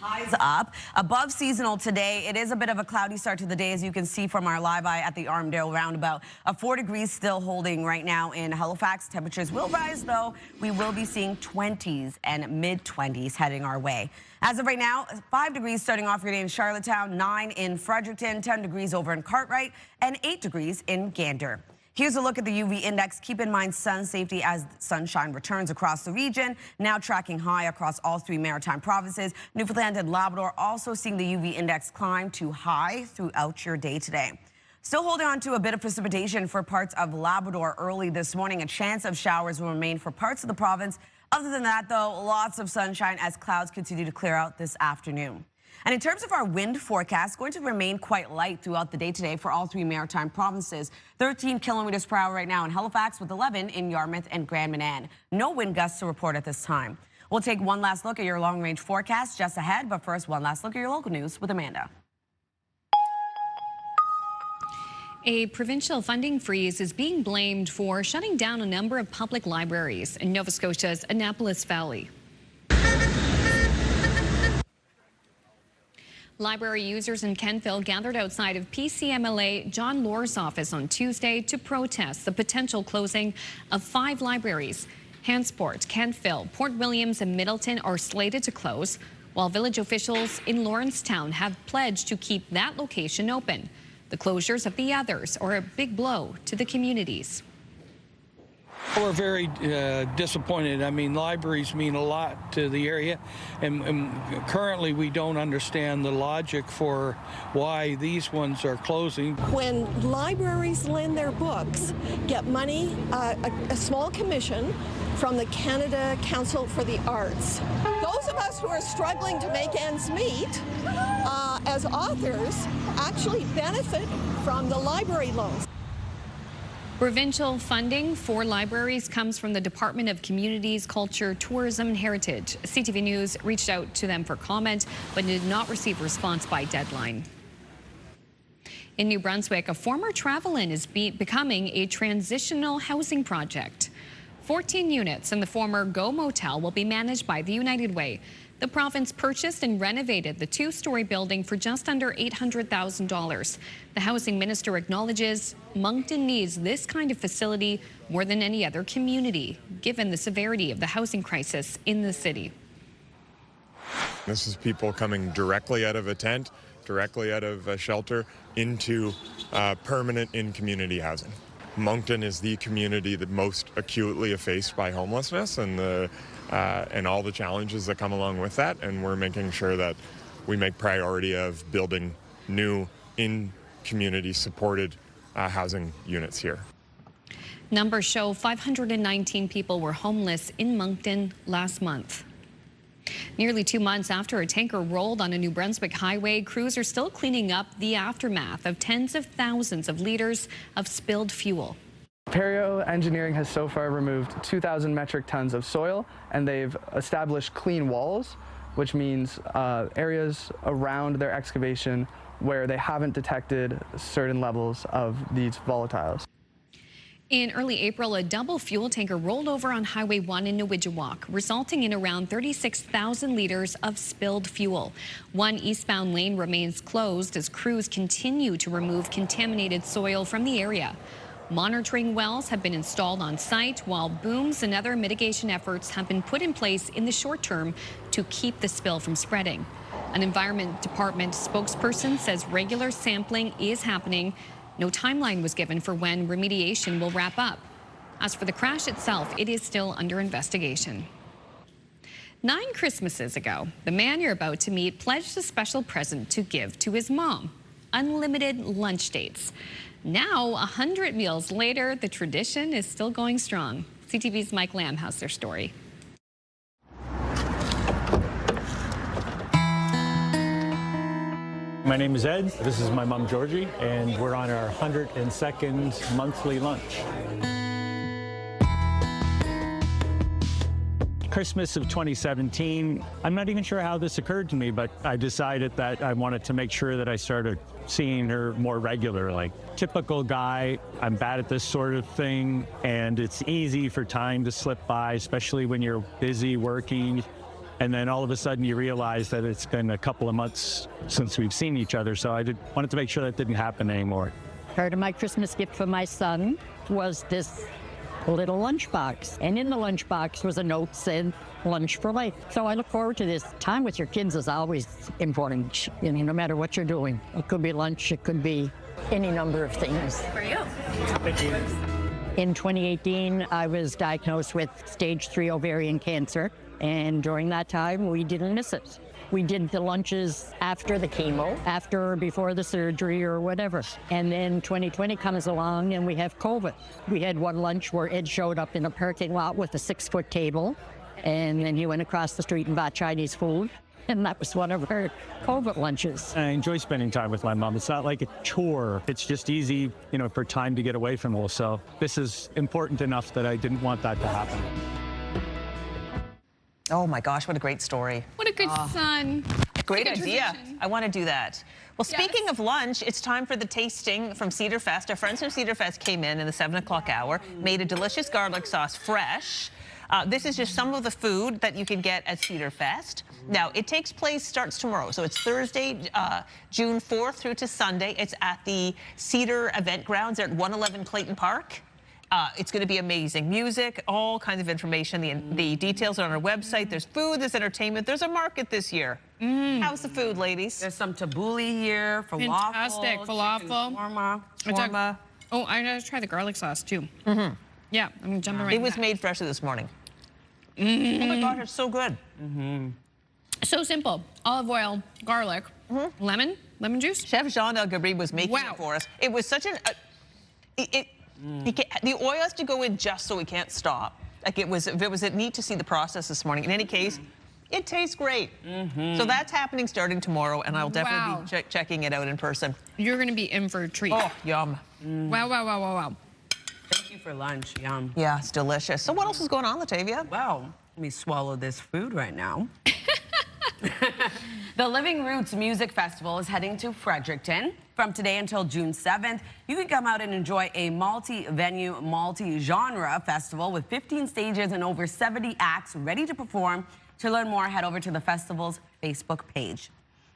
highs up. Above seasonal today, it is a bit of a cloudy start to the day, as you can see from our live eye at the Armdale roundabout. 4 degrees still holding right now in Halifax. Temperatures will rise, though. We will be seeing 20s and mid-20s heading our way. As of right now, 5 degrees starting off your day in Charlottetown, 9 in Fredericton, 10 degrees over in Cartwright, and 8 degrees in Gander. Here's a look at the UV index. Keep in mind sun safety as sunshine returns across the region, now tracking high across all 3 maritime provinces. Newfoundland and Labrador also seeing the UV index climb to high throughout your day today. Still holding on to a bit of precipitation for parts of Labrador early this morning. A chance of showers will remain for parts of the province. Other than that, though, lots of sunshine as clouds continue to clear out this afternoon. And in terms of our wind forecast, going to remain quite light throughout the day today for all 3 maritime provinces. 13 kilometers per hour right now in Halifax, with 11 in Yarmouth and Grand Manan. No wind gusts to report at this time. We'll take one last look at your long-range forecast just ahead, but first, one last look at your local news with Amanda. A provincial funding freeze is being blamed for shutting down a number of public libraries in Nova Scotia's Annapolis Valley. Library users in Kentville gathered outside of PCMLA John Lohr's office on Tuesday to protest the potential closing of 5 libraries. Hansport, Kentville, Port Williams and Middleton are slated to close, while village officials in Lawrencetown have pledged to keep that location open. The closures of the others are a big blow to the communities. We're very disappointed. I mean, libraries mean a lot to the area, and currently we don't understand the logic for why these ones are closing. When libraries lend their books, get money, a small commission from the Canada Council for the Arts. Those of us who are struggling to make ends meet as authors actually benefit from the library loans. Provincial funding for libraries comes from the Department of Communities, Culture, Tourism and Heritage. CTV News reached out to them for comment, but did not receive a response by deadline. In New Brunswick, a former Travel Inn is becoming a transitional housing project. 14 units in the former Go Motel will be managed by the United Way. The province purchased and renovated the 2-story building for just under $800,000. The housing minister acknowledges Moncton needs this kind of facility more than any other community, given the severity of the housing crisis in the city. This is people coming directly out of a tent, directly out of a shelter, into permanent in-community housing. Moncton is the community that most acutely faced by homelessness and all the challenges that come along with that, and we're making sure that we make priority of building new in-community supported housing units here. Numbers show 519 people were homeless in Moncton last month. Nearly 2 months after a tanker rolled on a New Brunswick highway, crews are still cleaning up the aftermath of tens of thousands of liters of spilled fuel. Perio Engineering has so far removed 2,000 metric tons of soil, and they've established clean walls, which means areas around their excavation where they haven't detected certain levels of these volatiles. In early April, a double fuel tanker rolled over on Highway 1 in Newidgewok, resulting in around 36,000 liters of spilled fuel. One eastbound lane remains closed as crews continue to remove contaminated soil from the area. Monitoring wells have been installed on site, while booms and other mitigation efforts have been put in place in the short term to keep the spill from spreading. An Environment Department spokesperson says regular sampling is happening. No timeline was given for when remediation will wrap up. As for the crash itself, it is still under investigation. 9 Christmases ago, the man you're about to meet pledged a special present to give to his mom: unlimited lunch dates. Now, 100 meals later, the tradition is still going strong. CTV's Mike Lamb has their story. My name is Ed. This is my mom, Georgie, and we're on our 102nd monthly lunch. Christmas of 2017, I'm not even sure how this occurred to me, but I decided that I wanted to make sure that I started seeing her more regularly. Typical guy, I'm bad at this sort of thing, and it's easy for time to slip by, especially when you're busy working. And then all of a sudden you realize that it's been a couple of months since we've seen each other. So I wanted to make sure that didn't happen anymore. Part of my Christmas gift for my son was this little lunchbox. And in the lunchbox was a note that said, lunch for life. So I look forward to this. Time with your kids is always important, no matter what you're doing. It could be lunch, it could be any number of things. For you. Thank you. In 2018, I was diagnosed with stage 3 ovarian cancer. And during that time, we didn't miss it. We did the lunches after the chemo, after or before the surgery or whatever. And then 2020 comes along and we have COVID. We had one lunch where Ed showed up in a parking lot with a 6-foot table. And then he went across the street and bought Chinese food. And that was one of her COVID lunches. I enjoy spending time with my mom. It's not like a chore. It's just easy, you know, for time to get away from her. So this is important enough that I didn't want that to happen. Oh my gosh, what a great story. What a good son. Great Good idea. tradition. I want to do that. Well, speaking of lunch, it's time for the tasting from Cedar Fest. Our friends from Cedar Fest came in the 7 o'clock hour, made a delicious garlic sauce fresh. This is just some of the food that you can get at Cedar Fest. Now, it starts tomorrow. So it's Thursday, June 4th through to Sunday. It's at the Cedar Event Grounds at 111 Clayton Park. It's going to be amazing. Music, all kinds of information. The details are on our website. There's food, there's entertainment. There's a market this year. How's the food, ladies? There's some tabbouleh here, Fantastic. Falafel. Shawarma. Oh, I gotta try the garlic sauce too. Yeah, I'm jumping right It was in that. made freshly this morning. Oh my God, it's so good. So simple. Olive oil, garlic, lemon juice. Chef Jean El Gabri was making it for us. It was such an... the oil has to go in just so we can't stop. Like it was neat to see the process this morning. In any case, it tastes great. So that's happening starting tomorrow, and I'll definitely be checking it out in person. You're gonna be in for a treat. Oh, yum. Wow. Thank you for lunch. Yum. Yeah, it's delicious. So what else is going on, Latavia? Wow. Let me swallow this food right now. The Living Roots Music Festival is heading to Fredericton. From today until June 7th, you can come out and enjoy a multi-venue, multi-genre festival with 15 stages and over 70 acts ready to perform. To learn more, head over to the festival's Facebook page.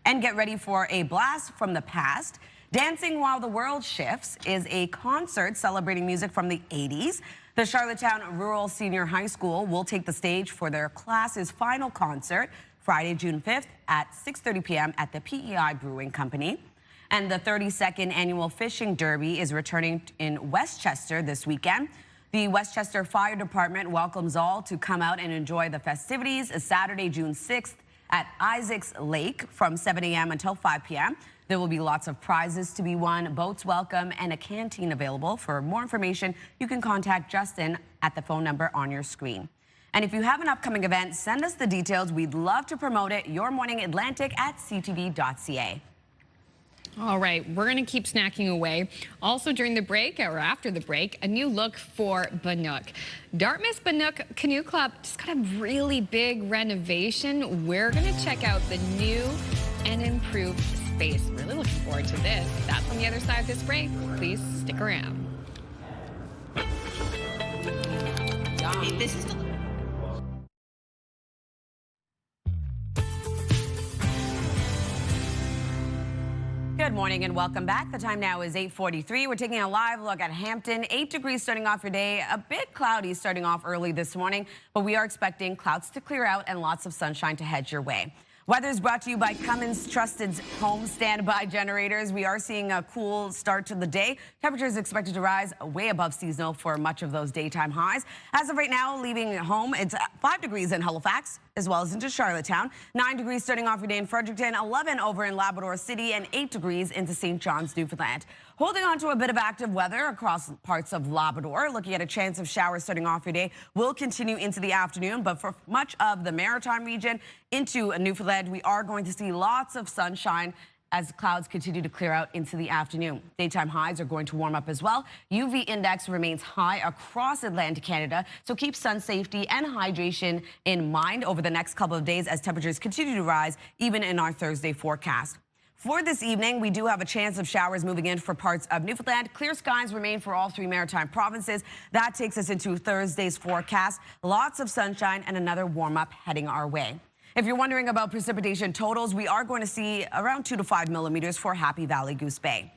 And get ready for a blast from the past. Dancing While the World Shifts is a concert celebrating music from the 80s. The Charlottetown Rural Senior High School will take the stage for their class's final concert Friday, June 5th at 6:30 p.m. at the PEI Brewing Company. And the 32nd Annual Fishing Derby is returning in Westchester this weekend. The Westchester Fire Department welcomes all to come out and enjoy the festivities Saturday, June 6th at Isaacs Lake from 7 a.m. until 5 p.m. There will be lots of prizes to be won, boats welcome, and a canteen available. For more information, you can contact Justin at the phone number on your screen. And if you have an upcoming event, send us the details. We'd love to promote it. Your Morning Atlantic at ctv.ca. All right, we're going to keep snacking away. Also during the break, or after the break, a new look for Bannock. Dartmouth Bannock Canoe Club just got a really big renovation. We're going to check out the new and improved space. Really looking forward to this. That's on the other side of this break. Please stick around. Hey, this is Good morning and welcome back. The time now is 8:43. We're taking a live look at Hampton. 8 degrees starting off your day. A bit cloudy starting off early this morning, but we are expecting clouds to clear out and lots of sunshine to head your way. Weather is brought to you by Cummins Trusted Home Standby Generators. We are seeing a cool start to the day. Temperatures expected to rise way above seasonal for much of those daytime highs. As of right now, leaving home, it's 5 degrees in Halifax, as well as into Charlottetown. 9 degrees starting off your day in Fredericton, 11 over in Labrador City, and 8 degrees into St. John's, Newfoundland. Holding on to a bit of active weather across parts of Labrador. Looking at a chance of showers starting off your day will continue into the afternoon, but for much of the Maritime region into Newfoundland, we are going to see lots of sunshine as clouds continue to clear out into the afternoon. Daytime highs are going to warm up as well. UV index remains high across Atlantic Canada, so keep sun safety and hydration in mind over the next couple of days as temperatures continue to rise, even in our Thursday forecast. For this evening, we do have a chance of showers moving in for parts of Newfoundland. Clear skies remain for all 3 maritime provinces. That takes us into Thursday's forecast. Lots of sunshine and another warm up heading our way. If you're wondering about precipitation totals, we are going to see around 2 to 5 millimeters for Happy Valley Goose Bay.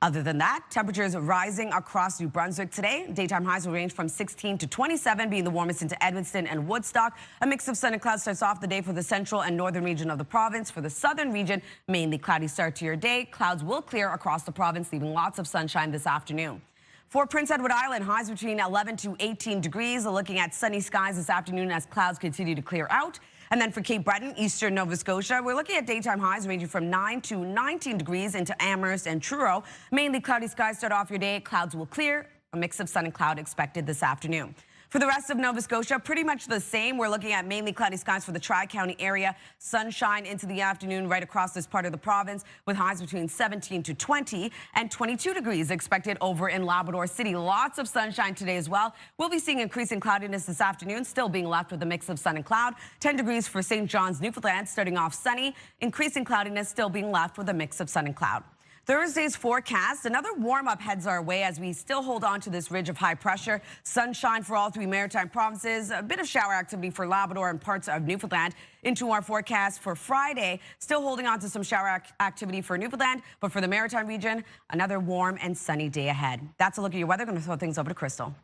Other than that, temperatures rising across New Brunswick today. Daytime highs will range from 16 to 27, being the warmest into Edmundston and Woodstock. A mix of sun and clouds starts off the day for the central and northern region of the province. For the southern region, mainly cloudy start to your day. Clouds will clear across the province, leaving lots of sunshine this afternoon. For Prince Edward Island, highs between 11 to 18 degrees. Looking at sunny skies this afternoon as clouds continue to clear out. And then for Cape Breton, eastern Nova Scotia, we're looking at daytime highs ranging from 9 to 19 degrees into Amherst and Truro. Mainly cloudy skies start off your day. Clouds will clear. A mix of sun and cloud expected this afternoon. For the rest of Nova Scotia, pretty much the same. We're looking at mainly cloudy skies for the Tri-County area. Sunshine into the afternoon right across this part of the province with highs between 17 to 20 and 22 degrees expected over in Labrador City. Lots of sunshine today as well. We'll be seeing increasing cloudiness this afternoon, still being left with a mix of sun and cloud. 10 degrees for St. John's, Newfoundland, starting off sunny. Increasing cloudiness, still being left with a mix of sun and cloud. Thursday's forecast, another warm-up heads our way as we still hold on to this ridge of high pressure. Sunshine for all three maritime provinces, a bit of shower activity for Labrador and parts of Newfoundland. Into our forecast for Friday, still holding on to some shower activity for Newfoundland, but for the maritime region, another warm and sunny day ahead. That's a look at your weather. Going to throw things over to Crystal.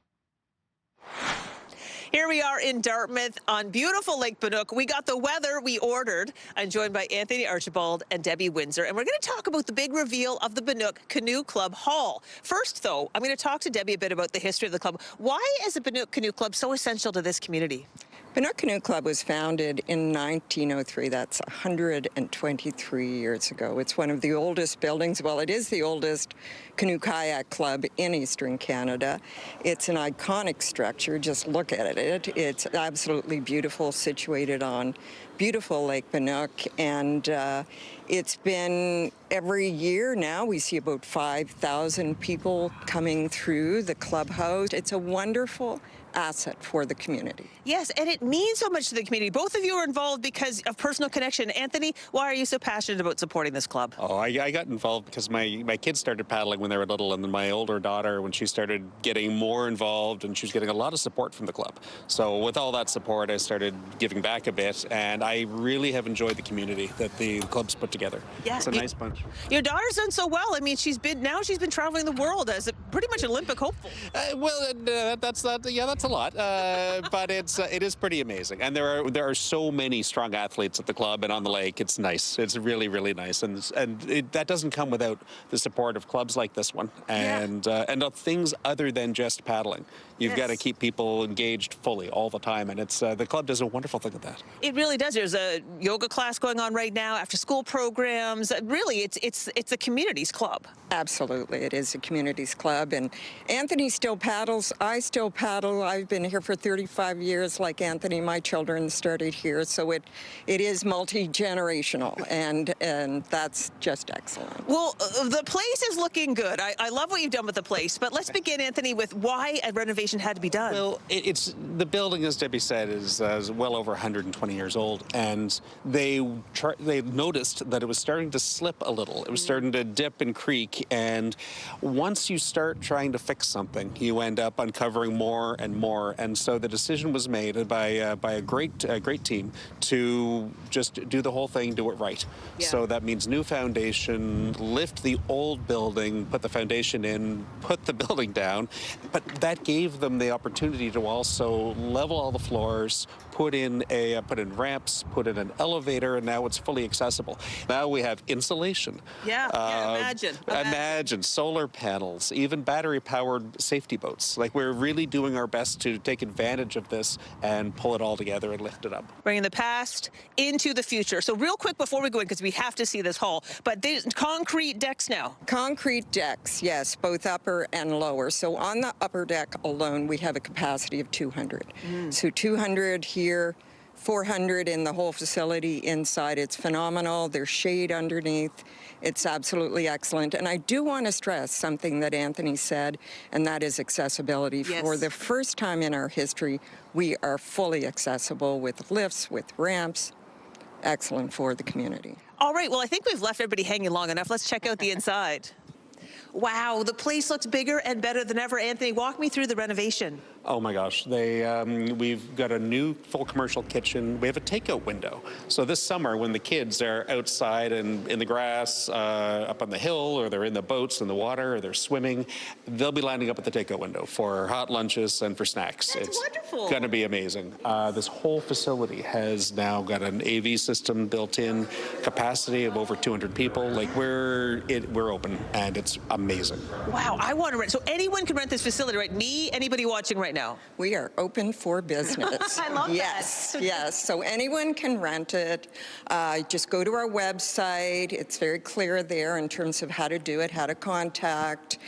Here we are in Dartmouth on beautiful Lake Bannock. We got the weather we ordered. I'm joined by Anthony Archibald and Debbie Windsor, and we're going to talk about the big reveal of the Bannock Canoe Club Hall. First, though, I'm going to talk to Debbie a bit about the history of the club. Why is the Bannock Canoe Club so essential to this community? Bannock Canoe Club was founded in 1903. That's 123 years ago. It's one of the oldest buildings. Well, it is the oldest canoe kayak club in Eastern Canada. It's an iconic structure. Just look at it. It's absolutely beautiful, situated on beautiful Lake Bannock, and it's been every year now. We see about 5,000 people coming through the clubhouse. It's a wonderful asset for the community. Yes, and it means so much to the community. Both of you are involved because of personal connection. Anthony, why are you so passionate about supporting this club? Oh, I got involved because my kids started paddling when they were little, and then my older daughter, when she started getting more involved, and she was getting a lot of support from the club. So with all that support, I started giving back a bit, and I really have enjoyed the community that the club's put together. Yeah, it's a nice bunch. Your daughter's done so well. I mean, she's been traveling the world as a pretty much Olympic hopeful. That's a lot, but it is pretty amazing, and there are so many strong athletes at the club and on the lake. It's nice. It's really, really nice, and that doesn't come without the support of clubs like this one, and of things other than just paddling. You've got to keep people engaged fully all the time, and it's the club does a wonderful thing at that. It really does. There's a yoga class going on right now, after school programs. Really, it's a community's club. Absolutely, it is a community's club, and Anthony still paddles. I still paddle. I've been here for 35 years, like Anthony. My children started here, so it is multi-generational, and that's just excellent. Well, the place is looking good. I love what you've done with the place, but let's begin, Anthony, with why a renovation had to be done. Well, it's the building, as Debbie said, is well over 120 years old, and they noticed that it was starting to slip a little. It was starting to dip and creak, and once you start trying to fix something, you end up uncovering more and more. And so the decision was made by a great team to just do the whole thing, do it right. Yeah. So that means new foundation, lift the old building, put the foundation in, put the building down, but that gave them the opportunity to also level all the floors, put in ramps, put in an elevator, and now it's fully accessible. Now we have insulation. Imagine solar panels, even battery-powered safety boats. Like, we're really doing our best to take advantage of this and pull it all together and lift it up. Bringing the past into the future. So real quick before we go in, because we have to see this hall, but there's concrete decks now. Concrete decks, yes, both upper and lower. So on the upper deck alone, we have a capacity of 200. So 200 here, 400 in the whole facility inside. It's phenomenal. There's shade underneath. It's absolutely excellent. And I do want to stress something that Anthony said, and that is accessibility. Yes. For the first time in our history, we are fully accessible with lifts, with ramps. Excellent for the community. All right, well, I think we've left everybody hanging long enough. Let's check out the inside. Wow, the place looks bigger and better than ever. Anthony, walk me through the renovation. Oh my gosh, we've got a new full commercial kitchen. We have a takeout window. So this summer, when the kids are outside and in the grass, up on the hill, or they're in the boats in the water, or they're swimming, they'll be lining up at the takeout window for hot lunches and for snacks. That's wonderful. It's going to be amazing. This whole facility has now got an AV system built in, capacity of over 200 people. Like, we're open, and it's amazing. Wow, I want to rent. So anyone can rent this facility, right? Me, anybody watching right right now. We are open for business. I love that. Yes, yes. So anyone can rent it. Just go to our website. It's very clear there in terms of how to do it, how to contact.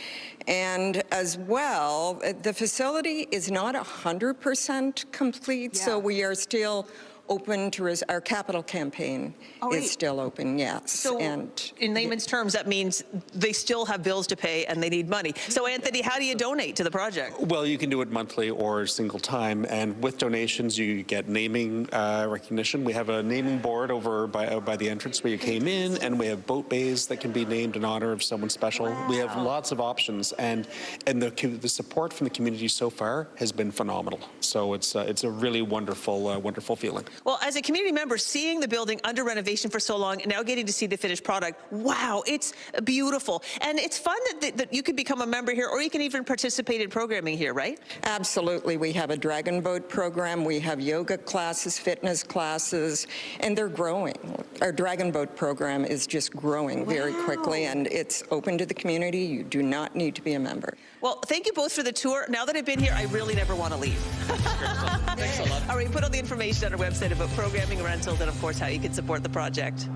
And as well, the facility is not 100% complete, so we are still open to our capital campaign is still open, yes. So in layman's terms, that means they still have bills to pay and they need money. So Anthony, how do you donate to the project? Well, you can do it monthly or single time, and with donations you get naming recognition. We have a naming board over by the entrance where you came in, and we have boat bays that can be named in honor of someone special. Wow. We have lots of options, and the support from the community so far has been phenomenal. So it's a really wonderful wonderful feeling. Well, as a community member, seeing the building under renovation for so long and now getting to see the finished product, wow, it's beautiful. And it's fun that you could become a member here, or you can even participate in programming here, right? Absolutely. We have a dragon boat program. We have yoga classes, fitness classes, and they're growing. Our dragon boat program is just growing very quickly, and it's open to the community. You do not need to be a member. Well, thank you both for the tour. Now that I've been here, I really never want to leave. Thanks a lot. All right, we put all the information on our website about programming, rentals, and of course how you can support the project.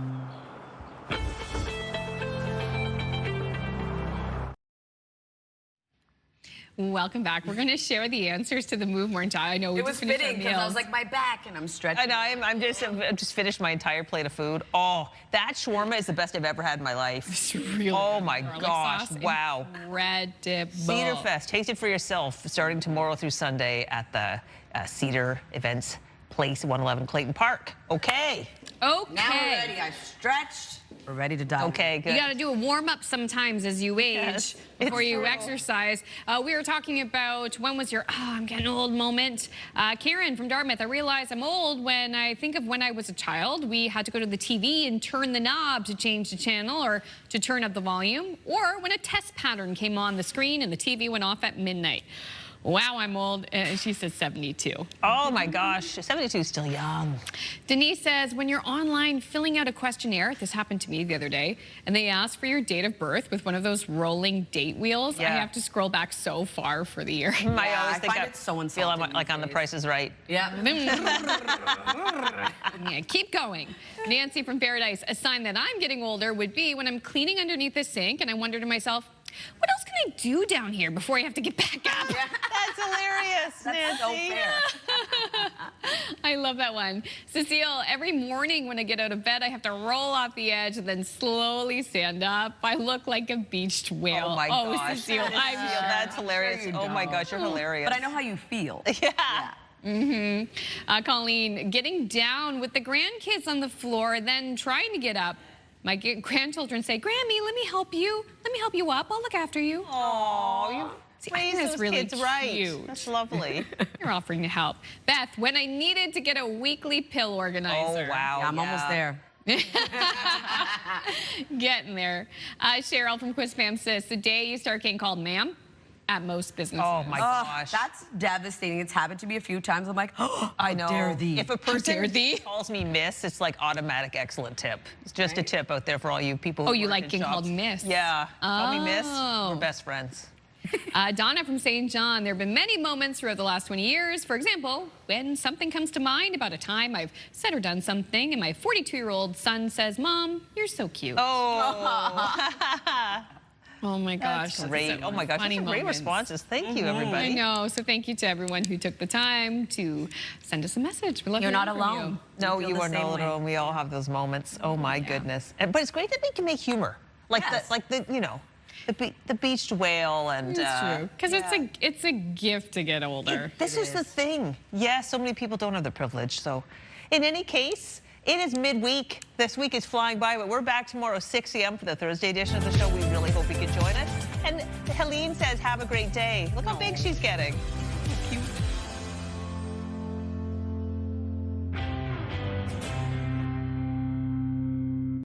Welcome back. We're going to share the answers to the Move More. I know it was fitting because I was like, my back, and I'm stretching. I know. I've just finished my entire plate of food. Oh, that shawarma is the best I've ever had in my life. It's really oh my gosh! Wow. Incredible. Cedar Fest. Taste it for yourself. Starting tomorrow through Sunday at the Cedar Events Place, 111 Clayton Park. Okay. Okay. Now we're ready. I stretched. We're ready to dive. Okay, good. You got to do a warm-up sometimes as you age before you exercise. We were talking about when was your, I'm getting old moment. Karen from Dartmouth, I realize I'm old when I think of when I was a child. We had to go to the TV and turn the knob to change the channel or to turn up the volume, or when a test pattern came on the screen and the TV went off at midnight. Wow, I'm old. She says 72. Oh my gosh, 72 is still young. Denise says, when you're online filling out a questionnaire, this happened to me the other day, and they ask for your date of birth with one of those rolling date wheels, I have to scroll back so far for the year. I always think find it so insulting. Feel I'm like on The Price is Right. Yeah. Yeah, keep going. Nancy from Paradise, a sign that I'm getting older would be when I'm cleaning underneath the sink and I wonder to myself, what else can I do down here before I have to get back up? Yeah. That's hilarious, That's so fair. I love that one. Cecile, every morning when I get out of bed, I have to roll off the edge and then slowly stand up. I look like a beached whale. Oh my gosh. Cecile, that's hilarious. Sure oh my gosh, you're hilarious. But I know how you feel. Yeah. Colleen, getting down with the grandkids on the floor, then trying to get up. My grandchildren say, Grammy, let me help you. Let me help you up. I'll look after you. Oh, you raised those really kids right. Cute. That's lovely. You're offering to help. Beth, when I needed to get a weekly pill organizer. Oh, wow. Yeah, I'm almost there. Getting there. Cheryl from Quispam says, the day you start getting called ma'am at most businesses. Oh, my gosh. That's devastating. It's happened to me a few times. I'm like, oh, I know. dare thee. If a person calls me miss, it's like automatic excellent tip. It's just a tip out there for all you people who you work like in getting shops. called miss? Yeah. Call me miss. We're best friends. Donna from St. John, there have been many moments throughout the last 20 years. For example, when something comes to mind about a time I've said or done something and my 42-year-old son says, Mom, you're so cute. Oh. Oh my gosh. That's great. Oh my gosh, that's great responses. Thank you, everybody. I know. So thank you to everyone who took the time to send us a message. We love You're not hearing from alone. you. No, you are not alone. We all have those moments. Oh my goodness. But it's great that we can make humor. Like the you know, the beached whale and It's true. Because it's a gift to get older. This is the thing. Yes, so many people don't have the privilege. So in any case, it is midweek. This week is flying by, but we're back tomorrow 6 a.m. for the Thursday edition of the show. We really hope you can join us. And Helene says, have a great day. Look how big she's getting.